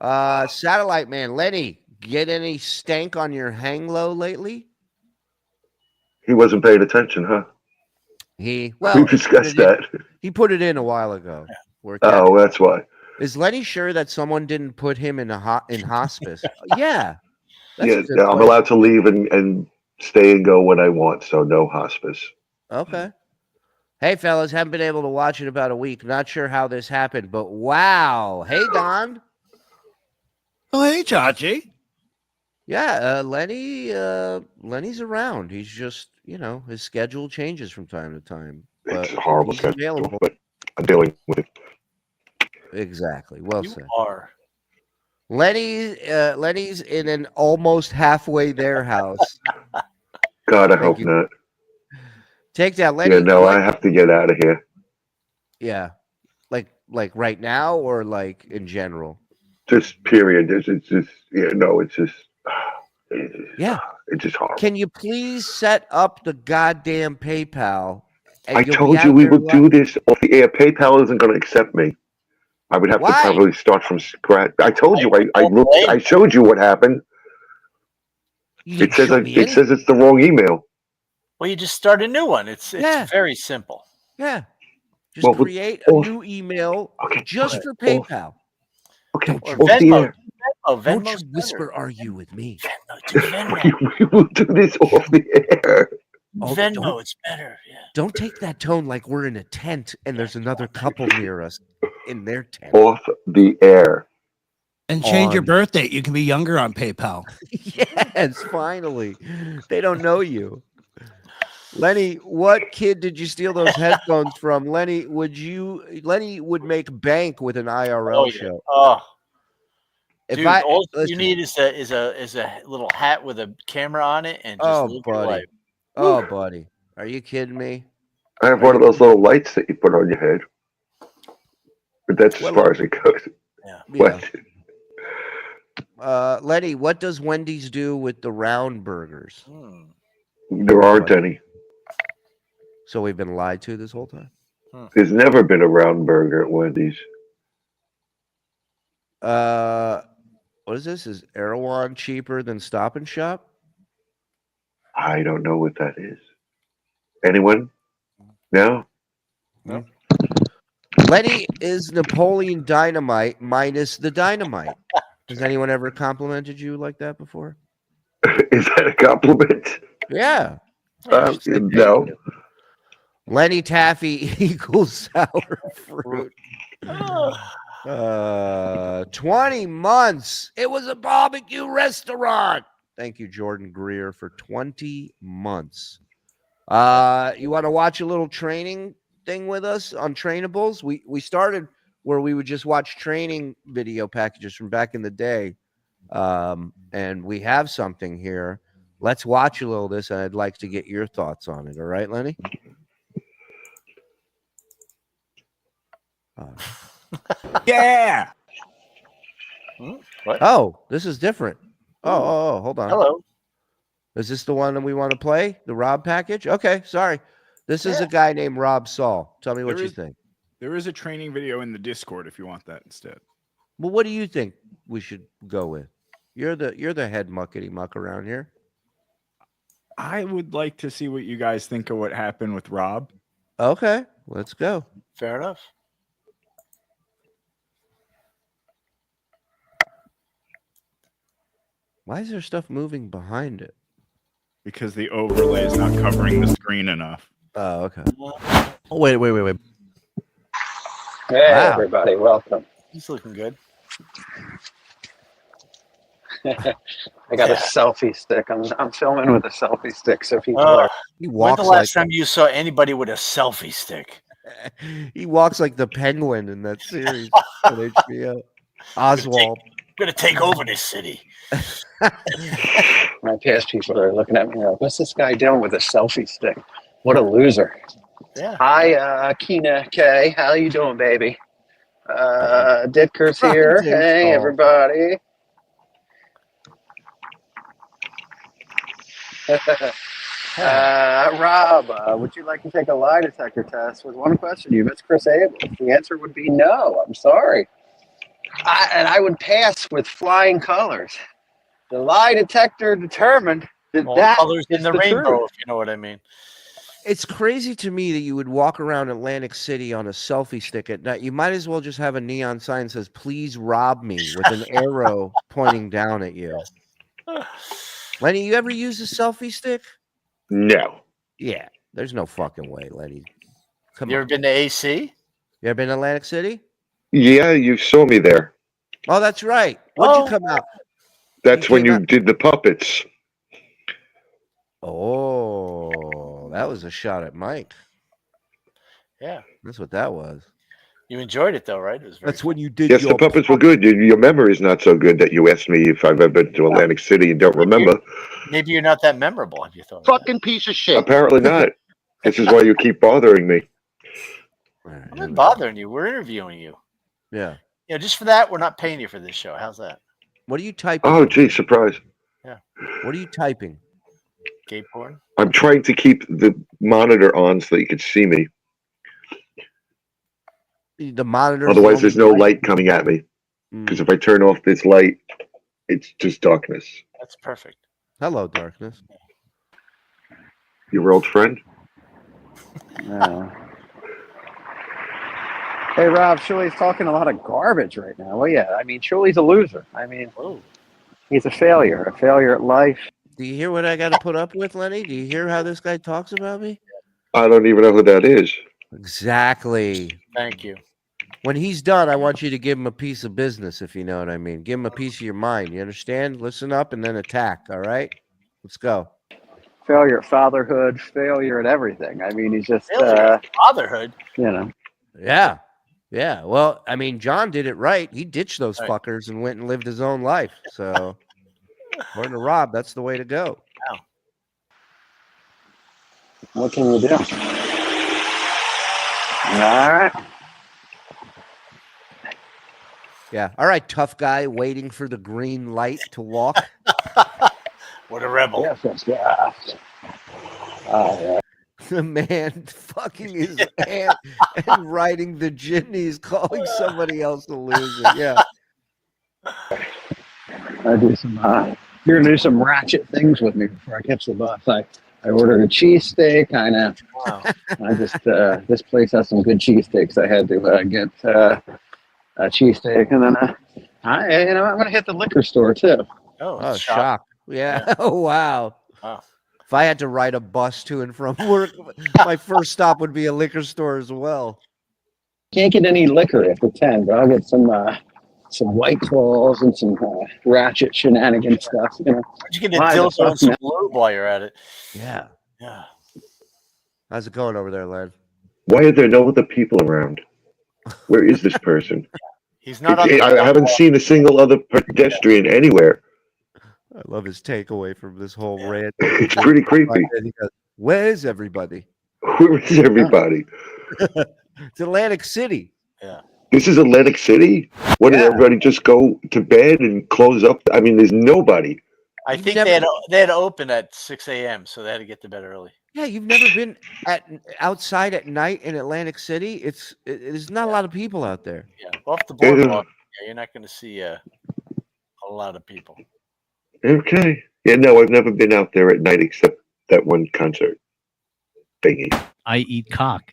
[SPEAKER 6] Satellite Man, Lenny, get any stank on your hang low lately?
[SPEAKER 8] He wasn't paying attention, huh?
[SPEAKER 6] We
[SPEAKER 8] discussed that.
[SPEAKER 6] He put it in a while ago.
[SPEAKER 8] Oh, that's why.
[SPEAKER 6] Is Lenny sure that someone didn't put him in in hospice? Yeah. That's
[SPEAKER 8] Yeah,
[SPEAKER 6] a good
[SPEAKER 8] I'm
[SPEAKER 6] question.
[SPEAKER 8] allowed to leave and stay and go when I want, so no hospice.
[SPEAKER 6] Okay. Hey, fellas, haven't been able to watch in about a week. Not sure how this happened, but wow. Hey, Don.
[SPEAKER 10] Oh, hey, Chachi.
[SPEAKER 6] Yeah, Lenny's around. He's just, his schedule changes from time to time.
[SPEAKER 8] It's a horrible
[SPEAKER 6] he's
[SPEAKER 8] schedule,
[SPEAKER 6] available.
[SPEAKER 8] but I'm dealing with it.
[SPEAKER 6] Exactly. Well
[SPEAKER 7] You
[SPEAKER 6] said.
[SPEAKER 7] are.
[SPEAKER 6] Lenny's in an almost halfway there house.
[SPEAKER 8] God, I hope not.
[SPEAKER 6] Take that, Lenny.
[SPEAKER 8] Yeah, no, I have to get out of here.
[SPEAKER 6] Yeah, like right now or like in general.
[SPEAKER 8] Just period. It's just it's just it's just horrible.
[SPEAKER 6] Can you please set up the goddamn PayPal?
[SPEAKER 8] I told you we would do this off the air. PayPal isn't going to accept me. I would have to probably start from scratch. I told you. I showed you what happened. It says it's the wrong email.
[SPEAKER 7] Well, you just start a new one. It's very simple.
[SPEAKER 6] Yeah. Just create a new email just for PayPal.
[SPEAKER 8] Okay.
[SPEAKER 7] Or Venmo.
[SPEAKER 6] Don't you whisper argue with me.
[SPEAKER 8] We will do this off the air.
[SPEAKER 7] Venmo, it's better. Yeah.
[SPEAKER 6] Don't take that tone like we're in a tent and there's another couple near us in their tent.
[SPEAKER 8] Off the air.
[SPEAKER 10] And change your birth date. You can be younger on PayPal.
[SPEAKER 6] Yes, finally. They don't know you. Lenny, what kid did you steal those headphones from? Lenny would make bank with an IRL show.
[SPEAKER 7] Oh.
[SPEAKER 6] If
[SPEAKER 7] Dude, all you need is a little hat with a camera on it and just live your life.
[SPEAKER 6] Oh, buddy. Are you kidding me?
[SPEAKER 8] I have one of those little lights that you put on your head. But that's as far as it goes.
[SPEAKER 6] Yeah. Lenny, what does Wendy's do with the round burgers?
[SPEAKER 8] There aren't any.
[SPEAKER 6] So we've been lied to this whole time?
[SPEAKER 8] There's never been a round burger at Wendy's.
[SPEAKER 6] What is this? Is Erewhon cheaper than Stop and Shop?
[SPEAKER 8] I don't know what that is. Anyone? No?
[SPEAKER 7] No.
[SPEAKER 6] Lenny is Napoleon Dynamite minus the dynamite. Has anyone ever complimented you like that before?
[SPEAKER 8] Is that a compliment?
[SPEAKER 6] Yeah.
[SPEAKER 8] No.
[SPEAKER 6] Lenny Taffy equals sour fruit. 20 months. It was a barbecue restaurant. Thank you, Jordan Greer, for 20 months. You want to watch a little training thing with us on Trainables? We started where we would just watch training video packages from back in the day. And we have something here. Let's watch a little of this, and I'd like to get your thoughts on it. All right, Lenny?
[SPEAKER 9] Yeah.
[SPEAKER 7] What?
[SPEAKER 6] Oh, this is different. Oh, hold on.
[SPEAKER 7] Hello.
[SPEAKER 6] Is this the one that we want to play? The Rob package? Okay, sorry. This is a guy named Rob Saul. Tell me what you think.
[SPEAKER 9] There is a training video in the Discord if you want that instead.
[SPEAKER 6] Well, what do you think we should go with? You're the head muckety muck around here.
[SPEAKER 9] I would like to see what you guys think of what happened with Rob.
[SPEAKER 6] Okay, let's go.
[SPEAKER 7] Fair enough.
[SPEAKER 6] Why is there stuff moving behind it?
[SPEAKER 9] Because the overlay is not covering the screen enough.
[SPEAKER 6] Oh, okay.
[SPEAKER 10] Oh, wait.
[SPEAKER 15] Hey,
[SPEAKER 6] Wow.
[SPEAKER 15] everybody, welcome.
[SPEAKER 7] He's looking good.
[SPEAKER 15] I got a selfie stick. I'm filming with a selfie stick, so people are.
[SPEAKER 6] He
[SPEAKER 7] When's
[SPEAKER 6] walks
[SPEAKER 7] the last
[SPEAKER 6] like
[SPEAKER 7] time you saw anybody with a selfie stick?
[SPEAKER 6] he walks like the penguin in that series on HBO. Oswald.
[SPEAKER 7] Gonna take over this city.
[SPEAKER 15] My past people are looking at me like, "What's this guy doing with a selfie stick? What a loser!"
[SPEAKER 7] Yeah.
[SPEAKER 15] Hi, Keena K. How you doing, baby? Ditker's here.
[SPEAKER 6] James
[SPEAKER 15] Hey,
[SPEAKER 6] Paul.
[SPEAKER 15] everybody. Rob, would you like to take a lie detector test with one question? You missed Chris Abel. The answer would be no. I'm sorry. And I would pass with flying colors. The lie detector determined Did
[SPEAKER 7] All
[SPEAKER 15] that
[SPEAKER 7] colors in
[SPEAKER 15] is
[SPEAKER 7] the
[SPEAKER 15] the
[SPEAKER 7] rainbow,
[SPEAKER 15] truth.
[SPEAKER 7] if you know what I mean.
[SPEAKER 6] It's crazy to me that you would walk around Atlantic City on a selfie stick at night. You might as well just have a neon sign that says, "Please rob me," with an arrow pointing down at you. Lenny, you ever use a selfie stick?
[SPEAKER 8] No.
[SPEAKER 6] Yeah, there's no fucking way, Lenny. Come
[SPEAKER 7] You
[SPEAKER 6] on.
[SPEAKER 7] ever been to AC?
[SPEAKER 6] You ever been to Atlantic City?
[SPEAKER 8] Yeah, you saw me there.
[SPEAKER 6] Oh, that's right. When'd you come out?
[SPEAKER 8] That's when
[SPEAKER 6] came
[SPEAKER 8] you
[SPEAKER 6] out-
[SPEAKER 8] did the puppets.
[SPEAKER 6] Oh, that was a shot at Mike.
[SPEAKER 7] Yeah.
[SPEAKER 6] That's what that was.
[SPEAKER 7] You enjoyed it though, right? It was very
[SPEAKER 6] That's when you did
[SPEAKER 8] Yes, the
[SPEAKER 6] your
[SPEAKER 8] puppets were good. Your memory's not so good that you asked me if I've ever been to Atlantic City and don't remember.
[SPEAKER 7] Maybe you're not that memorable. Have you thought?
[SPEAKER 12] Fucking piece of shit.
[SPEAKER 8] Apparently not. This is why you keep bothering me.
[SPEAKER 7] I'm not bothering you. We're interviewing you.
[SPEAKER 6] Yeah.
[SPEAKER 7] You know, just for that, we're not paying you for this show. How's that?
[SPEAKER 6] What are you typing?
[SPEAKER 8] Oh, gee, surprise.
[SPEAKER 7] Yeah.
[SPEAKER 6] What are you typing?
[SPEAKER 7] Gay porn?
[SPEAKER 8] I'm trying to keep the monitor on so that you can see me.
[SPEAKER 6] The monitor.
[SPEAKER 8] Otherwise, there's no light coming at me. Because if I turn off this light, it's just darkness.
[SPEAKER 7] That's perfect.
[SPEAKER 6] Hello, darkness.
[SPEAKER 8] Your old friend?
[SPEAKER 15] Yeah. Hey, Rob, Shuli's talking a lot of garbage right now. Well, yeah, I mean, Shuli's a loser. I mean, he's a failure at life.
[SPEAKER 6] Do you hear what I got to put up with, Lenny? Do you hear how this guy talks about me?
[SPEAKER 8] I don't even know who that is.
[SPEAKER 6] Exactly.
[SPEAKER 7] Thank you.
[SPEAKER 6] When he's done, I want you to give him a piece of business, if you know what I mean. Give him a piece of your mind. You understand? Listen up and then attack. All right? Let's go.
[SPEAKER 15] Failure at fatherhood, failure at everything. I mean, he's just,
[SPEAKER 7] fatherhood.
[SPEAKER 15] you know.
[SPEAKER 6] Yeah. Yeah. Well, I mean, John did it right. He ditched those fuckers and went and lived his own life. So, according to Rob, that's the way to go.
[SPEAKER 7] Wow.
[SPEAKER 15] What can you do? All right.
[SPEAKER 6] Yeah. All right, tough guy waiting for the green light to walk.
[SPEAKER 7] What a rebel.
[SPEAKER 15] Yes. Yeah.
[SPEAKER 6] The man fucking his aunt and riding the jitneys, calling somebody else a loser. Yeah.
[SPEAKER 15] I do some, you're gonna do some ratchet things with me before I catch the bus. I ordered a cheesesteak, kind of.
[SPEAKER 7] Wow.
[SPEAKER 15] I just, this place has some good cheesesteaks. I had to get a cheesesteak, and then I'm gonna hit the liquor store too.
[SPEAKER 6] Oh, shock. Yeah. Oh, wow.
[SPEAKER 7] Wow.
[SPEAKER 6] If I had to ride a bus to and from work, my first stop would be a liquor store as well.
[SPEAKER 15] Can't get any liquor after 10, but I'll get some White Claws and some ratchet shenanigan stuff. You know.
[SPEAKER 7] Why'd you get a
[SPEAKER 15] Why the
[SPEAKER 7] dildo
[SPEAKER 15] fuck
[SPEAKER 7] and some
[SPEAKER 15] not?
[SPEAKER 7] lube while you're at it?
[SPEAKER 6] Yeah.
[SPEAKER 7] Yeah.
[SPEAKER 6] How's it going over there, Len?
[SPEAKER 8] Why are there no other people around? Where is this person?
[SPEAKER 7] He's not on the
[SPEAKER 8] I haven't seen a single other pedestrian anywhere.
[SPEAKER 6] I love his takeaway from this whole rant.
[SPEAKER 8] It's pretty creepy.
[SPEAKER 6] He goes, where's everybody?
[SPEAKER 8] Where is everybody?
[SPEAKER 6] It's Atlantic City.
[SPEAKER 7] Yeah.
[SPEAKER 8] This is Atlantic City? What, did everybody just go to bed and close up? I mean, there's nobody.
[SPEAKER 7] I think they had to open at 6 a.m., so they had to get to bed early.
[SPEAKER 6] Yeah, you've never been outside at night in Atlantic City. There's not a lot of people out there.
[SPEAKER 7] Yeah, off the boardwalk, you're not going to see a lot of people.
[SPEAKER 8] Okay. Yeah, no, I've never been out there at night except that one concert thingy.
[SPEAKER 10] I eat cock.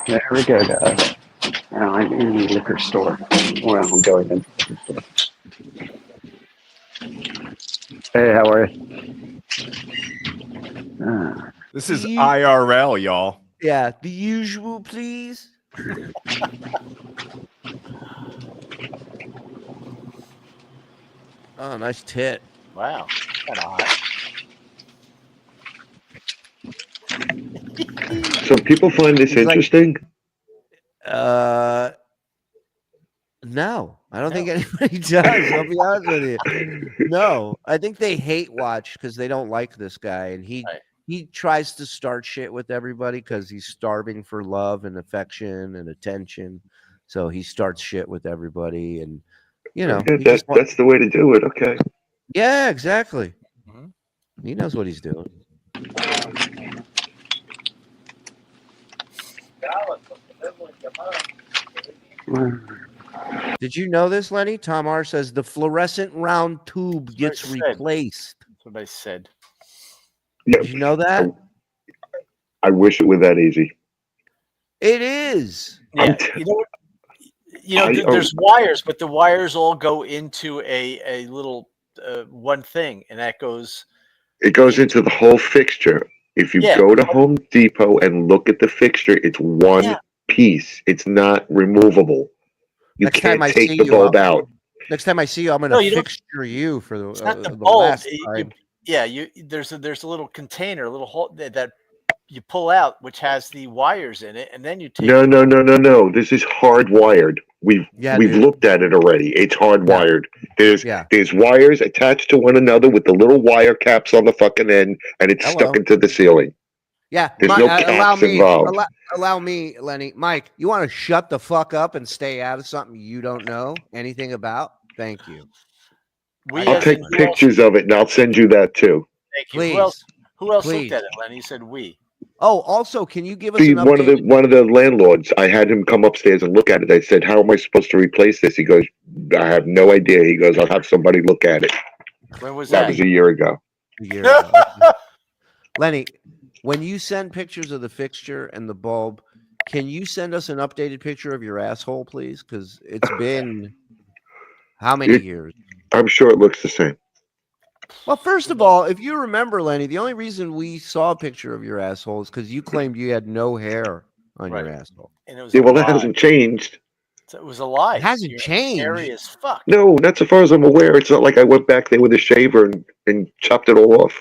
[SPEAKER 15] There we go, guys. Now I'm in the liquor store. Well, I'm going in. Hey, how are you?
[SPEAKER 9] This is IRL, y'all.
[SPEAKER 6] Yeah, the usual, please. Oh, nice tit.
[SPEAKER 7] Wow. Kind of hot.
[SPEAKER 8] So people find this interesting?
[SPEAKER 6] No, I don't think anybody does. I'll be honest with you. No, I think they hate watch because they don't like this guy, and he tries to start shit with everybody because he's starving for love and affection and attention. So he starts shit with everybody, and
[SPEAKER 8] Yeah, that's the way to do it. Okay.
[SPEAKER 6] Yeah, exactly. He knows what he's doing. Did you know this, Lenny? Tom R says the fluorescent round tube gets replaced.
[SPEAKER 7] That's what I said.
[SPEAKER 8] Yeah.
[SPEAKER 6] Did you know that?
[SPEAKER 8] I wish it were that easy.
[SPEAKER 6] It is.
[SPEAKER 7] Yeah, there's wires, but the wires all go into a little one thing, and that goes.
[SPEAKER 8] It goes into the whole fixture. If you go to Home Depot and look at the fixture, it's one piece. It's not removable. You can't take the bulb out.
[SPEAKER 6] Next time I see you, I'm going to fixture you for the,
[SPEAKER 7] it's not the
[SPEAKER 6] the
[SPEAKER 7] bulb.
[SPEAKER 6] last time.
[SPEAKER 7] There's a little container, a little hole that you pull out, which has the wires in it, and then you take.
[SPEAKER 8] No. This is hardwired. We've looked at it already. It's hardwired. There's wires attached to one another with the little wire caps on the fucking end, and it's stuck into the ceiling.
[SPEAKER 6] Yeah,
[SPEAKER 8] there's no caps involved.
[SPEAKER 6] Allow me, Lenny. Mike, you want to shut the fuck up and stay out of something you don't know anything about? Thank you.
[SPEAKER 8] I'll take pictures of it, and I'll send you that too.
[SPEAKER 7] Thank you.
[SPEAKER 6] Please.
[SPEAKER 7] Who else looked at it, Lenny? You said we.
[SPEAKER 6] Oh, also, can you give us an
[SPEAKER 8] update? One of the landlords, I had him come upstairs and look at it. I said, "How am I supposed to replace this?" He goes, "I have no idea." He goes, "I'll have somebody look at it."
[SPEAKER 7] When was that?
[SPEAKER 8] That was a year ago.
[SPEAKER 6] Lenny, when you send pictures of the fixture and the bulb, can you send us an updated picture of your asshole, please? Because it's been how many years?
[SPEAKER 8] I'm sure it looks the same.
[SPEAKER 6] Well, first of all, if you remember, Lenny, the only reason we saw a picture of your asshole is because you claimed you had no hair on your asshole.
[SPEAKER 7] And it was
[SPEAKER 8] that hasn't changed.
[SPEAKER 7] So it was a lie.
[SPEAKER 6] It hasn't changed.
[SPEAKER 7] Scary as fuck.
[SPEAKER 8] No, not so far as I'm aware. It's not like I went back there with a shaver and chopped it all off.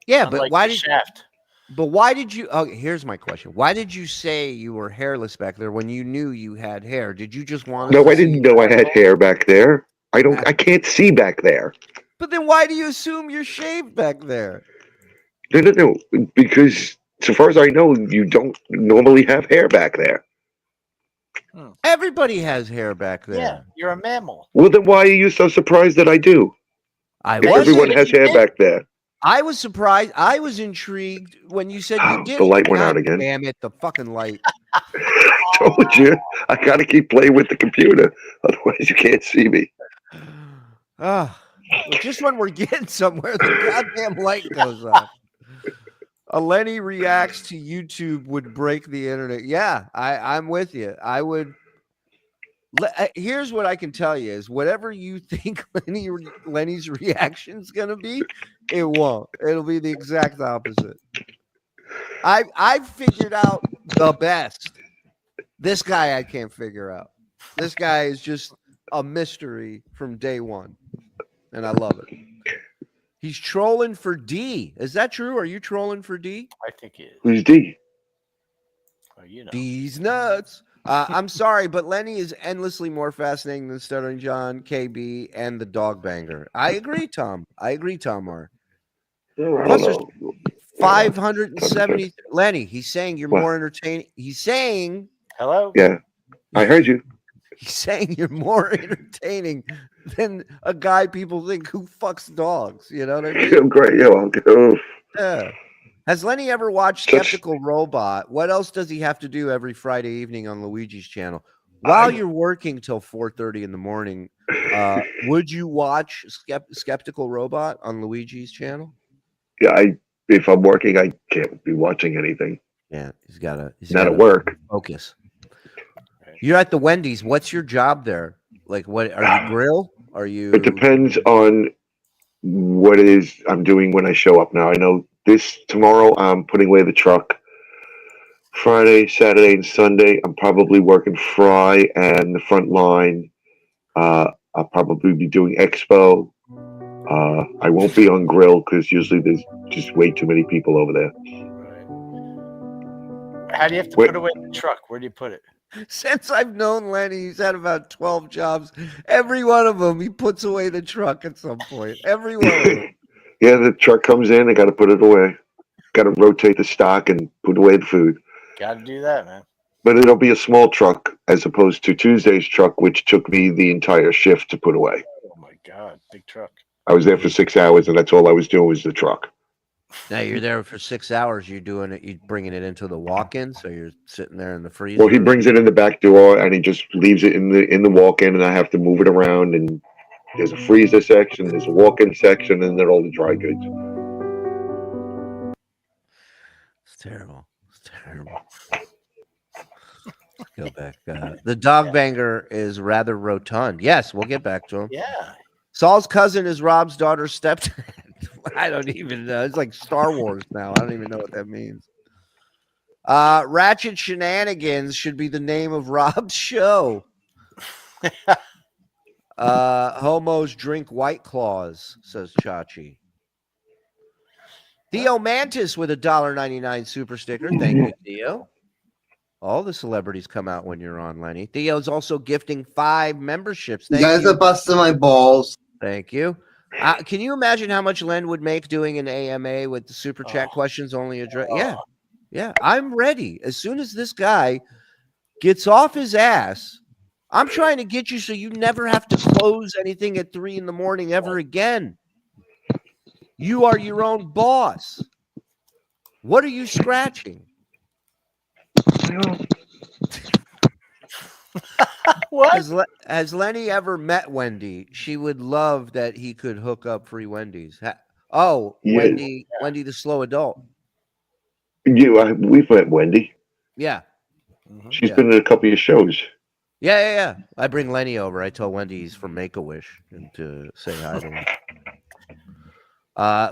[SPEAKER 6] Yeah, but why did you? Oh, here's my question. Why did you say you were hairless back there when you knew you had hair? Did you just want?
[SPEAKER 8] No, I didn't know I had hair back there. I can't see back there.
[SPEAKER 6] But then why do you assume you're shaved back there?
[SPEAKER 8] No. Because so far as I know, you don't normally have hair back there.
[SPEAKER 6] Everybody has hair back there.
[SPEAKER 7] Yeah, you're a mammal.
[SPEAKER 8] Well, then why are you so surprised that I do? Everyone has hair back there.
[SPEAKER 6] I was surprised. I was intrigued when you said you did.
[SPEAKER 8] The light went out again.
[SPEAKER 6] Damn it, the fucking light.
[SPEAKER 8] Told you. I got to keep playing with the computer. Otherwise, you can't see me.
[SPEAKER 6] Just when we're getting somewhere, the goddamn light goes off. A Lenny reacts to YouTube would break the internet. Yeah, I'm with you. I would. Here's what I can tell you is whatever you think Lenny's reaction is going to be, it won't. It'll be the exact opposite. I've figured out the best. This guy I can't figure out. This guy is just a mystery from day one, and I love it. He's trolling for D. Is that true? Are you trolling for D?
[SPEAKER 7] I think he is.
[SPEAKER 8] Who's D?
[SPEAKER 7] Well, you know.
[SPEAKER 6] D's nuts. I'm sorry, but Lenny is endlessly more fascinating than Stuttering John, KB, and the Dog Banger. I agree, Tom. R. Plus, there's 570. Lenny, he's saying you're more entertaining. He's saying.
[SPEAKER 7] Hello?
[SPEAKER 8] Yeah, I heard you.
[SPEAKER 6] He's saying you're more entertaining than a guy people think who fucks dogs. You know what I mean?
[SPEAKER 8] I'm great.
[SPEAKER 6] Yeah. Has Lenny ever watched Skeptical Robot? What else does he have to do every Friday evening on Luigi's channel? While you're working till 4:30 in the morning, would you watch Skeptical Robot on Luigi's channel?
[SPEAKER 8] Yeah, if I'm working, I can't be watching anything.
[SPEAKER 6] Yeah, he's got to.
[SPEAKER 8] Not at work.
[SPEAKER 6] Focus. You're at the Wendy's. What's your job there? Like, what are you grill? Are you?
[SPEAKER 8] It depends on what it is I'm doing when I show up. Now I know tomorrow I'm putting away the truck. Friday, Saturday, and Sunday I'm probably working fry and the front line. I'll probably be doing expo. I won't be on grill because usually there's just way too many people over there.
[SPEAKER 7] Right. How do you have to put away the truck? Where do you put it?
[SPEAKER 6] Since I've known Lenny, he's had about 12 jobs. Every one of them, he puts away the truck at some point. Every one of them.
[SPEAKER 8] Yeah, the truck comes in. I got to put it away. Got to rotate the stock and put away the food.
[SPEAKER 7] Got to do that, man.
[SPEAKER 8] But it'll be a small truck as opposed to Tuesday's truck, which took me the entire shift to put away.
[SPEAKER 7] Oh, my God. Big truck.
[SPEAKER 8] I was there for 6 hours, and that's all I was doing was the truck.
[SPEAKER 6] Now you're there for 6 hours. You're doing it. You're bringing it into the walk-in, so you're sitting there in the freezer.
[SPEAKER 8] Well, he brings it in the back door, and he just leaves it in the walk-in, and I have to move it around. And there's a freezer section, there's a walk-in section, and then all the dry goods.
[SPEAKER 6] terrible. It's terrible. Let's go back. The dog banger is rather rotund. Yes, we'll get back to him.
[SPEAKER 7] Yeah.
[SPEAKER 6] Saul's cousin is Rob's daughter's stepdad. I don't even know. It's like Star Wars now. I don't even know what that means. Ratchet Shenanigans should be the name of Rob's show. Homos drink White Claws, says Chachi. Theo Mantis with a $1.99 super sticker. Thank you, Theo. All the celebrities come out when you're on, Lenny. Theo's also gifting 5 memberships.
[SPEAKER 4] You guys are busting my balls.
[SPEAKER 6] Thank you. Can you imagine how much Len would make doing an AMA with the super chat questions only address? Yeah, I'm ready. As soon as this guy gets off his ass, I'm trying to get you so you never have to close anything at 3 a.m. ever again. You are your own boss. What are you scratching?
[SPEAKER 7] What?
[SPEAKER 6] Has Lenny ever met Wendy? She would love that he could hook up free Wendy's. Wendy the slow adult.
[SPEAKER 8] We've met Wendy.
[SPEAKER 6] Yeah.
[SPEAKER 8] She's been in a couple of shows.
[SPEAKER 6] Yeah. I bring Lenny over. I tell Wendy he's from Make-A-Wish and to say hi to him.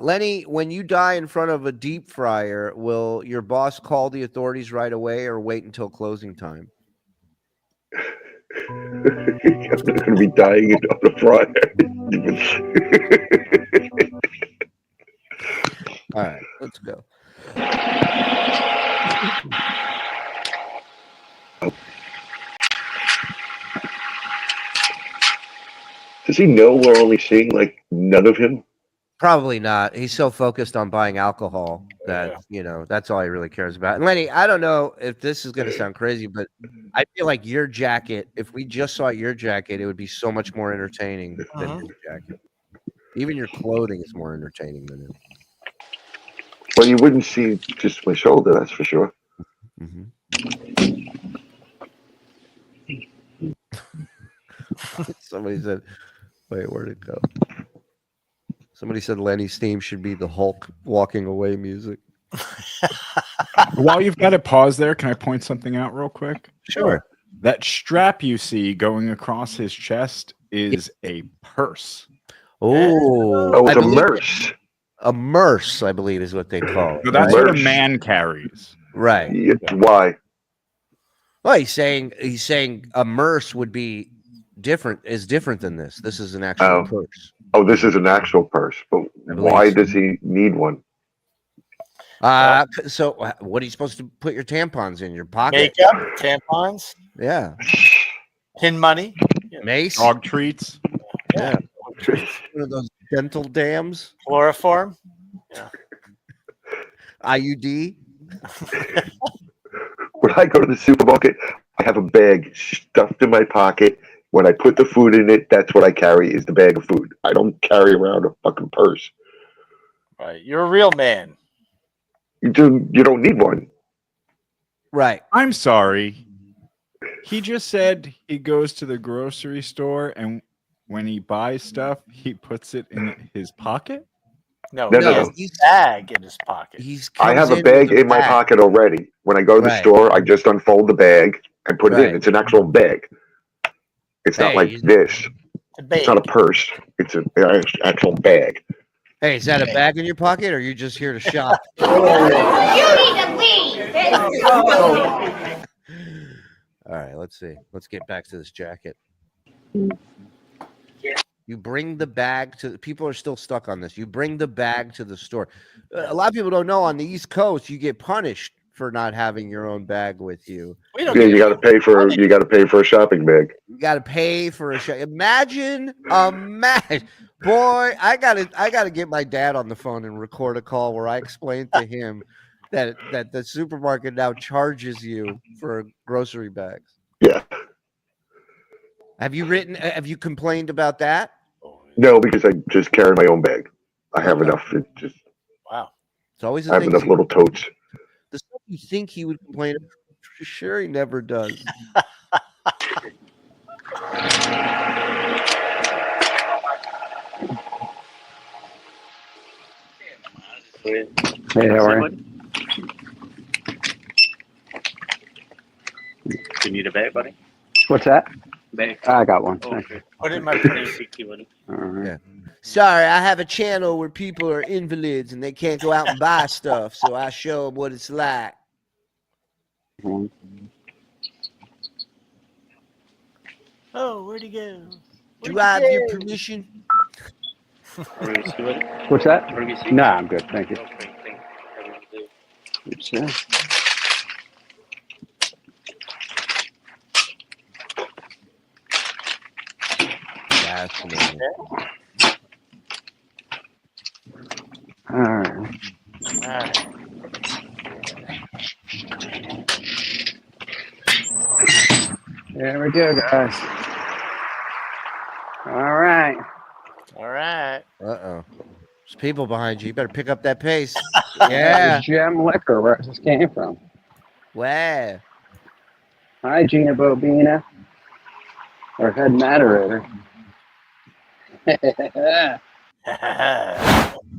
[SPEAKER 6] Lenny, when you die in front of a deep fryer, will your boss call the authorities right away or wait until closing time?
[SPEAKER 8] I'm not going to be dying on the fryer.
[SPEAKER 6] All right, let's go.
[SPEAKER 8] Does he know we're only seeing like none of him?
[SPEAKER 6] Probably not. He's so focused on buying alcohol that, that's all he really cares about. And Lenny, I don't know if this is going to sound crazy, but I feel like your jacket, if we just saw your jacket, it would be so much more entertaining than his jacket. Even your clothing is more entertaining than it.
[SPEAKER 8] Well, you wouldn't see just my shoulder, that's for sure.
[SPEAKER 6] Somebody said, wait, where'd it go? Somebody said Lenny's theme should be the Hulk walking away music.
[SPEAKER 9] While you've got to pause there, can I point something out real quick?
[SPEAKER 6] Sure.
[SPEAKER 9] That strap you see going across his chest is a purse.
[SPEAKER 8] Oh, it's a merce.
[SPEAKER 6] A merce, I believe, is what they call it.
[SPEAKER 9] So that's what a man carries.
[SPEAKER 6] Right.
[SPEAKER 8] Why?
[SPEAKER 6] Well, he's saying a merce would be different than this. This is an actual purse.
[SPEAKER 8] Oh, this is an actual purse, but why does he need one?
[SPEAKER 6] So what are you supposed to put your tampons in your pocket?
[SPEAKER 7] Makeup, tampons.
[SPEAKER 6] Yeah.
[SPEAKER 7] Pin money.
[SPEAKER 6] Mace.
[SPEAKER 9] Dog treats.
[SPEAKER 6] Yeah. One of those dental dams.
[SPEAKER 7] Chloroform. Yeah.
[SPEAKER 6] IUD.
[SPEAKER 8] When I go to the supermarket, I have a bag stuffed in my pocket. When I put the food in it, that's what I carry is the bag of food. I don't carry around a fucking purse.
[SPEAKER 7] Right. You're a real man.
[SPEAKER 8] You don't need one.
[SPEAKER 6] Right.
[SPEAKER 9] I'm sorry. He just said he goes to the grocery store and when he buys stuff, he puts it in his pocket?
[SPEAKER 7] No. He has a bag in his pocket.
[SPEAKER 8] I have a bag in my pocket already. When I go to the store, I just unfold the bag and put it in. It's an actual bag. It's not like this. It's not a purse. It's an actual bag.
[SPEAKER 6] Hey, is that a bag in your pocket, or are you just here to shop?
[SPEAKER 14] You need to leave.
[SPEAKER 6] All right, let's see. Let's get back to this jacket. You bring the bag to people are still stuck on this. You bring the bag to the store. A lot of people don't know on the East Coast you get punished for not having your own bag with you.
[SPEAKER 8] You got to pay for a shopping bag.
[SPEAKER 6] You got to pay for a shop. Imagine, boy, I gotta get my dad on the phone and record a call where I explain to him that the supermarket now charges you for grocery bags.
[SPEAKER 8] Yeah.
[SPEAKER 6] Have you complained about that?
[SPEAKER 8] No, because I just carry my own bag. I have enough.
[SPEAKER 7] Wow.
[SPEAKER 6] It's always
[SPEAKER 8] I have enough little totes.
[SPEAKER 6] The stuff you think he would complain about, for sure he never does.
[SPEAKER 15] Hey, how are you?
[SPEAKER 16] You need a bag, buddy?
[SPEAKER 15] What's that?
[SPEAKER 16] Bag.
[SPEAKER 15] I got one.
[SPEAKER 16] Oh,
[SPEAKER 15] Thank
[SPEAKER 16] okay.
[SPEAKER 15] you.
[SPEAKER 7] Put it in my purse.
[SPEAKER 15] All right.
[SPEAKER 6] Yeah. Sorry, I have a channel where people are invalids and they can't go out and buy stuff, so I show them what it's like.
[SPEAKER 7] Oh, where'd he go?
[SPEAKER 6] Do I have your permission?
[SPEAKER 15] What's that? No, I'm good. Thank you. Oops, yeah.
[SPEAKER 6] Fascinating.
[SPEAKER 15] All right.
[SPEAKER 7] All right.
[SPEAKER 15] There we go, guys. All right.
[SPEAKER 7] All right.
[SPEAKER 6] Uh-oh. There's people behind you. You better pick up that pace. Yeah.
[SPEAKER 15] Gem Liquor. Where this came from?
[SPEAKER 6] Wow.
[SPEAKER 15] Hi, Gina Bobina. Our head moderator.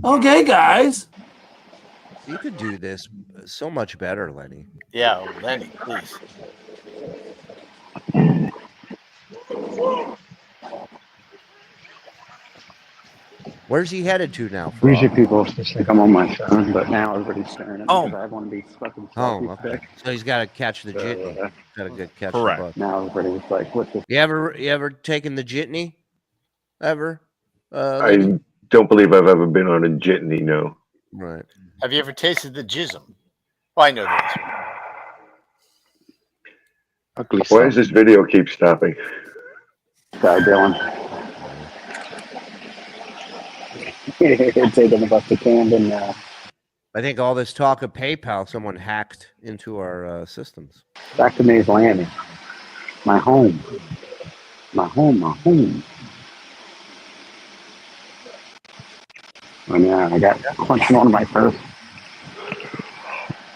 [SPEAKER 10] Okay, guys.
[SPEAKER 6] You could do this so much better, Lenny.
[SPEAKER 7] Yeah, Lenny, please.
[SPEAKER 6] Where's he headed to now?
[SPEAKER 15] Usually people just think I'm on my phone, but now everybody's staring at me
[SPEAKER 6] Oh.
[SPEAKER 15] because I want to be fucking
[SPEAKER 6] Oh,
[SPEAKER 15] selfie
[SPEAKER 6] okay.
[SPEAKER 15] stick.
[SPEAKER 6] So he's got to catch the jitney. Got to get catch
[SPEAKER 13] Correct.
[SPEAKER 6] the bus.
[SPEAKER 15] Now everybody's like, "What's this?"
[SPEAKER 6] You ever taken the jitney? Ever?
[SPEAKER 8] I don't believe I've ever been on a jitney, no.
[SPEAKER 6] Right.
[SPEAKER 7] Have you ever tasted the jism? Oh, I know that.
[SPEAKER 8] Why does this video keep stopping?
[SPEAKER 15] Sorry, Dylan. Taking about the Camden.
[SPEAKER 6] I think all this talk of PayPal, someone hacked into our systems.
[SPEAKER 15] Back to Mays Landing. My home. My home. My home. Oh, yeah, I got clenching on my purse.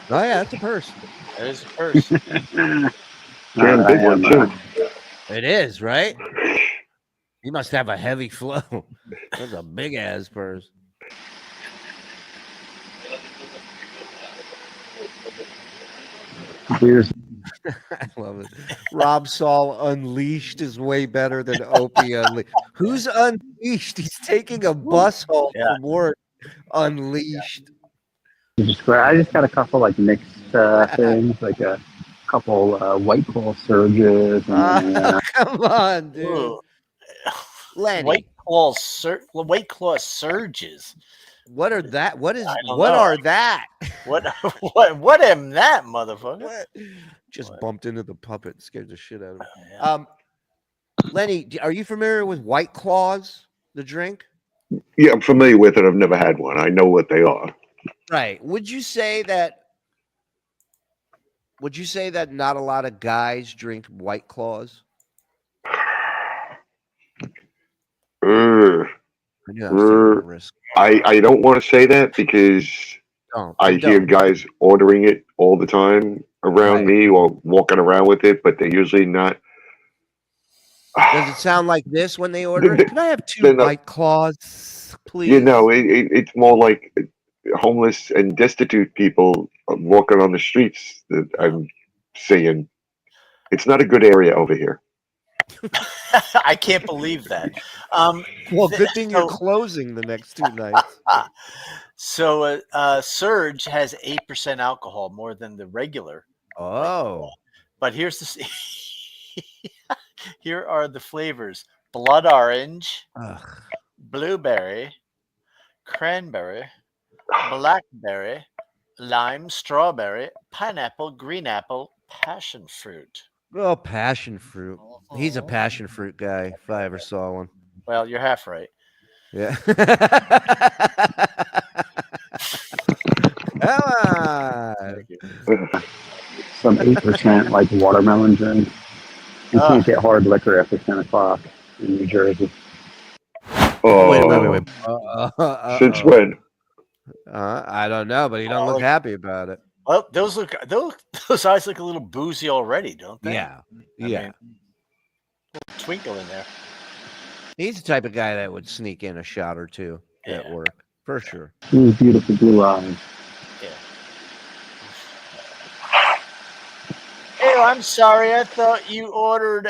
[SPEAKER 6] Oh yeah, that's a purse.
[SPEAKER 7] That is a purse.
[SPEAKER 8] Damn big one, too.
[SPEAKER 6] It is, right? You must have a heavy flow. That's a big ass purse.
[SPEAKER 15] Here's
[SPEAKER 6] I love it. Rob Saul Unleashed is way better than Opie Unleashed. Who's unleashed? He's taking a bus home from work. Unleashed.
[SPEAKER 15] I just got a couple like mixed things, like a couple White Claw surges. And,
[SPEAKER 6] Come on, dude.
[SPEAKER 7] Ooh.
[SPEAKER 6] Lenny.
[SPEAKER 7] White Claw surges.
[SPEAKER 6] What are that? What is?
[SPEAKER 7] I don't
[SPEAKER 6] What
[SPEAKER 7] know.
[SPEAKER 6] are that?
[SPEAKER 7] What am that, motherfucker?
[SPEAKER 6] What? Just bumped into the puppet, scared the shit out of me.
[SPEAKER 7] Yeah.
[SPEAKER 6] Lenny, are you familiar with White Claws, the drink?
[SPEAKER 8] Yeah, I'm familiar with it. I've never had one. I know what they are.
[SPEAKER 6] Right. Would you say that not a lot of guys drink White Claws? I knew I was taking a risk.
[SPEAKER 8] I don't want to say that because I hear guys ordering it all the time around me or walking around with it, but they're usually not.
[SPEAKER 6] Does it sound like this when they order it? Can I have two White Claws, please?
[SPEAKER 8] You know, it's more like homeless and destitute people walking on the streets that I'm seeing. It's not a good area over here.
[SPEAKER 7] I can't believe that.
[SPEAKER 6] Well, good thing you're closing the next 2 nights.
[SPEAKER 7] So Surge has 8% alcohol, more than the regular.
[SPEAKER 6] Oh.
[SPEAKER 7] But here's the here are the flavors: blood orange, blueberry, cranberry, blackberry, lime, strawberry, pineapple, green apple, passion fruit.
[SPEAKER 6] Oh, passion fruit. He's a passion fruit guy, if I ever saw one.
[SPEAKER 7] Well, you're half right.
[SPEAKER 6] Yeah. Come on.
[SPEAKER 15] some 8% like watermelon drink. You can't get hard liquor after 10 o'clock in New Jersey.
[SPEAKER 8] Oh,
[SPEAKER 6] wait.
[SPEAKER 8] Since when?
[SPEAKER 6] I don't know, but he don't look happy about it.
[SPEAKER 7] Well, those eyes look a little boozy already, don't they?
[SPEAKER 6] Yeah.
[SPEAKER 7] I mean, little twinkle in there.
[SPEAKER 6] He's the type of guy that would sneak in a shot or two at work, for sure.
[SPEAKER 15] Those beautiful blue eyes.
[SPEAKER 7] Yeah. Oh, I'm sorry. I thought you ordered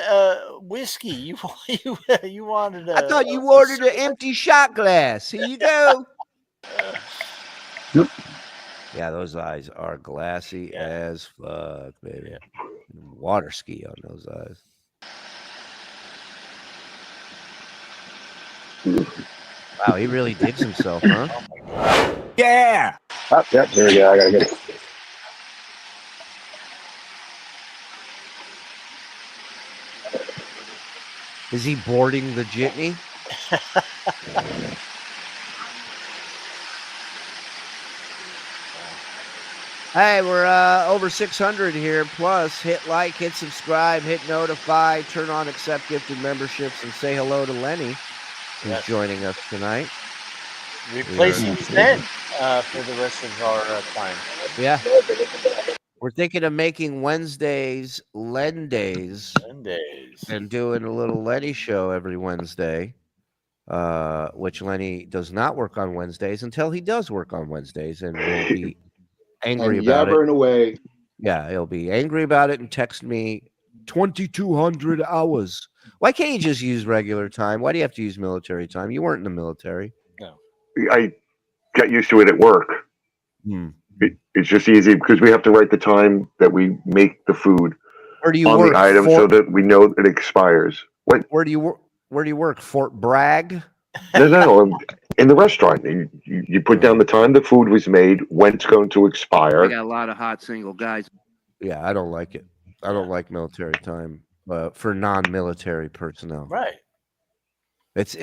[SPEAKER 7] whiskey. You wanted
[SPEAKER 6] I thought you ordered an empty shot glass. Here you go. Yeah, those eyes are glassy as fuck, baby. Water ski on those eyes. Wow, he really digs himself, huh?
[SPEAKER 9] Yeah.
[SPEAKER 15] Oh, yep, here we go. I gotta get it.
[SPEAKER 6] Is he boarding the jitney? Hey, we're over 600 here. Plus, hit like, hit subscribe, hit notify, turn on accept gifted memberships, and say hello to Lenny, who's joining us tonight.
[SPEAKER 7] Replacing Zen for the rest of our time.
[SPEAKER 6] Yeah. We're thinking of making Wednesdays Len days. And doing a little Lenny show every Wednesday, which Lenny does not work on Wednesdays until he does work on Wednesdays, and will be angry
[SPEAKER 12] And
[SPEAKER 6] about it.
[SPEAKER 12] yabbering away.
[SPEAKER 6] Yeah, he'll be angry about it and text me 2,200 hours. Why can't you just use regular time? Why do you have to use military time? You weren't in the military.
[SPEAKER 7] No.
[SPEAKER 8] I got used to it at work. It's just easy because we have to write the time that we make the food
[SPEAKER 6] Where do you
[SPEAKER 8] on
[SPEAKER 6] work?
[SPEAKER 8] the item so that we know it expires. What?
[SPEAKER 6] Where do you work? Where do you work? Fort Bragg?
[SPEAKER 8] No, in the restaurant. You put down the time the food was made, when it's going to expire.
[SPEAKER 3] I got a lot of hot single guys.
[SPEAKER 6] Yeah, I don't like it. I don't like military time for non-military personnel.
[SPEAKER 7] Right.
[SPEAKER 6] It's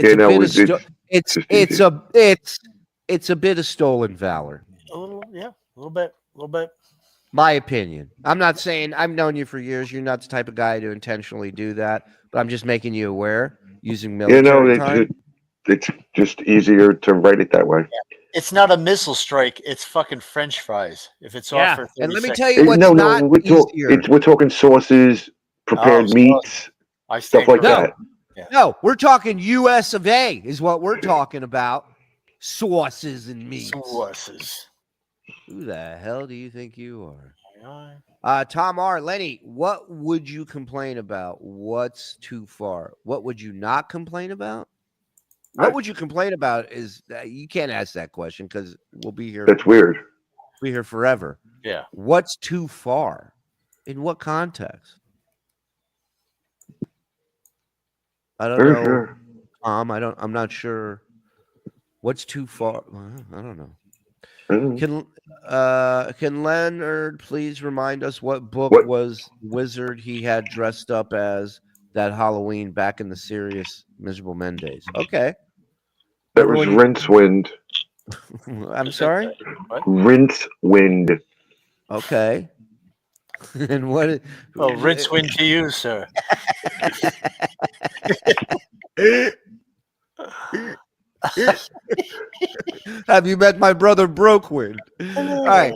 [SPEAKER 6] a bit of stolen valor.
[SPEAKER 7] A little bit.
[SPEAKER 6] My opinion. I'm not saying I've known you for years. You're not the type of guy to intentionally do that, but I'm just making you aware using military time.
[SPEAKER 8] It's just easier to write it that way.
[SPEAKER 7] Yeah. It's not a missile strike. It's fucking French fries. If it's off for 30
[SPEAKER 6] and let me
[SPEAKER 7] seconds.
[SPEAKER 6] tell you what's not easier.
[SPEAKER 8] We're talking sauces, prepared meats, stuff like that.
[SPEAKER 6] No, we're talking U.S. of A. is what we're talking about. Sauces and meats.
[SPEAKER 7] Sauces.
[SPEAKER 6] Who the hell do you think you are? Tom R. Lenny, what would you complain about? What's too far? What would you not complain about? What would you complain about is you can't ask that question because we'll be here.
[SPEAKER 8] That's weird.
[SPEAKER 6] Be here forever.
[SPEAKER 7] Yeah.
[SPEAKER 6] What's too far? In what context? I don't know. I'm not sure. What's too far? I don't know. Can Leonard please remind us what book was wizard he had dressed up as that Halloween back in the serious Miserable Men days? Okay.
[SPEAKER 8] That was Rincewind.
[SPEAKER 6] I'm sorry?
[SPEAKER 8] Rincewind.
[SPEAKER 6] Okay. And what?
[SPEAKER 7] Oh, Rincewind to you, sir.
[SPEAKER 6] Have you met my brother Brokewind? All right.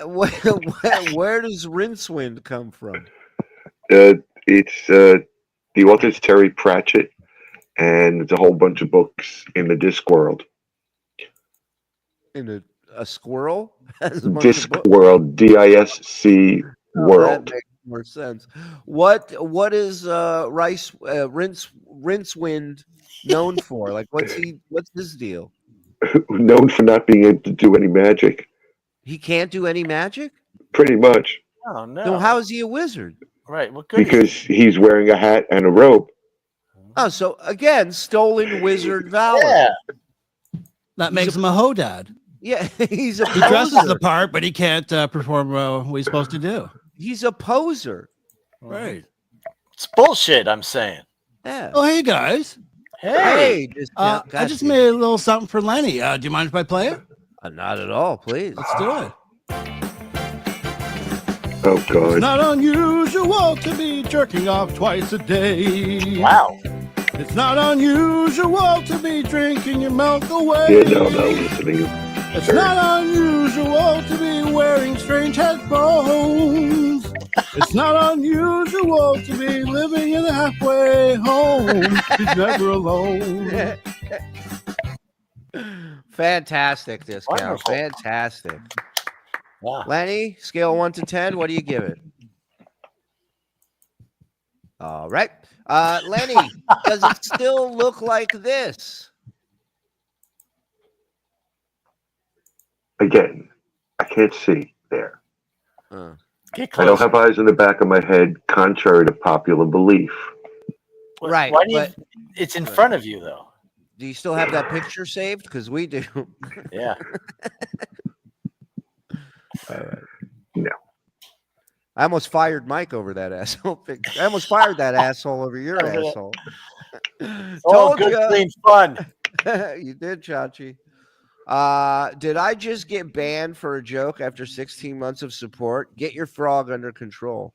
[SPEAKER 6] Where does Rincewind come from?
[SPEAKER 8] It's the author's Terry Pratchett, and it's a whole bunch of books in the Discworld.
[SPEAKER 6] In a squirrel?
[SPEAKER 8] Discworld, DISC world.
[SPEAKER 6] That makes more sense. What is Rincewind known for? Like, what's his deal?
[SPEAKER 8] Known for not being able to do any magic.
[SPEAKER 6] He can't do any magic?
[SPEAKER 8] Pretty much.
[SPEAKER 7] Oh no.
[SPEAKER 6] So how is he a wizard?
[SPEAKER 7] Right. What good?
[SPEAKER 8] Because he's wearing a hat and a robe.
[SPEAKER 6] Oh, so again, stolen wizard valor.
[SPEAKER 7] Yeah.
[SPEAKER 10] That makes him a hodad.
[SPEAKER 6] Yeah, he
[SPEAKER 10] dresses the part, but he can't perform what he's supposed to do.
[SPEAKER 6] He's a poser.
[SPEAKER 10] Right.
[SPEAKER 7] It's bullshit, I'm saying.
[SPEAKER 6] Yeah.
[SPEAKER 10] Oh, hey, guys.
[SPEAKER 7] Hey.
[SPEAKER 10] I just made a little something for Lenny. Do you mind if I play it?
[SPEAKER 6] Not at all, please.
[SPEAKER 10] Let's do it.
[SPEAKER 8] Oh, God.
[SPEAKER 10] It's not unusual to be jerking off twice a day.
[SPEAKER 7] Wow.
[SPEAKER 10] It's not unusual to be drinking your milk away.
[SPEAKER 8] Yeah, no, listening.
[SPEAKER 10] It's not unusual to be wearing strange headphones. It's not unusual to be living in a halfway home. He's never alone.
[SPEAKER 6] Fantastic, discount.
[SPEAKER 7] Wonderful.
[SPEAKER 6] Fantastic.
[SPEAKER 7] Wow.
[SPEAKER 6] Lenny, scale 1 to 10, what do you give it? All right. Lenny, does it still look like this?
[SPEAKER 8] Again, I can't see there.
[SPEAKER 7] Get
[SPEAKER 8] I don't
[SPEAKER 7] closer.
[SPEAKER 8] have eyes in the back of my head, contrary to popular belief.
[SPEAKER 6] Right,
[SPEAKER 7] Why do you,
[SPEAKER 6] but-
[SPEAKER 7] it's in front of you, though.
[SPEAKER 6] Do you still have that picture saved? Because we do.
[SPEAKER 7] Yeah.
[SPEAKER 6] All right.
[SPEAKER 8] No.
[SPEAKER 6] I almost fired Mike over that asshole picture. I almost fired that asshole over your
[SPEAKER 7] Over that.
[SPEAKER 6] asshole.
[SPEAKER 7] All
[SPEAKER 6] Told
[SPEAKER 7] good,
[SPEAKER 6] ya.
[SPEAKER 7] clean fun.
[SPEAKER 6] You did, Chachi. Did I just get banned for a joke after 16 months of support? Get your frog under control.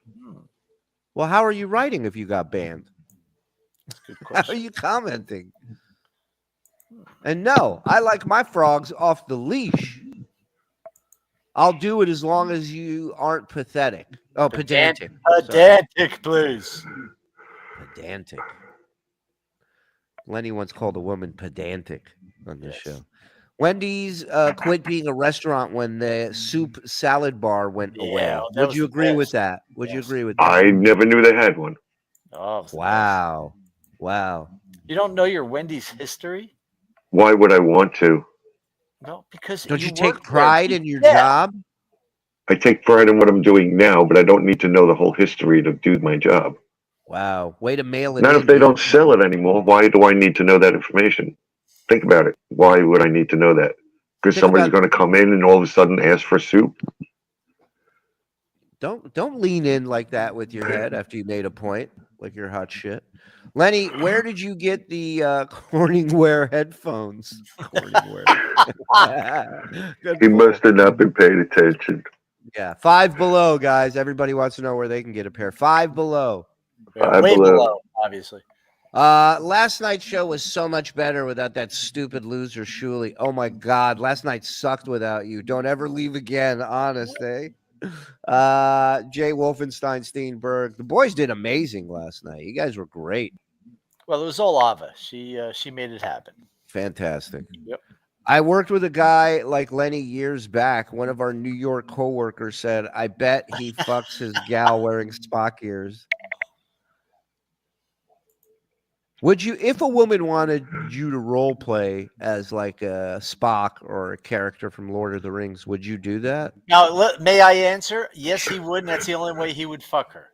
[SPEAKER 6] Well, how are you writing if you got banned?
[SPEAKER 7] Good
[SPEAKER 6] How are
[SPEAKER 7] question.
[SPEAKER 6] you commenting? And no, I like my frogs off the leash. I'll do it as long as you aren't pathetic. Oh, pedantic. Sorry.
[SPEAKER 7] Pedantic, please.
[SPEAKER 6] Pedantic. Lenny once called a woman pedantic on this show. Wendy's quit being a restaurant when the soup salad bar went away.
[SPEAKER 7] that
[SPEAKER 6] Would
[SPEAKER 7] was
[SPEAKER 6] you
[SPEAKER 7] the
[SPEAKER 6] agree with
[SPEAKER 7] best.
[SPEAKER 6] that? Would you
[SPEAKER 7] Yes.
[SPEAKER 6] agree with that?
[SPEAKER 8] I never knew they had one.
[SPEAKER 7] Oh, it was the
[SPEAKER 6] Wow. Wow.
[SPEAKER 7] best. You don't know your Wendy's history?
[SPEAKER 8] Why would I want to?
[SPEAKER 7] No, because
[SPEAKER 6] Don't you
[SPEAKER 7] work
[SPEAKER 6] take
[SPEAKER 7] there.
[SPEAKER 6] pride in your
[SPEAKER 7] Yeah.
[SPEAKER 6] job?
[SPEAKER 8] I take pride in what I'm doing now, but I don't need to know the whole history to do my job.
[SPEAKER 6] Wow. Way to mail it
[SPEAKER 8] Not
[SPEAKER 6] in.
[SPEAKER 8] if they
[SPEAKER 6] dude.
[SPEAKER 8] don't sell it anymore. Why do I need to know that information? Think about it. Why would I need to know that? Because
[SPEAKER 6] Think
[SPEAKER 8] somebody's
[SPEAKER 6] about-
[SPEAKER 8] going to come in and all of a sudden ask for soup.
[SPEAKER 6] Don't lean in like that with your head after you made a point, like you're hot shit. Lenny, where did you get the Corningware headphones? Corningware. Good
[SPEAKER 8] He
[SPEAKER 6] pull.
[SPEAKER 8] must have not been paying attention.
[SPEAKER 6] Yeah, Five Below, guys. Everybody wants to know where they can get a pair. Five Below.
[SPEAKER 8] Five
[SPEAKER 7] Way
[SPEAKER 8] Below.
[SPEAKER 7] below, obviously.
[SPEAKER 6] Last night's show was so much better without that stupid loser Shuli. Oh my God, last night sucked without you. Don't ever leave again, honest, eh? Jay Wolfenstein Steenberg. The boys did amazing last night. You guys were great.
[SPEAKER 7] Well, it was all Ava. She made it happen.
[SPEAKER 6] Fantastic.
[SPEAKER 7] Yep.
[SPEAKER 6] I worked with a guy like Lenny years back. One of our New York coworkers said, I bet he fucks his gal wearing Spock ears. Would you, if a woman wanted you to role play as like a Spock or a character from Lord of the Rings, would you do that?
[SPEAKER 7] Now, may I answer? Yes, he would, and that's the only way he would fuck her.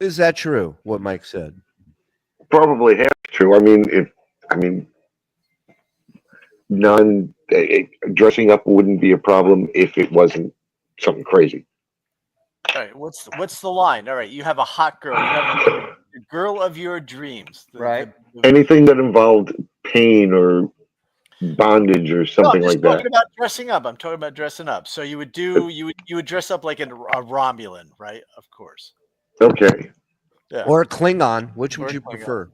[SPEAKER 6] Is that true? What Mike said?
[SPEAKER 8] Probably half true. Dressing up wouldn't be a problem if it wasn't something crazy.
[SPEAKER 7] All right, what's the line? All right, you have a hot girl. You have the girl of your dreams.
[SPEAKER 6] Right.
[SPEAKER 8] Anything that involved pain or bondage or
[SPEAKER 7] No,
[SPEAKER 8] something
[SPEAKER 7] I'm just
[SPEAKER 8] like that.
[SPEAKER 7] talking about dressing up. I'm talking about dressing up. So you would dress up like a Romulan, right? Of course.
[SPEAKER 8] Okay.
[SPEAKER 7] Yeah.
[SPEAKER 6] Or a Klingon? Which would
[SPEAKER 7] Or a
[SPEAKER 6] you
[SPEAKER 7] Klingon.
[SPEAKER 6] prefer?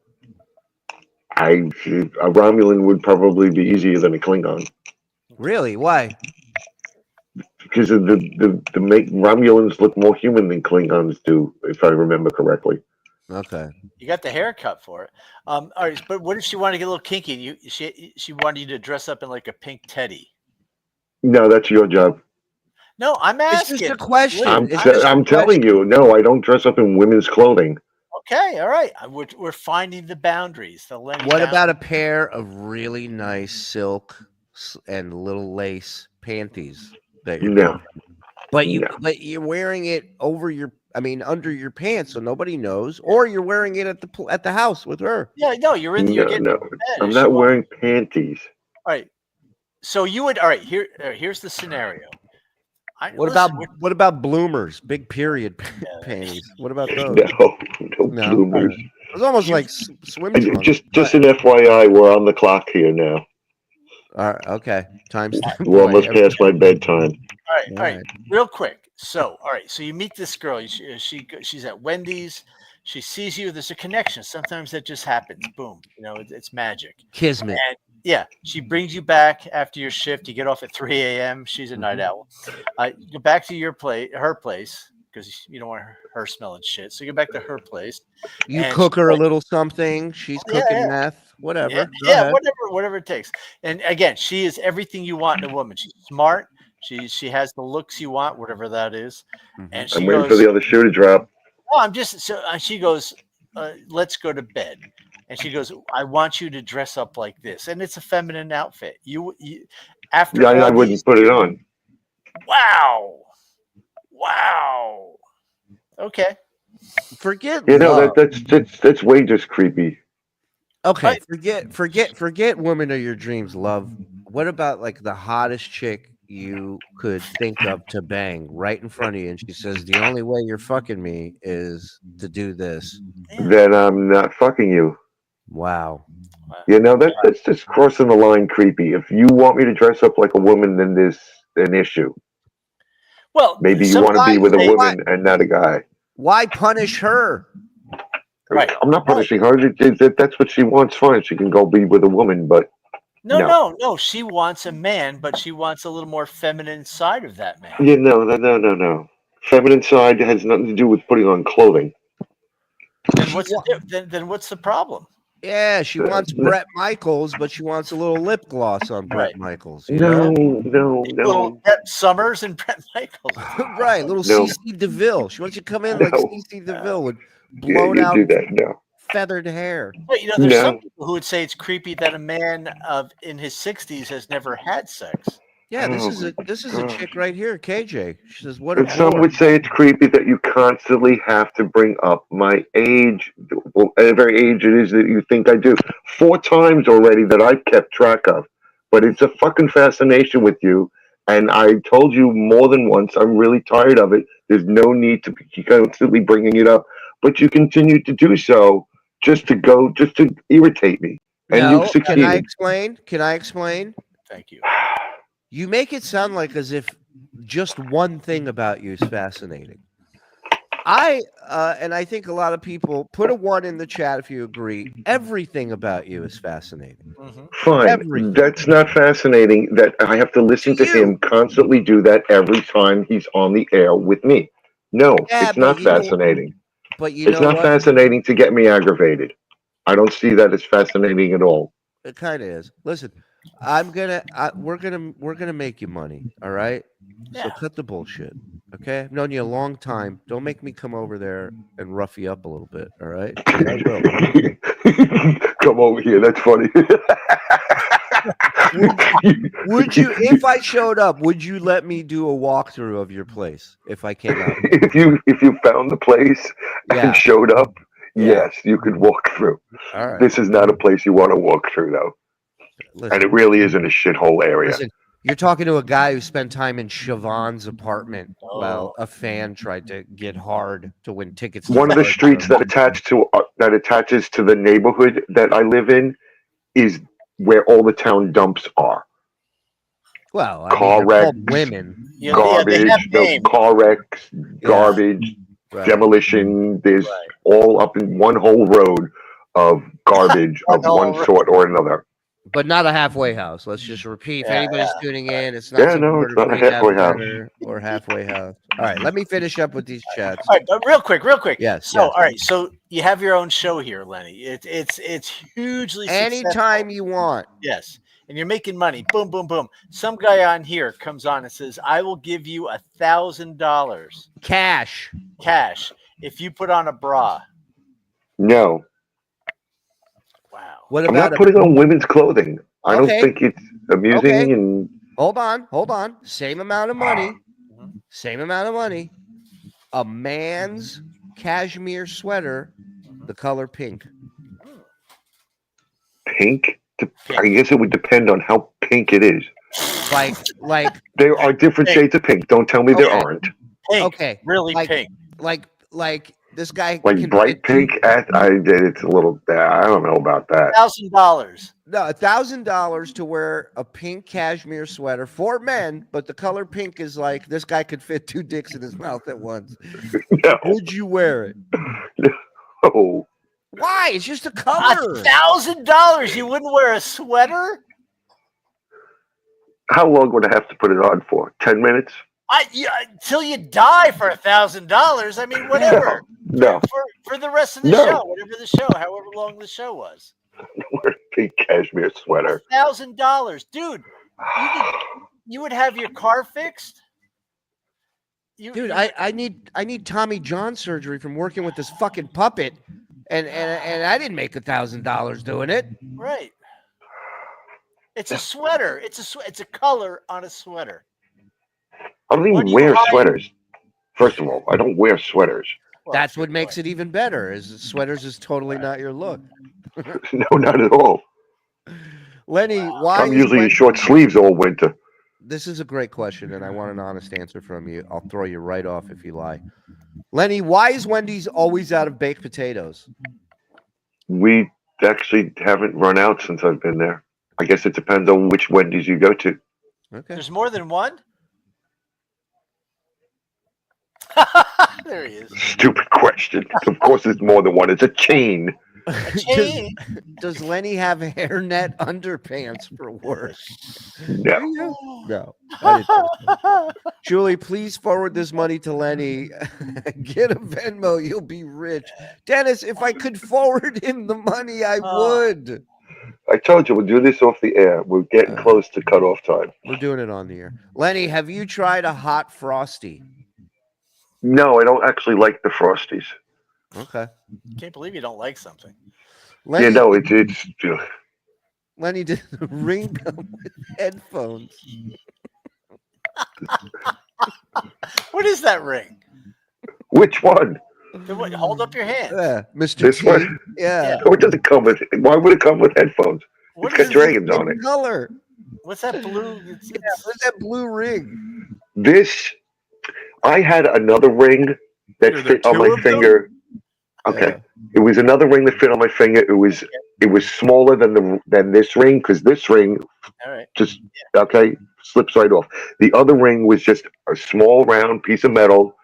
[SPEAKER 8] A Romulan would probably be easier than a Klingon
[SPEAKER 6] Really? Why?
[SPEAKER 8] because of the make Romulans look more human than Klingons do, if I remember correctly.
[SPEAKER 6] Okay.
[SPEAKER 7] You got the haircut for it. All right, but what if she wanted to get a little kinky? She wanted you to dress up in like a pink teddy.
[SPEAKER 8] No, that's your job.
[SPEAKER 7] No, I'm
[SPEAKER 6] It's
[SPEAKER 7] asking.
[SPEAKER 6] just a question.
[SPEAKER 8] I'm,
[SPEAKER 6] It's just a
[SPEAKER 8] I'm telling you, no, I don't dress up in women's clothing.
[SPEAKER 7] Okay, all right. We're finding the boundaries. The Lenny
[SPEAKER 6] What about a
[SPEAKER 7] boundaries.
[SPEAKER 6] pair of really nice silk and little lace panties that you're
[SPEAKER 8] No.
[SPEAKER 6] but you
[SPEAKER 8] No.
[SPEAKER 6] but you're wearing it over under your pants so nobody knows, or you're wearing it at the house with her.
[SPEAKER 7] Yeah, no, you're getting
[SPEAKER 8] No,
[SPEAKER 7] in bed.
[SPEAKER 8] I'm
[SPEAKER 7] She
[SPEAKER 8] not
[SPEAKER 7] wants-
[SPEAKER 8] wearing panties.
[SPEAKER 7] All right. So you would. All right. Here's the scenario.
[SPEAKER 6] What about bloomers, big period panties? What about those?
[SPEAKER 8] No bloomers.
[SPEAKER 6] It was almost like swim trunks.
[SPEAKER 8] Just an FYI, we're on the clock here now.
[SPEAKER 6] All right, okay. Time's
[SPEAKER 8] We're almost past my bedtime.
[SPEAKER 7] All right. Real quick. So, all right. So you meet this girl. She's at Wendy's. She sees you. There's a connection. Sometimes that just happens. Boom. It's magic.
[SPEAKER 6] Kismet.
[SPEAKER 7] And yeah, she brings you back after your shift. You get off at 3 a.m. She's a night owl. You go back to her place, because you don't want her smelling shit. So you go back to her place.
[SPEAKER 6] You
[SPEAKER 7] and
[SPEAKER 6] cook
[SPEAKER 7] she's
[SPEAKER 6] her a
[SPEAKER 7] like-
[SPEAKER 6] little something. She's cooking meth. Whatever.
[SPEAKER 7] Yeah,
[SPEAKER 6] Go ahead.
[SPEAKER 7] whatever it takes. And again, she is everything you want in a woman. She's smart. She has the looks you want, whatever that is. And she
[SPEAKER 8] I'm waiting
[SPEAKER 7] goes,
[SPEAKER 8] for the other shoe to drop.
[SPEAKER 7] "Oh, I'm just." So she goes, let's go to bed. And she goes, I want you to dress up like this. And it's a feminine outfit. You after
[SPEAKER 8] I
[SPEAKER 7] all
[SPEAKER 8] wouldn't
[SPEAKER 7] these,
[SPEAKER 8] put it on.
[SPEAKER 7] wow. Okay.
[SPEAKER 6] Forget
[SPEAKER 8] You know,
[SPEAKER 6] love.
[SPEAKER 8] that's way just creepy.
[SPEAKER 6] Okay, forget woman of your dreams, love. What about like the hottest chick you could think of to bang right in front of you, and she says the only way you're fucking me is to do this?
[SPEAKER 8] Then I'm not fucking you.
[SPEAKER 6] Wow.
[SPEAKER 8] You know, that's just crossing the line creepy. If you want me to dress up like a woman, then there's an issue.
[SPEAKER 7] Well,
[SPEAKER 8] Maybe you
[SPEAKER 7] some
[SPEAKER 8] want to be
[SPEAKER 7] guys
[SPEAKER 8] with a
[SPEAKER 7] say-
[SPEAKER 8] woman and not a guy.
[SPEAKER 6] Why punish her?
[SPEAKER 7] Right.
[SPEAKER 8] I'm not punishing her. That's what she wants. Fine, she can go be with a woman, but
[SPEAKER 7] No. She wants a man, but she wants a little more feminine side of that man.
[SPEAKER 8] you know, no. Feminine side has nothing to do with putting on clothing.
[SPEAKER 7] Then what's the problem?
[SPEAKER 6] Yeah, she wants Brett Michaels, but she wants a little lip gloss on Brett Michaels. You
[SPEAKER 8] No.
[SPEAKER 7] Little Brett Summers and Brett Michaels.
[SPEAKER 6] Right, little
[SPEAKER 8] No.
[SPEAKER 6] CC DeVille. She wants you to come in like
[SPEAKER 8] No.
[SPEAKER 6] CC DeVille with
[SPEAKER 8] You
[SPEAKER 6] blown out
[SPEAKER 8] do that. No.
[SPEAKER 6] feathered hair.
[SPEAKER 7] But there's some
[SPEAKER 8] No.
[SPEAKER 7] people who would say it's creepy that a man in his 60s has never had sex.
[SPEAKER 6] Yeah, this
[SPEAKER 8] Oh
[SPEAKER 6] is a
[SPEAKER 8] God.
[SPEAKER 6] chick right here, KJ. She says, "What a
[SPEAKER 8] And some
[SPEAKER 6] bore."
[SPEAKER 8] would say it's creepy that you constantly have to bring up my age, well, at a very age it is that you think I do. 4 times already that I've kept track of. But it's a fucking fascination with you. And I told you more than once, I'm really tired of it. There's no need to be constantly bringing it up. But you continue to do so just to irritate me. And
[SPEAKER 6] No,
[SPEAKER 8] you've succeeded.
[SPEAKER 6] Can I explain?
[SPEAKER 7] Thank you.
[SPEAKER 6] You make it sound like as if just one thing about you is fascinating. And I think a lot of people put a 1 in the chat if you agree. Everything about you is fascinating.
[SPEAKER 8] Fine.
[SPEAKER 6] Everything.
[SPEAKER 8] That's not fascinating that I have to listen to him constantly do that every time he's on the air with me. No,
[SPEAKER 6] Yeah,
[SPEAKER 8] it's not fascinating.
[SPEAKER 6] It's
[SPEAKER 8] not fascinating to get me aggravated. I don't see that as fascinating at all.
[SPEAKER 6] It kind of is. Listen, we're gonna make you money. All right. So cut the bullshit. Okay. I've known you a long time. Don't make me come over there and rough you up a little bit. All right. I will.
[SPEAKER 8] Come over here. That's funny.
[SPEAKER 6] Would you, if I showed up, would you let me do a walkthrough of your place if I came out?
[SPEAKER 8] If you found the place and showed up, yes, you could walk through.
[SPEAKER 6] All right.
[SPEAKER 8] This is not a place you want to walk through, though.
[SPEAKER 6] Listen,
[SPEAKER 8] And it really isn't a shithole area.
[SPEAKER 6] Listen, you're talking to a guy who spent time in Siobhan's apartment while a fan tried to get hard to win tickets.
[SPEAKER 8] One of the streets that attaches to the neighborhood that I live in is where all the town dumps are.
[SPEAKER 6] Well,
[SPEAKER 8] car
[SPEAKER 6] they're called
[SPEAKER 8] wrecks,
[SPEAKER 6] women.
[SPEAKER 8] garbage, car wrecks, garbage, demolition. There's all up in one whole road of garbage of one sort or another.
[SPEAKER 6] But not a halfway house. Let's just repeat. If anybody's tuning in, it's not
[SPEAKER 8] Yeah,
[SPEAKER 6] some
[SPEAKER 8] no,
[SPEAKER 6] sort
[SPEAKER 8] it's
[SPEAKER 6] of
[SPEAKER 8] not a halfway
[SPEAKER 6] rehab
[SPEAKER 8] house.
[SPEAKER 6] center or halfway house. All right, let me finish up with these chats.
[SPEAKER 7] All right, but real quick.
[SPEAKER 6] Yes.
[SPEAKER 7] So, all right. So you have your own show here, Lenny. It's hugely
[SPEAKER 6] Anytime
[SPEAKER 7] successful.
[SPEAKER 6] you want.
[SPEAKER 7] Yes, and you're making money. Boom, boom, boom. Some guy on here comes on and says, "I will give you $1,000 cash if you put on a bra."
[SPEAKER 8] No.
[SPEAKER 7] Wow.
[SPEAKER 6] What
[SPEAKER 8] I'm
[SPEAKER 6] about
[SPEAKER 8] not putting on women's clothing. I don't
[SPEAKER 6] Okay.
[SPEAKER 8] think it's amusing
[SPEAKER 6] Okay.
[SPEAKER 8] and
[SPEAKER 6] Hold on. Same amount of money. Same amount of money. A man's cashmere sweater, the color pink.
[SPEAKER 8] pink. I guess it would depend on how pink it is.
[SPEAKER 6] Like
[SPEAKER 8] there are different shades of pink. Don't tell me there aren't.
[SPEAKER 7] Pink.
[SPEAKER 6] Okay.
[SPEAKER 7] Really
[SPEAKER 6] like,
[SPEAKER 7] pink.
[SPEAKER 6] Like this guy
[SPEAKER 8] Like bright pink. It's a little. I don't know about that.
[SPEAKER 7] $1,000.
[SPEAKER 6] No, $1,000 to wear a pink cashmere sweater for men, but the color pink is like this guy could fit 2 dicks in his mouth at once.
[SPEAKER 8] No.
[SPEAKER 6] Would you wear it?
[SPEAKER 8] No.
[SPEAKER 6] Why? It's just a color.
[SPEAKER 7] $1,000. You wouldn't wear a sweater?
[SPEAKER 8] How long would I have to put it on for? 10 minutes?
[SPEAKER 7] Until you die for $1,000. I mean, whatever.
[SPEAKER 8] No.
[SPEAKER 7] For the rest of the
[SPEAKER 8] No.
[SPEAKER 7] show, whatever the show, however long the show was.
[SPEAKER 8] Wear a pink cashmere sweater.
[SPEAKER 7] $1,000, dude. You would have your car fixed.
[SPEAKER 6] Dude, I need Tommy John surgery from working with this fucking puppet, and I didn't make $1,000 doing it.
[SPEAKER 7] Right. It's a sweater. It's a color on a sweater.
[SPEAKER 8] I don't
[SPEAKER 7] What
[SPEAKER 8] even
[SPEAKER 7] do you
[SPEAKER 8] wear
[SPEAKER 7] hide?
[SPEAKER 8] sweaters. First of all, I don't wear sweaters.
[SPEAKER 7] Well,
[SPEAKER 6] That's what makes it even better. Is sweaters is totally not your look.
[SPEAKER 8] No, not at all.
[SPEAKER 6] Lenny, why?
[SPEAKER 8] I'm
[SPEAKER 6] is
[SPEAKER 8] usually in
[SPEAKER 6] Wendy-
[SPEAKER 8] short sleeves all winter.
[SPEAKER 6] This is a great question, and I want an honest answer from you. I'll throw you right off if you lie. Lenny, why is Wendy's always out of baked potatoes?
[SPEAKER 8] We actually haven't run out since I've been there. I guess it depends on which Wendy's you go to.
[SPEAKER 6] Okay.
[SPEAKER 7] There's more than one? There he is.
[SPEAKER 8] Stupid question. Of course, there's more than one. It's a chain.
[SPEAKER 7] A chain.
[SPEAKER 6] Does Lenny have hairnet underpants for work?
[SPEAKER 8] No.
[SPEAKER 6] No. I didn't think so. Julie, please forward this money to Lenny. Get a Venmo, you'll be rich. Dennis, if I could forward him the money, I would.
[SPEAKER 8] I told you we'll do this off the air. We're getting close to cutoff time.
[SPEAKER 6] We're doing it on the air. Lenny, have you tried a hot Frosty?
[SPEAKER 8] No, I don't actually like the Frosties.
[SPEAKER 6] Okay.
[SPEAKER 7] Can't believe you don't like something.
[SPEAKER 6] Lenny,
[SPEAKER 8] Yeah, no, it's
[SPEAKER 6] Lenny did a ring bell with headphones.
[SPEAKER 7] What is that ring?
[SPEAKER 8] which one?
[SPEAKER 7] Hold up your hand.
[SPEAKER 6] Yeah, Mr.
[SPEAKER 8] This
[SPEAKER 6] T.
[SPEAKER 8] one?
[SPEAKER 6] Yeah.
[SPEAKER 8] Oh, it doesn't come with. Why would it come with headphones?
[SPEAKER 7] What
[SPEAKER 8] It's got
[SPEAKER 7] is
[SPEAKER 8] dragons on it.
[SPEAKER 6] Color.
[SPEAKER 7] What's that blue?
[SPEAKER 6] What's that blue ring?
[SPEAKER 8] This, I had another ring that
[SPEAKER 9] Are there
[SPEAKER 8] fit on
[SPEAKER 9] two
[SPEAKER 8] my
[SPEAKER 9] of them?
[SPEAKER 8] finger. Okay, it was another ring that fit on my finger. It was smaller than this ring because this ring
[SPEAKER 7] All right.
[SPEAKER 8] just okay slips right off. The other ring was just a small round piece of metal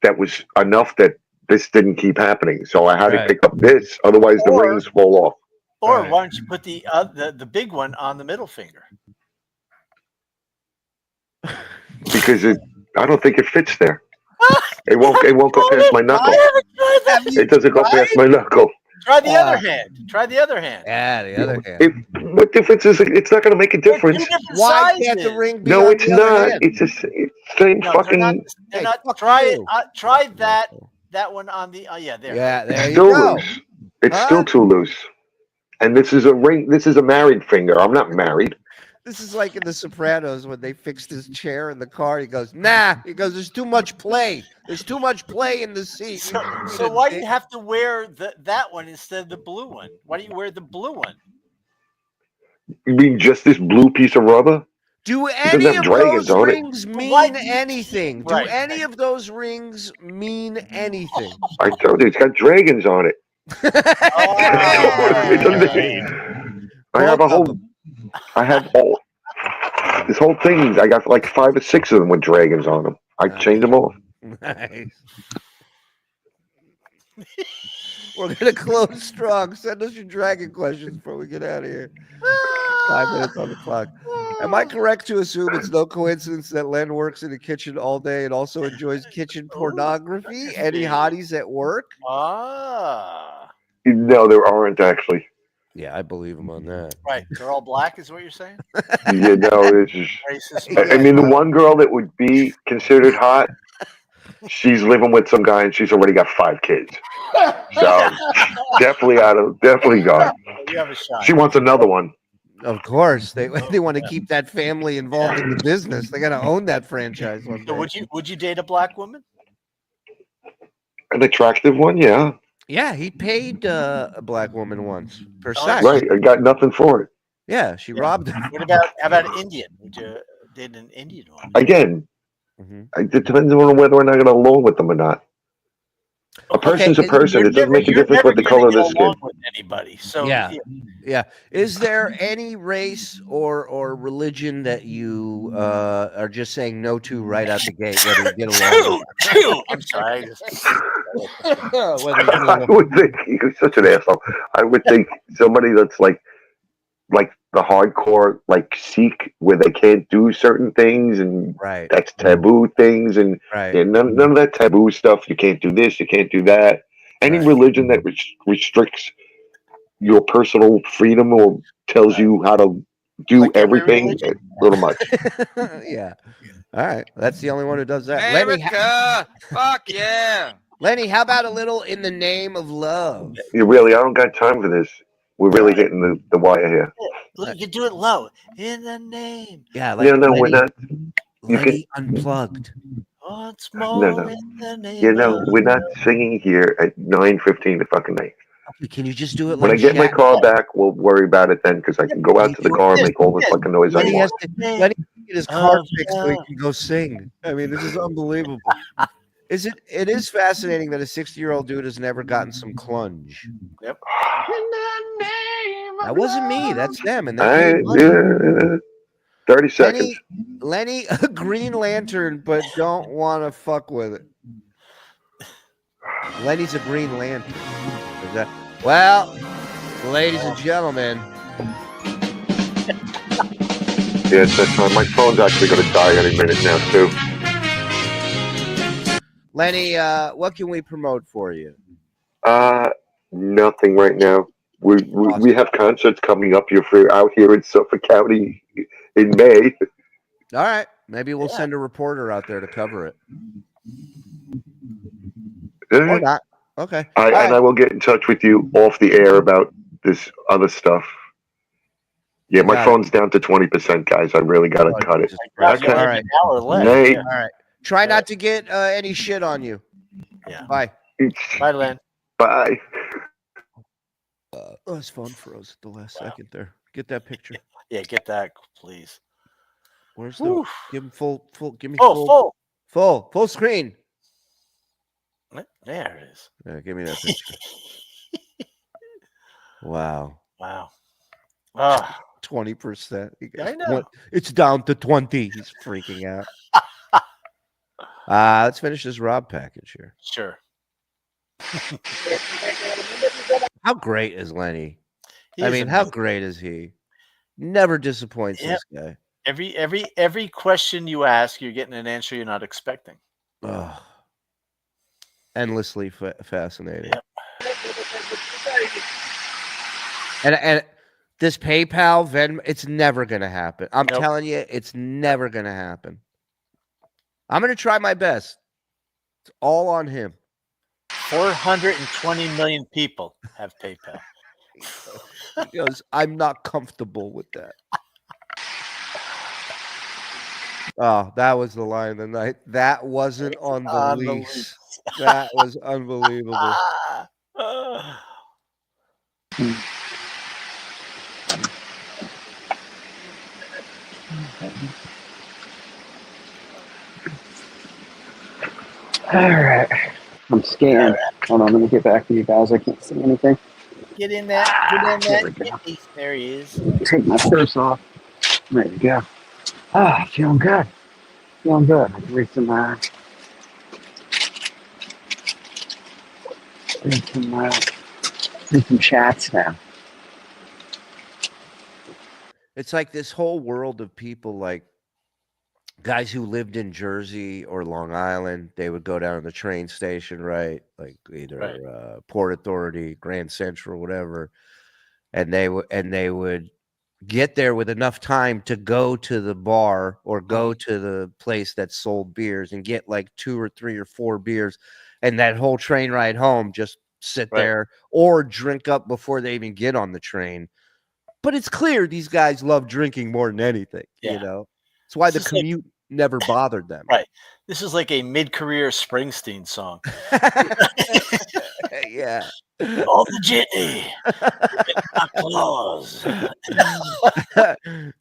[SPEAKER 8] that was enough that this didn't keep happening. So I had to
[SPEAKER 6] Right.
[SPEAKER 8] pick up this, otherwise the
[SPEAKER 7] Or-
[SPEAKER 8] rings fall off.
[SPEAKER 7] Or
[SPEAKER 6] Right.
[SPEAKER 7] why don't you put the big one on the middle finger?
[SPEAKER 8] Because I don't think it fits there. It won't go past my knuckle. It doesn't go past my knuckle.
[SPEAKER 7] Try the other hand. Try the other hand.
[SPEAKER 6] Yeah, the other hand.
[SPEAKER 8] What difference is it? It's not going to make a difference.
[SPEAKER 7] Two different
[SPEAKER 6] Why can't
[SPEAKER 7] sizes.
[SPEAKER 6] the ring be
[SPEAKER 8] No,
[SPEAKER 6] on
[SPEAKER 8] it's
[SPEAKER 6] the other
[SPEAKER 8] not.
[SPEAKER 6] hand?
[SPEAKER 8] It's just it's same
[SPEAKER 7] No,
[SPEAKER 8] fucking.
[SPEAKER 7] They're
[SPEAKER 6] Hey,
[SPEAKER 7] not.
[SPEAKER 6] fuck
[SPEAKER 7] Try
[SPEAKER 6] you.
[SPEAKER 7] it. Try that one on the. Oh yeah, there.
[SPEAKER 6] Yeah, there you
[SPEAKER 8] Still
[SPEAKER 6] go.
[SPEAKER 8] loose. It's
[SPEAKER 6] Huh?
[SPEAKER 8] still too loose. And this is a ring. This is a married finger. I'm not married.
[SPEAKER 6] This is like in The Sopranos when they fixed his chair in the car. He goes, nah. He goes, there's too much play. There's too much play in the seat.
[SPEAKER 7] So why do you have to wear that one instead of the blue one? Why do you wear the blue one?
[SPEAKER 8] You mean just this blue piece of rubber?
[SPEAKER 6] Do
[SPEAKER 8] doesn't
[SPEAKER 6] any
[SPEAKER 8] have
[SPEAKER 6] of
[SPEAKER 8] dragons
[SPEAKER 6] those
[SPEAKER 8] on it.
[SPEAKER 6] rings mean
[SPEAKER 7] Why-
[SPEAKER 6] anything? Do
[SPEAKER 7] Right.
[SPEAKER 6] any of those rings mean anything?
[SPEAKER 8] I told you it's got dragons on it. It doesn't- I have a whole. I have all. This whole thing. I got like 5 or 6 of them with dragons on them. I changed them off.
[SPEAKER 6] Nice. We're gonna close strong. Send us your dragon questions before we get out of here. 5 minutes on the clock. Am I correct to assume it's no coincidence that Len works in the kitchen all day and also enjoys kitchen pornography? Any hotties at work?
[SPEAKER 7] Ah,
[SPEAKER 8] No, there aren't actually.
[SPEAKER 6] Yeah, I believe him on that.
[SPEAKER 7] right. They're all black, is what you're saying?
[SPEAKER 8] You know, it's just.
[SPEAKER 7] Racist.
[SPEAKER 8] I mean, the one girl that would be considered hot, she's living with some guy and she's already got 5 kids. So definitely gone.
[SPEAKER 7] You have a shot.
[SPEAKER 8] She wants another one.
[SPEAKER 6] Of course, they want to keep that family involved in the business. They got to own that franchise one
[SPEAKER 7] So
[SPEAKER 6] day.
[SPEAKER 7] would you date a black woman?
[SPEAKER 8] An attractive one, yeah.
[SPEAKER 6] Yeah, he paid a black woman once per
[SPEAKER 7] Oh,
[SPEAKER 6] sex.
[SPEAKER 8] Right. I got nothing for it.
[SPEAKER 6] Yeah, she robbed him.
[SPEAKER 7] What about how about an Indian? Would you date an Indian one?
[SPEAKER 8] Again,
[SPEAKER 6] Mhm.
[SPEAKER 8] it depends on whether or not I get along with them or not. A person's a person. It doesn't make a difference what the color of the skin.
[SPEAKER 7] With anybody. So
[SPEAKER 6] Yeah. Yeah. Is there any race or religion that you are just saying no to right out the gate, whether you get along?
[SPEAKER 7] Two. I'm sorry.
[SPEAKER 6] Whether you get
[SPEAKER 8] I
[SPEAKER 6] along-
[SPEAKER 8] would think you're such an asshole. I would think somebody that's like the hardcore like Sikh, where they can't do certain things and
[SPEAKER 6] Right.
[SPEAKER 8] that's taboo things, and
[SPEAKER 6] Right.
[SPEAKER 8] yeah, none of that taboo stuff. You can't do this, you can't do that. Any
[SPEAKER 6] Right.
[SPEAKER 8] religion that restricts your personal freedom or tells you how to do
[SPEAKER 7] Like every
[SPEAKER 8] everything,
[SPEAKER 7] religion.
[SPEAKER 8] a little much.
[SPEAKER 6] Yeah. All right. That's the only one who does that. Lenny,
[SPEAKER 2] America! Fuck yeah!
[SPEAKER 6] Lenny, how about a little "In the Name of Love"?
[SPEAKER 8] You really, I don't got time for this. We're really hitting the wire here.
[SPEAKER 7] Look, you do it low. In the name.
[SPEAKER 6] Yeah, like
[SPEAKER 8] No,
[SPEAKER 6] Lenny,
[SPEAKER 8] we're not. You
[SPEAKER 6] Lenny Unplugged.
[SPEAKER 7] Once
[SPEAKER 8] No,
[SPEAKER 7] more in the name.
[SPEAKER 8] You know, we're not singing here at 9:15 the fucking night.
[SPEAKER 6] Okay, can you just do it
[SPEAKER 8] When
[SPEAKER 6] like
[SPEAKER 8] I get my
[SPEAKER 6] Shaq?
[SPEAKER 8] car back, we'll worry about it then, because I can go out to the car and make all the fucking noise I
[SPEAKER 6] Lenny has
[SPEAKER 8] want.
[SPEAKER 6] to Lenny get his car fixed so he can go sing. I mean, this is unbelievable. It is fascinating that a 60-year-old dude has never gotten some clunge.
[SPEAKER 7] Yep.
[SPEAKER 6] That wasn't me. That's them. And
[SPEAKER 8] All
[SPEAKER 6] they
[SPEAKER 8] right, 30 seconds.
[SPEAKER 6] Lenny, a Green Lantern, but don't want to fuck with it. Lenny's a Green Lantern. Well, ladies and gentlemen.
[SPEAKER 8] Yeah, it's that time. My phone's actually going to die any minute now, too.
[SPEAKER 6] Lenny, what can we promote for you?
[SPEAKER 8] Nothing right now. We have concerts coming up here out here in Suffolk County in May.
[SPEAKER 6] All right. Maybe we'll send a reporter out there to cover it. Or not. Okay.
[SPEAKER 8] And I will get in touch with you off the air about this other stuff. Yeah, my phone's down to 20%, guys. I really got to cut it.
[SPEAKER 6] Okay. All right.
[SPEAKER 8] Nate.
[SPEAKER 6] All right. Try not to get any shit on you.
[SPEAKER 7] Yeah.
[SPEAKER 6] Bye.
[SPEAKER 7] Bye, Len.
[SPEAKER 8] Bye.
[SPEAKER 6] His phone froze at the last second there. Get that picture.
[SPEAKER 7] Yeah, get that, please.
[SPEAKER 6] Where's the? Give him full. Give me
[SPEAKER 7] full
[SPEAKER 6] screen.
[SPEAKER 7] There it is.
[SPEAKER 6] Yeah, give me that picture. Wow. 20%.
[SPEAKER 7] I know.
[SPEAKER 6] It's down to 20. He's freaking out. Let's finish this Rob package here.
[SPEAKER 7] Sure.
[SPEAKER 6] How great is Lenny?
[SPEAKER 7] He
[SPEAKER 6] I
[SPEAKER 7] is
[SPEAKER 6] mean, how great is he? Never disappoints this guy.
[SPEAKER 7] Every question you ask, you're getting an answer you're not expecting.
[SPEAKER 6] Oh, endlessly fascinating.
[SPEAKER 7] Yep.
[SPEAKER 6] And this PayPal, Venmo, it's never going to happen. I'm
[SPEAKER 7] Nope.
[SPEAKER 6] telling you, it's never going to happen. I'm going to try my best. It's all on him.
[SPEAKER 7] 420 million people have PayPal.
[SPEAKER 6] He goes, I'm not comfortable with that. Oh, that was the line of the night. That wasn't on the lease. That was unbelievable.
[SPEAKER 15] All right. I'm scanned. Hold on, let me get back to you guys. I can't see anything.
[SPEAKER 7] Get in that.
[SPEAKER 15] There we go.
[SPEAKER 7] There he is.
[SPEAKER 15] Take my purse off. There you go. Feeling good. Feeling good. I can read some chats now.
[SPEAKER 6] It's like this whole world of people, like guys who lived in Jersey or Long Island. They would go down to the train station, right? Like either Port Authority, Grand Central, whatever, and they would get there with enough time to go to the bar or go to the place that sold beers and get like 2 or 3 or 4 beers, and that whole train ride home just sit there or drink up before they even get on the train. But it's clear these guys love drinking more than anything. You know, it's why the commute never bothered them.
[SPEAKER 7] Right. This is like a mid-career Springsteen song.
[SPEAKER 6] Yeah.
[SPEAKER 7] All the jitney. Applause.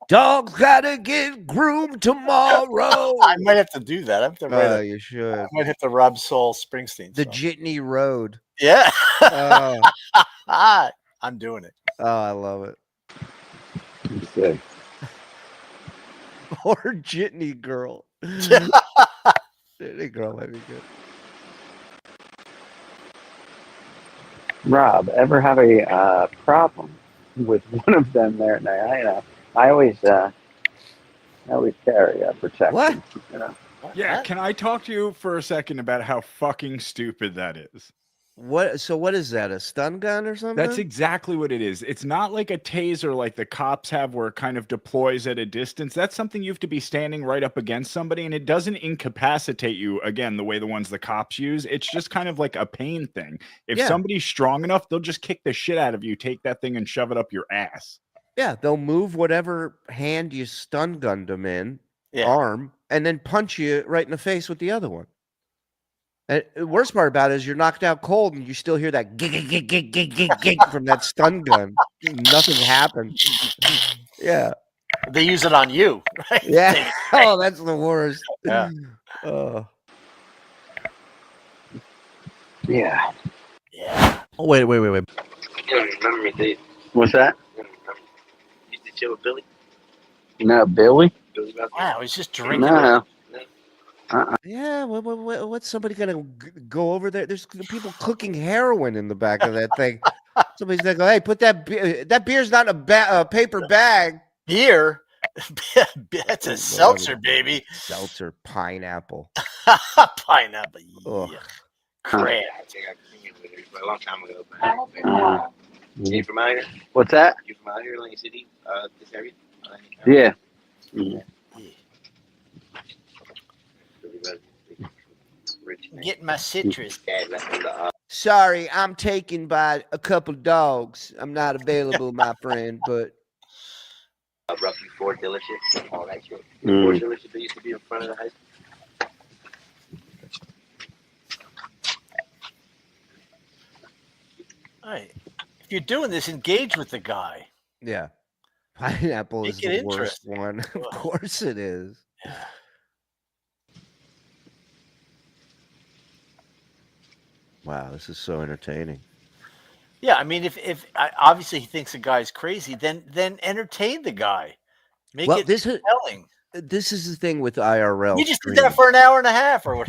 [SPEAKER 6] Dogs gotta get groomed tomorrow.
[SPEAKER 7] I might have to do that. I have to write
[SPEAKER 6] You should.
[SPEAKER 7] I might hit the Rob Saul Springsteen
[SPEAKER 6] The
[SPEAKER 7] song.
[SPEAKER 6] Jitney Road.
[SPEAKER 7] Yeah.
[SPEAKER 6] Oh.
[SPEAKER 7] I'm doing it.
[SPEAKER 6] Oh, I love it.
[SPEAKER 15] Good.
[SPEAKER 6] Or Jitney Girl. Jitney Girl might be good.
[SPEAKER 15] Rob, ever have a problem with one of them there at night? I always carry a protection.
[SPEAKER 6] What?
[SPEAKER 9] Yeah, can I talk to you for a second about how fucking stupid that is?
[SPEAKER 6] What? So what is that? A stun gun or something?
[SPEAKER 9] That's exactly what it is. It's not like a taser like the cops have where it kind of deploys at a distance. That's something you have to be standing right up against somebody, and it doesn't incapacitate you, again, the way the ones the cops use. It's just kind of like a pain thing. If somebody's strong enough, they'll just kick the shit out of you, take that thing and shove it up your ass.
[SPEAKER 6] Yeah, they'll move whatever hand you stun gunned them in, arm, and then punch you right in the face with the other one. And the worst part about it is you're knocked out cold and you still hear that gig from that stun gun. Nothing happened. Yeah.
[SPEAKER 7] They use it on you, right?
[SPEAKER 6] Yeah. Oh, that's the worst.
[SPEAKER 7] Yeah.
[SPEAKER 15] Yeah.
[SPEAKER 7] Yeah.
[SPEAKER 5] Oh, wait.
[SPEAKER 14] You don't remember me, do you?
[SPEAKER 15] What's that?
[SPEAKER 14] You don't remember me. You used to chill with Billy?
[SPEAKER 15] No, Billy?
[SPEAKER 14] Billy Bell?
[SPEAKER 7] Wow, he's just drinking.
[SPEAKER 15] No.
[SPEAKER 6] Yeah, what's somebody gonna go over there? There's people cooking heroin in the back of that thing. Somebody's gonna go, hey, put that beer's not in a paper bag.
[SPEAKER 7] Beer? That's a seltzer, baby.
[SPEAKER 6] Seltzer, pineapple.
[SPEAKER 7] Pineapple.
[SPEAKER 6] Ugh.
[SPEAKER 7] Yeah. Crap.
[SPEAKER 14] I think I came with it a long time ago. You from out here?
[SPEAKER 15] What's that?
[SPEAKER 14] You from out here, Lenny City? This area?
[SPEAKER 15] Yeah.
[SPEAKER 7] Getting my citrus.
[SPEAKER 6] Sorry, I'm taken by a couple dogs. I'm not available, my friend, but
[SPEAKER 14] Roughly Ford dealership, all that shit. Ford dealership that used to be in front of the high school.
[SPEAKER 7] All right. If you're doing this, engage with the guy.
[SPEAKER 6] yeah. Pineapple is
[SPEAKER 7] Make it
[SPEAKER 6] the worst
[SPEAKER 7] interesting.
[SPEAKER 6] one. Of course it is. Wow, this is so entertaining.
[SPEAKER 7] Yeah, I mean, if obviously he thinks the guy's crazy, then entertain the guy. Make it compelling.
[SPEAKER 6] This is the thing with IRL.
[SPEAKER 7] You just did that for an hour and a half or what?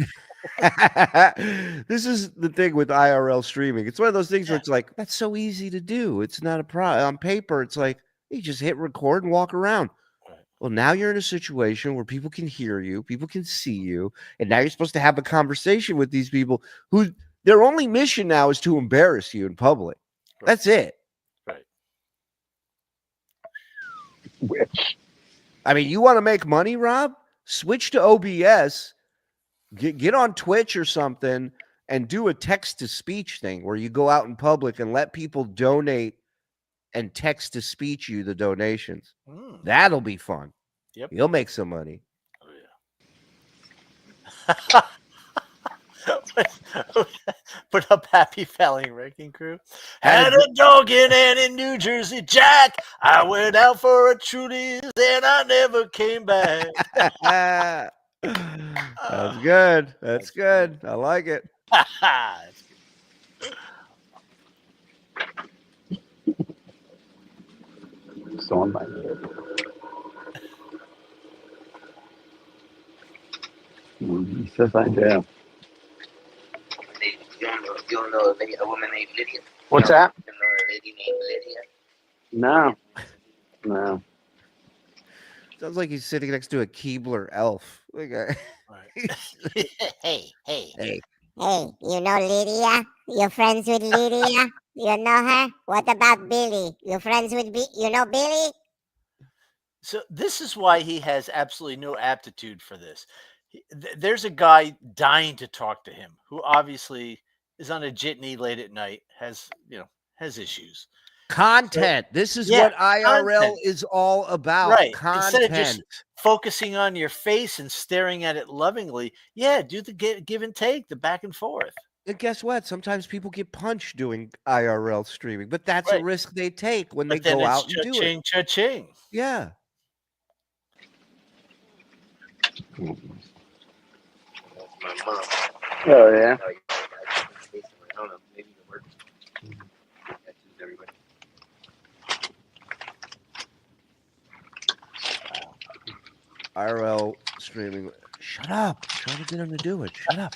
[SPEAKER 6] This is the thing with IRL streaming. It's one of those things where it's like, that's so easy to do. It's not a problem. On paper, it's like, you just hit record and walk around. Well, now you're in a situation where people can hear you, people can see you, and now you're supposed to have a conversation with these people who their only mission now is to embarrass you in public. Right. That's it.
[SPEAKER 7] Right.
[SPEAKER 15] Which?
[SPEAKER 6] I mean, you want to make money, Rob? Switch to OBS, get on Twitch or something, and do a text-to-speech thing where you go out in public and let people donate and text-to-speech you the donations. That'll be fun.
[SPEAKER 7] Yep.
[SPEAKER 6] You'll make some money.
[SPEAKER 7] Oh, yeah. Put up Happy Valley Wrecking Crew. Had a dog in New Jersey, Jack. I went out for a Trudy's and I never came back.
[SPEAKER 6] That's good. That's good. I like it.
[SPEAKER 15] It's on my head. He says I do.
[SPEAKER 14] You don't know a woman named Lydia?
[SPEAKER 15] What's that?
[SPEAKER 14] You don't know a lady named Lydia?
[SPEAKER 15] No.
[SPEAKER 6] Sounds like he's sitting next to a Keebler elf.
[SPEAKER 14] Hey.
[SPEAKER 16] Hey, you know Lydia? You friends with Lydia? You know her? What about Billy? You friends with you know Billy?
[SPEAKER 7] So this is why he has absolutely no aptitude for this. There's a guy dying to talk to him who obviously is on a jitney late at night, has issues.
[SPEAKER 6] Content. This is what IRL is all about.
[SPEAKER 7] Right.
[SPEAKER 6] Content.
[SPEAKER 7] Instead of just focusing on your face and staring at it lovingly, do the give and take, the back and forth.
[SPEAKER 6] And guess what? Sometimes people get punched doing IRL streaming, but that's a risk they take when they go out and do it.
[SPEAKER 7] Cha-ching.
[SPEAKER 6] Yeah.
[SPEAKER 14] My mom.
[SPEAKER 15] Oh, yeah.
[SPEAKER 14] I don't know. Maybe it works. Everybody.
[SPEAKER 6] IRL streaming. Shut up. Trying to get him to do it. Shut up.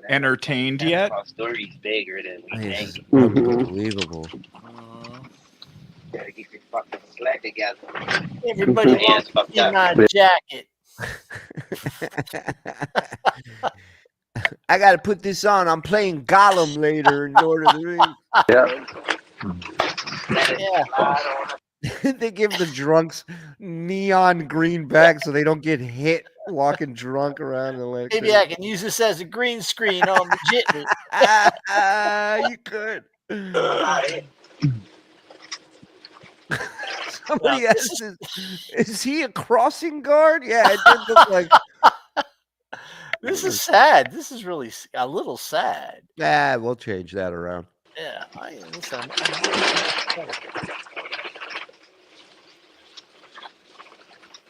[SPEAKER 9] Entertained yet?
[SPEAKER 14] Story's bigger than we think.
[SPEAKER 6] Unbelievable.
[SPEAKER 14] Gotta keep your fucking slack together.
[SPEAKER 7] Everybody wants in my jacket.
[SPEAKER 6] I got to put this on. I'm playing Gollum later in Lord of the Rings.
[SPEAKER 7] Yeah.
[SPEAKER 6] They give the drunks neon green bags so they don't get hit walking drunk around the lake.
[SPEAKER 7] Maybe I can use this as a green screen on the jitney.
[SPEAKER 6] You could. Somebody
[SPEAKER 7] Now,
[SPEAKER 6] asked, is he a crossing guard? Yeah, it did look like.
[SPEAKER 7] This is sad. This is really a little sad.
[SPEAKER 6] Nah, we'll change that around.
[SPEAKER 7] Yeah, listen.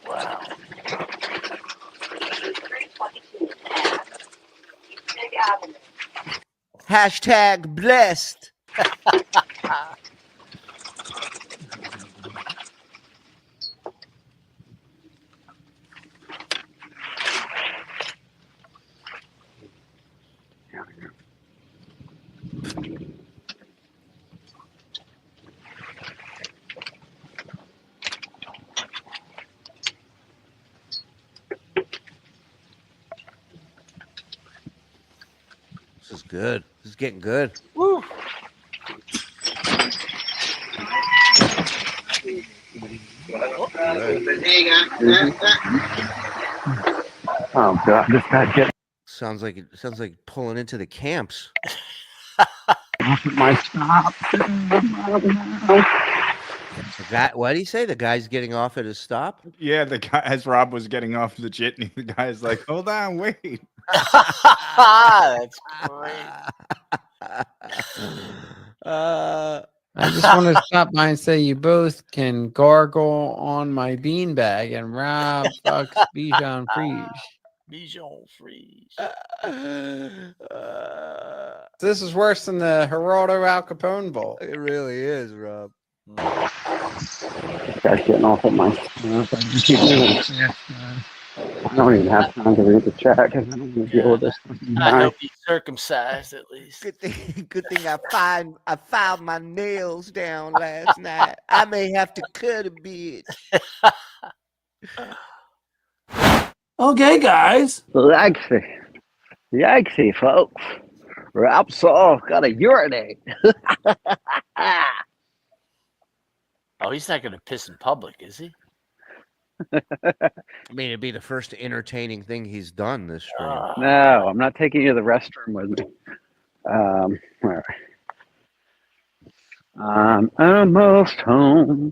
[SPEAKER 7] Wow.
[SPEAKER 6] Hashtag blessed. This is good. This is getting good.
[SPEAKER 7] Woo.
[SPEAKER 15] Oh God, this guy get
[SPEAKER 6] Sounds like pulling into the camps.
[SPEAKER 15] my stop.
[SPEAKER 6] What did he say? The guy's getting off at his stop?
[SPEAKER 9] Yeah, the guy, as Rob was getting off the jitney, the guy's like, hold on, wait.
[SPEAKER 7] That's great.
[SPEAKER 17] I just want to stop by and say you both can gargle on my beanbag and Rob fucks Bichon Frige.
[SPEAKER 7] Bichon Frige.
[SPEAKER 17] This is worse than the Geraldo Al Capone Bowl.
[SPEAKER 6] It really is, Rob.
[SPEAKER 15] This guy's getting off at my. I don't even have time to read the chat because I don't want to deal with this.
[SPEAKER 7] I hope he's circumcised at least.
[SPEAKER 6] Good thing I filed my nails down last night. I may have to cut a bit.
[SPEAKER 10] Okay, guys.
[SPEAKER 15] Yikesy, folks. Rob Saul gotta urinate.
[SPEAKER 7] Oh, he's not going to piss in public, is he?
[SPEAKER 6] I mean, it'd be the first entertaining thing he's done this stream.
[SPEAKER 15] No, I'm not taking you to the restroom with me. All right. I'm almost home.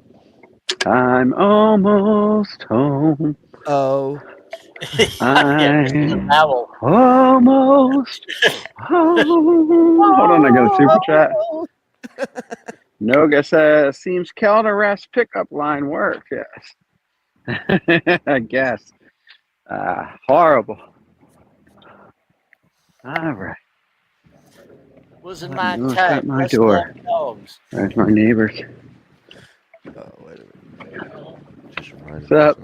[SPEAKER 15] I'm almost home.
[SPEAKER 6] Oh.
[SPEAKER 15] I'm almost home. Hold on, I got a super chat. Noga says, seems Calder's pickup line worked. Yes. I guess. Horrible. All right.
[SPEAKER 7] Wasn't my
[SPEAKER 15] Who's
[SPEAKER 7] type.
[SPEAKER 15] at my
[SPEAKER 7] Let's
[SPEAKER 15] door?
[SPEAKER 7] not dogs.
[SPEAKER 15] There's my neighbors.
[SPEAKER 6] Oh, wait a minute. Just reminded
[SPEAKER 15] What's up?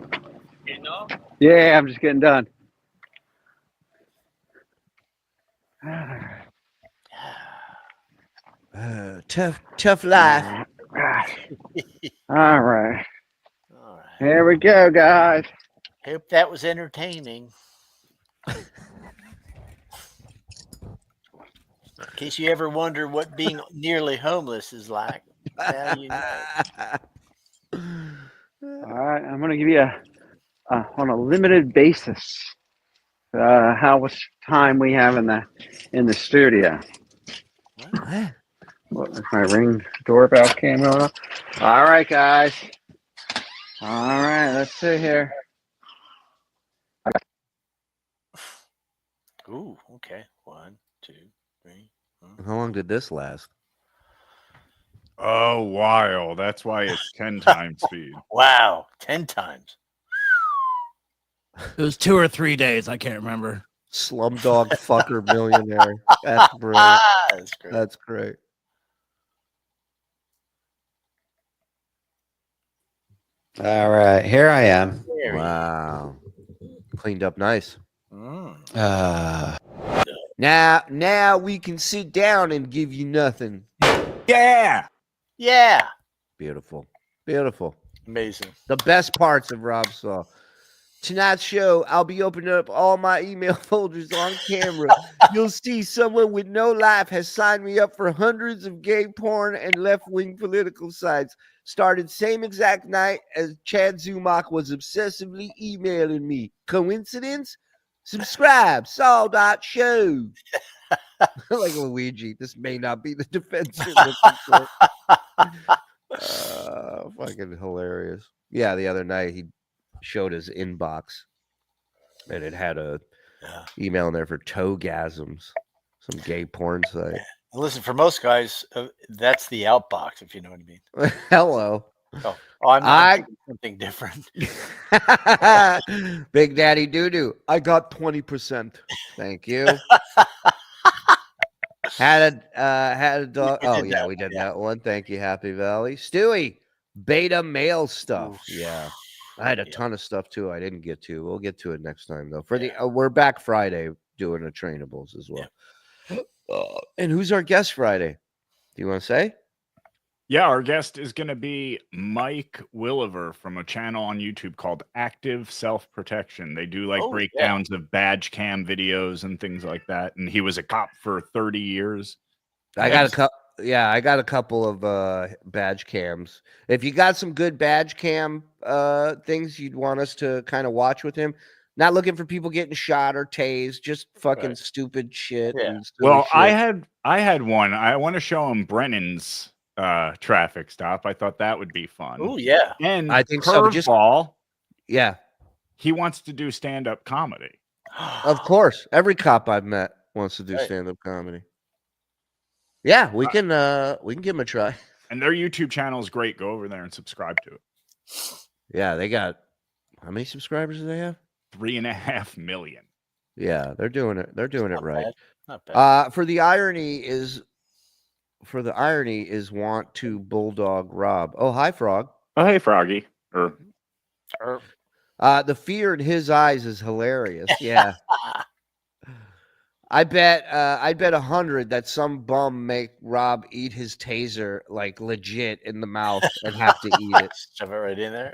[SPEAKER 6] me of
[SPEAKER 15] Yeah, I'm just getting done.
[SPEAKER 6] tough life.
[SPEAKER 15] All right. Here we go, guys.
[SPEAKER 7] Hope that was entertaining. In case you ever wonder what being nearly homeless is like. Now you know.
[SPEAKER 15] All right, I'm going to give you on a limited basis how much time we have in the studio. What, if my Ring doorbell came on? All right, guys. All right, let's see here.
[SPEAKER 7] Ooh, okay. 1, 2, 3.
[SPEAKER 6] How long did this last?
[SPEAKER 9] Oh, while. That's why it's 10 times speed.
[SPEAKER 7] Wow, 10 times.
[SPEAKER 10] It was 2 or 3 days. I can't remember.
[SPEAKER 6] Slumdog fucker millionaire. That's brilliant.
[SPEAKER 7] That's great.
[SPEAKER 6] That's great.
[SPEAKER 17] All right, here I am.
[SPEAKER 6] Wow. Cleaned up nice.
[SPEAKER 17] Uh,
[SPEAKER 6] Now we can sit down and give you nothing.
[SPEAKER 9] Yeah.
[SPEAKER 6] Beautiful. Beautiful.
[SPEAKER 7] Amazing.
[SPEAKER 6] The best parts of Rob Saul. Tonight's show, I'll be opening up all my email folders on camera. You'll see someone with no life has signed me up for hundreds of gay porn and left-wing political sites. Started same exact night as Chad Zumach was obsessively emailing me. Coincidence? Subscribe, Saul.show. Like Luigi, this may not be the defense you're looking for. Fucking hilarious. Yeah, the other night he showed his inbox and it had a email in there for toegasms, some gay porn site.
[SPEAKER 7] Listen, for most guys, that's the outbox, if you know what I mean.
[SPEAKER 6] Hello.
[SPEAKER 7] I'm thinking something different.
[SPEAKER 6] Big Daddy Doo-Doo. I got 20%. Thank you. Had a dog. Oh yeah, we did that one. Thank you, Happy Valley. Stewie, beta male stuff.
[SPEAKER 7] Oof.
[SPEAKER 6] Yeah. I had a ton of stuff too. I didn't get to. We'll get to it next time though. For the we're back Friday doing the trainables as well. And who's our guest Friday? Do you want to say?
[SPEAKER 9] Yeah, our guest is going to be Mike Williver from a channel on YouTube called Active Self-Protection. They do like breakdowns of badge cam videos and things like that. And he was a cop for 30 years.
[SPEAKER 6] I got a couple of badge cams. If you got some good badge cam things you'd want us to kind of watch with him, not looking for people getting shot or tased, just fucking stupid shit.
[SPEAKER 7] Yeah.
[SPEAKER 6] And silly
[SPEAKER 9] Well,
[SPEAKER 6] shit.
[SPEAKER 9] I had one. I want to show him Brennan's traffic stop. I thought that would be fun.
[SPEAKER 7] Oh yeah.
[SPEAKER 9] And
[SPEAKER 6] I think so. Just
[SPEAKER 9] yeah. He wants to do stand-up comedy.
[SPEAKER 6] Of course. Every cop I've met wants to do stand-up comedy. Yeah, we can give him a try.
[SPEAKER 9] And their YouTube channel is great. Go over there and subscribe to it.
[SPEAKER 6] Yeah, they got how many subscribers do they have?
[SPEAKER 9] 3.5 million.
[SPEAKER 6] Yeah, they're doing it. They're doing it right.
[SPEAKER 7] Not bad.
[SPEAKER 6] For the irony is want to bulldog Rob. Oh, hi, Frog.
[SPEAKER 9] Oh, hey, Froggy.
[SPEAKER 6] The fear in his eyes is hilarious. Yeah. I bet 100 that some bum make Rob eat his taser like legit in the mouth and have to eat it.
[SPEAKER 7] Shove it right in there.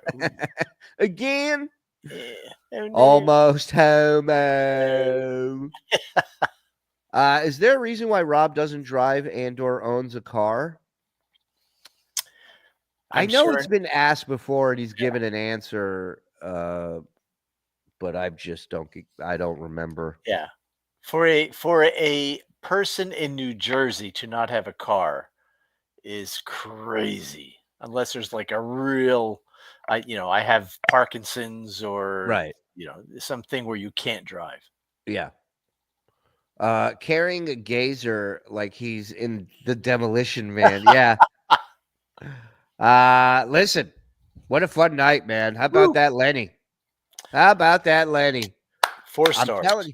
[SPEAKER 6] Again.
[SPEAKER 7] Yeah. Oh, no.
[SPEAKER 6] Almost homo. Is there a reason why Rob doesn't drive and/or owns a car? I know it's been asked before and he's given an answer, but I just don't remember.
[SPEAKER 7] Yeah. For a person in New Jersey to not have a car is crazy, unless there's like a real, I have Parkinson's or something where you can't drive.
[SPEAKER 6] Yeah. Carrying a gazer like he's in the Demolition Man. Yeah. Listen, what a fun night, man. How about that, Lenny?
[SPEAKER 7] 4 stars.
[SPEAKER 6] I'm telling you.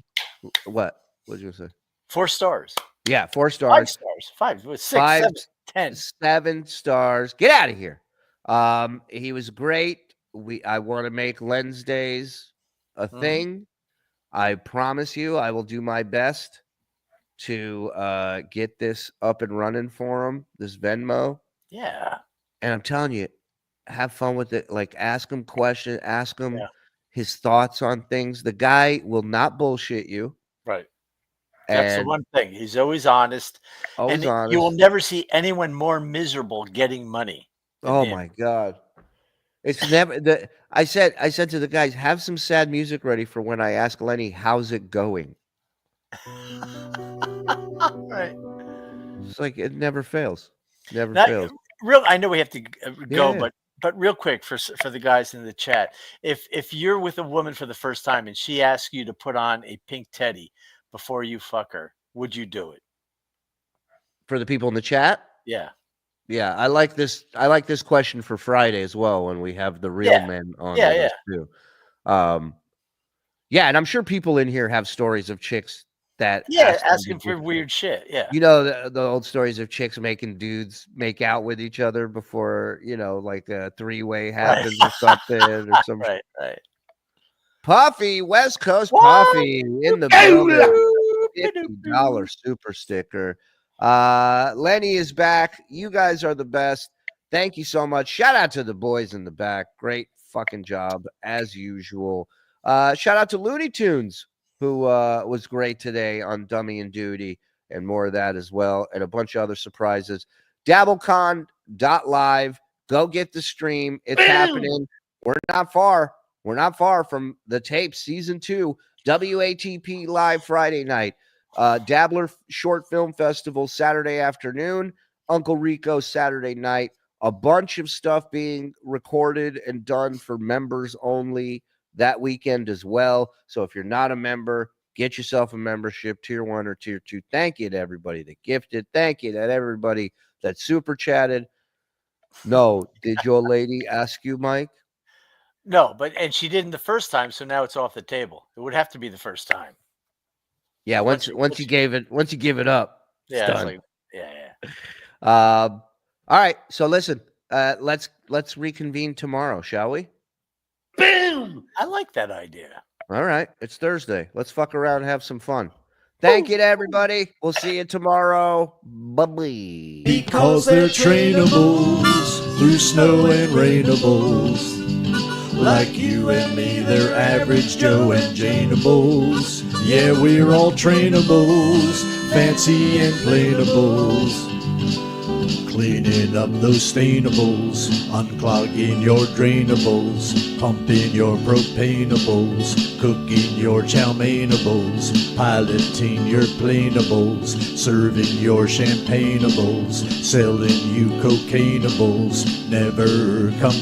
[SPEAKER 6] What? What did you say?
[SPEAKER 7] 4 stars.
[SPEAKER 6] Yeah, 4 stars.
[SPEAKER 7] 5 stars. 5, 6, 7, 10.
[SPEAKER 6] 7 stars. Get out of here. He was great. I want to make Wednesdays a thing. I promise you, I will do my best to get this up and running for him. This Venmo.
[SPEAKER 7] Yeah.
[SPEAKER 6] And I'm telling you, have fun with it. Like, ask him questions. Ask him his thoughts on things. The guy will not bullshit you.
[SPEAKER 7] Right. That's the one thing. He's always honest.
[SPEAKER 6] Always honest.
[SPEAKER 7] You will never see anyone more miserable getting money.
[SPEAKER 6] Oh my God. It's never I said to the guys, have some sad music ready for when I ask Lenny, how's it going?
[SPEAKER 7] Right.
[SPEAKER 6] It's like it never fails. Never
[SPEAKER 7] Now,
[SPEAKER 6] fails.
[SPEAKER 7] I know we have to go,
[SPEAKER 6] Yeah.
[SPEAKER 7] but real quick for the guys in the chat, if you're with a woman for the first time and she asks you to put on a pink teddy before you fuck her, would you do it?
[SPEAKER 6] For the people in the chat?
[SPEAKER 7] Yeah.
[SPEAKER 6] Yeah, I like this question for Friday as well when we have the real men on with us too. Yeah, and I'm sure people in here have stories of chicks that
[SPEAKER 7] asking for weird shit. Yeah.
[SPEAKER 6] You know the old stories of chicks making dudes make out with each other before, like a 3-way happens or something or some
[SPEAKER 7] right.
[SPEAKER 6] Puffy, West Coast Puffy in the building. $50 super sticker. Lenny is back. You guys are the best. Thank you so much. Shout out to the boys in the back. Great fucking job as usual. Shout out to Looney Tunes, who was great today on Dummy and Duty, and more of that as well, and a bunch of other surprises. DabbleCon.live. Go get the stream. It's happening. We're not far. We're not far from the tape, season 2, WATP live Friday night. Dabbler Short Film Festival Saturday afternoon. Uncle Rico Saturday night. A bunch of stuff being recorded and done for members only that weekend as well. So if you're not a member, get yourself a membership, tier 1 or tier 2. Thank you to everybody that gifted. Thank you to everybody that super chatted. No, did your lady ask you, Mike?
[SPEAKER 7] No, and she didn't the first time, so now it's off the table. It would have to be the first time.
[SPEAKER 6] Yeah, once you give it up, it's
[SPEAKER 7] Yeah,
[SPEAKER 6] done.
[SPEAKER 7] yeah.
[SPEAKER 6] All right, so listen, let's reconvene tomorrow, shall we?
[SPEAKER 7] Boom! I like that idea.
[SPEAKER 6] All right, it's Thursday. Let's fuck around and have some fun. Thank you to everybody. We'll see you tomorrow. Bye-bye.
[SPEAKER 5] Because they're trainables through snow and rainables. Like you and me, they're average Joe and Janeables. Yeah, we're all trainables, fancy and plainables. Cleaning up those stainables, unclogging your drainables, pumping your propanables, cooking your chowmeinables, piloting your planeables, serving your champagneables, selling you cocainables. Never come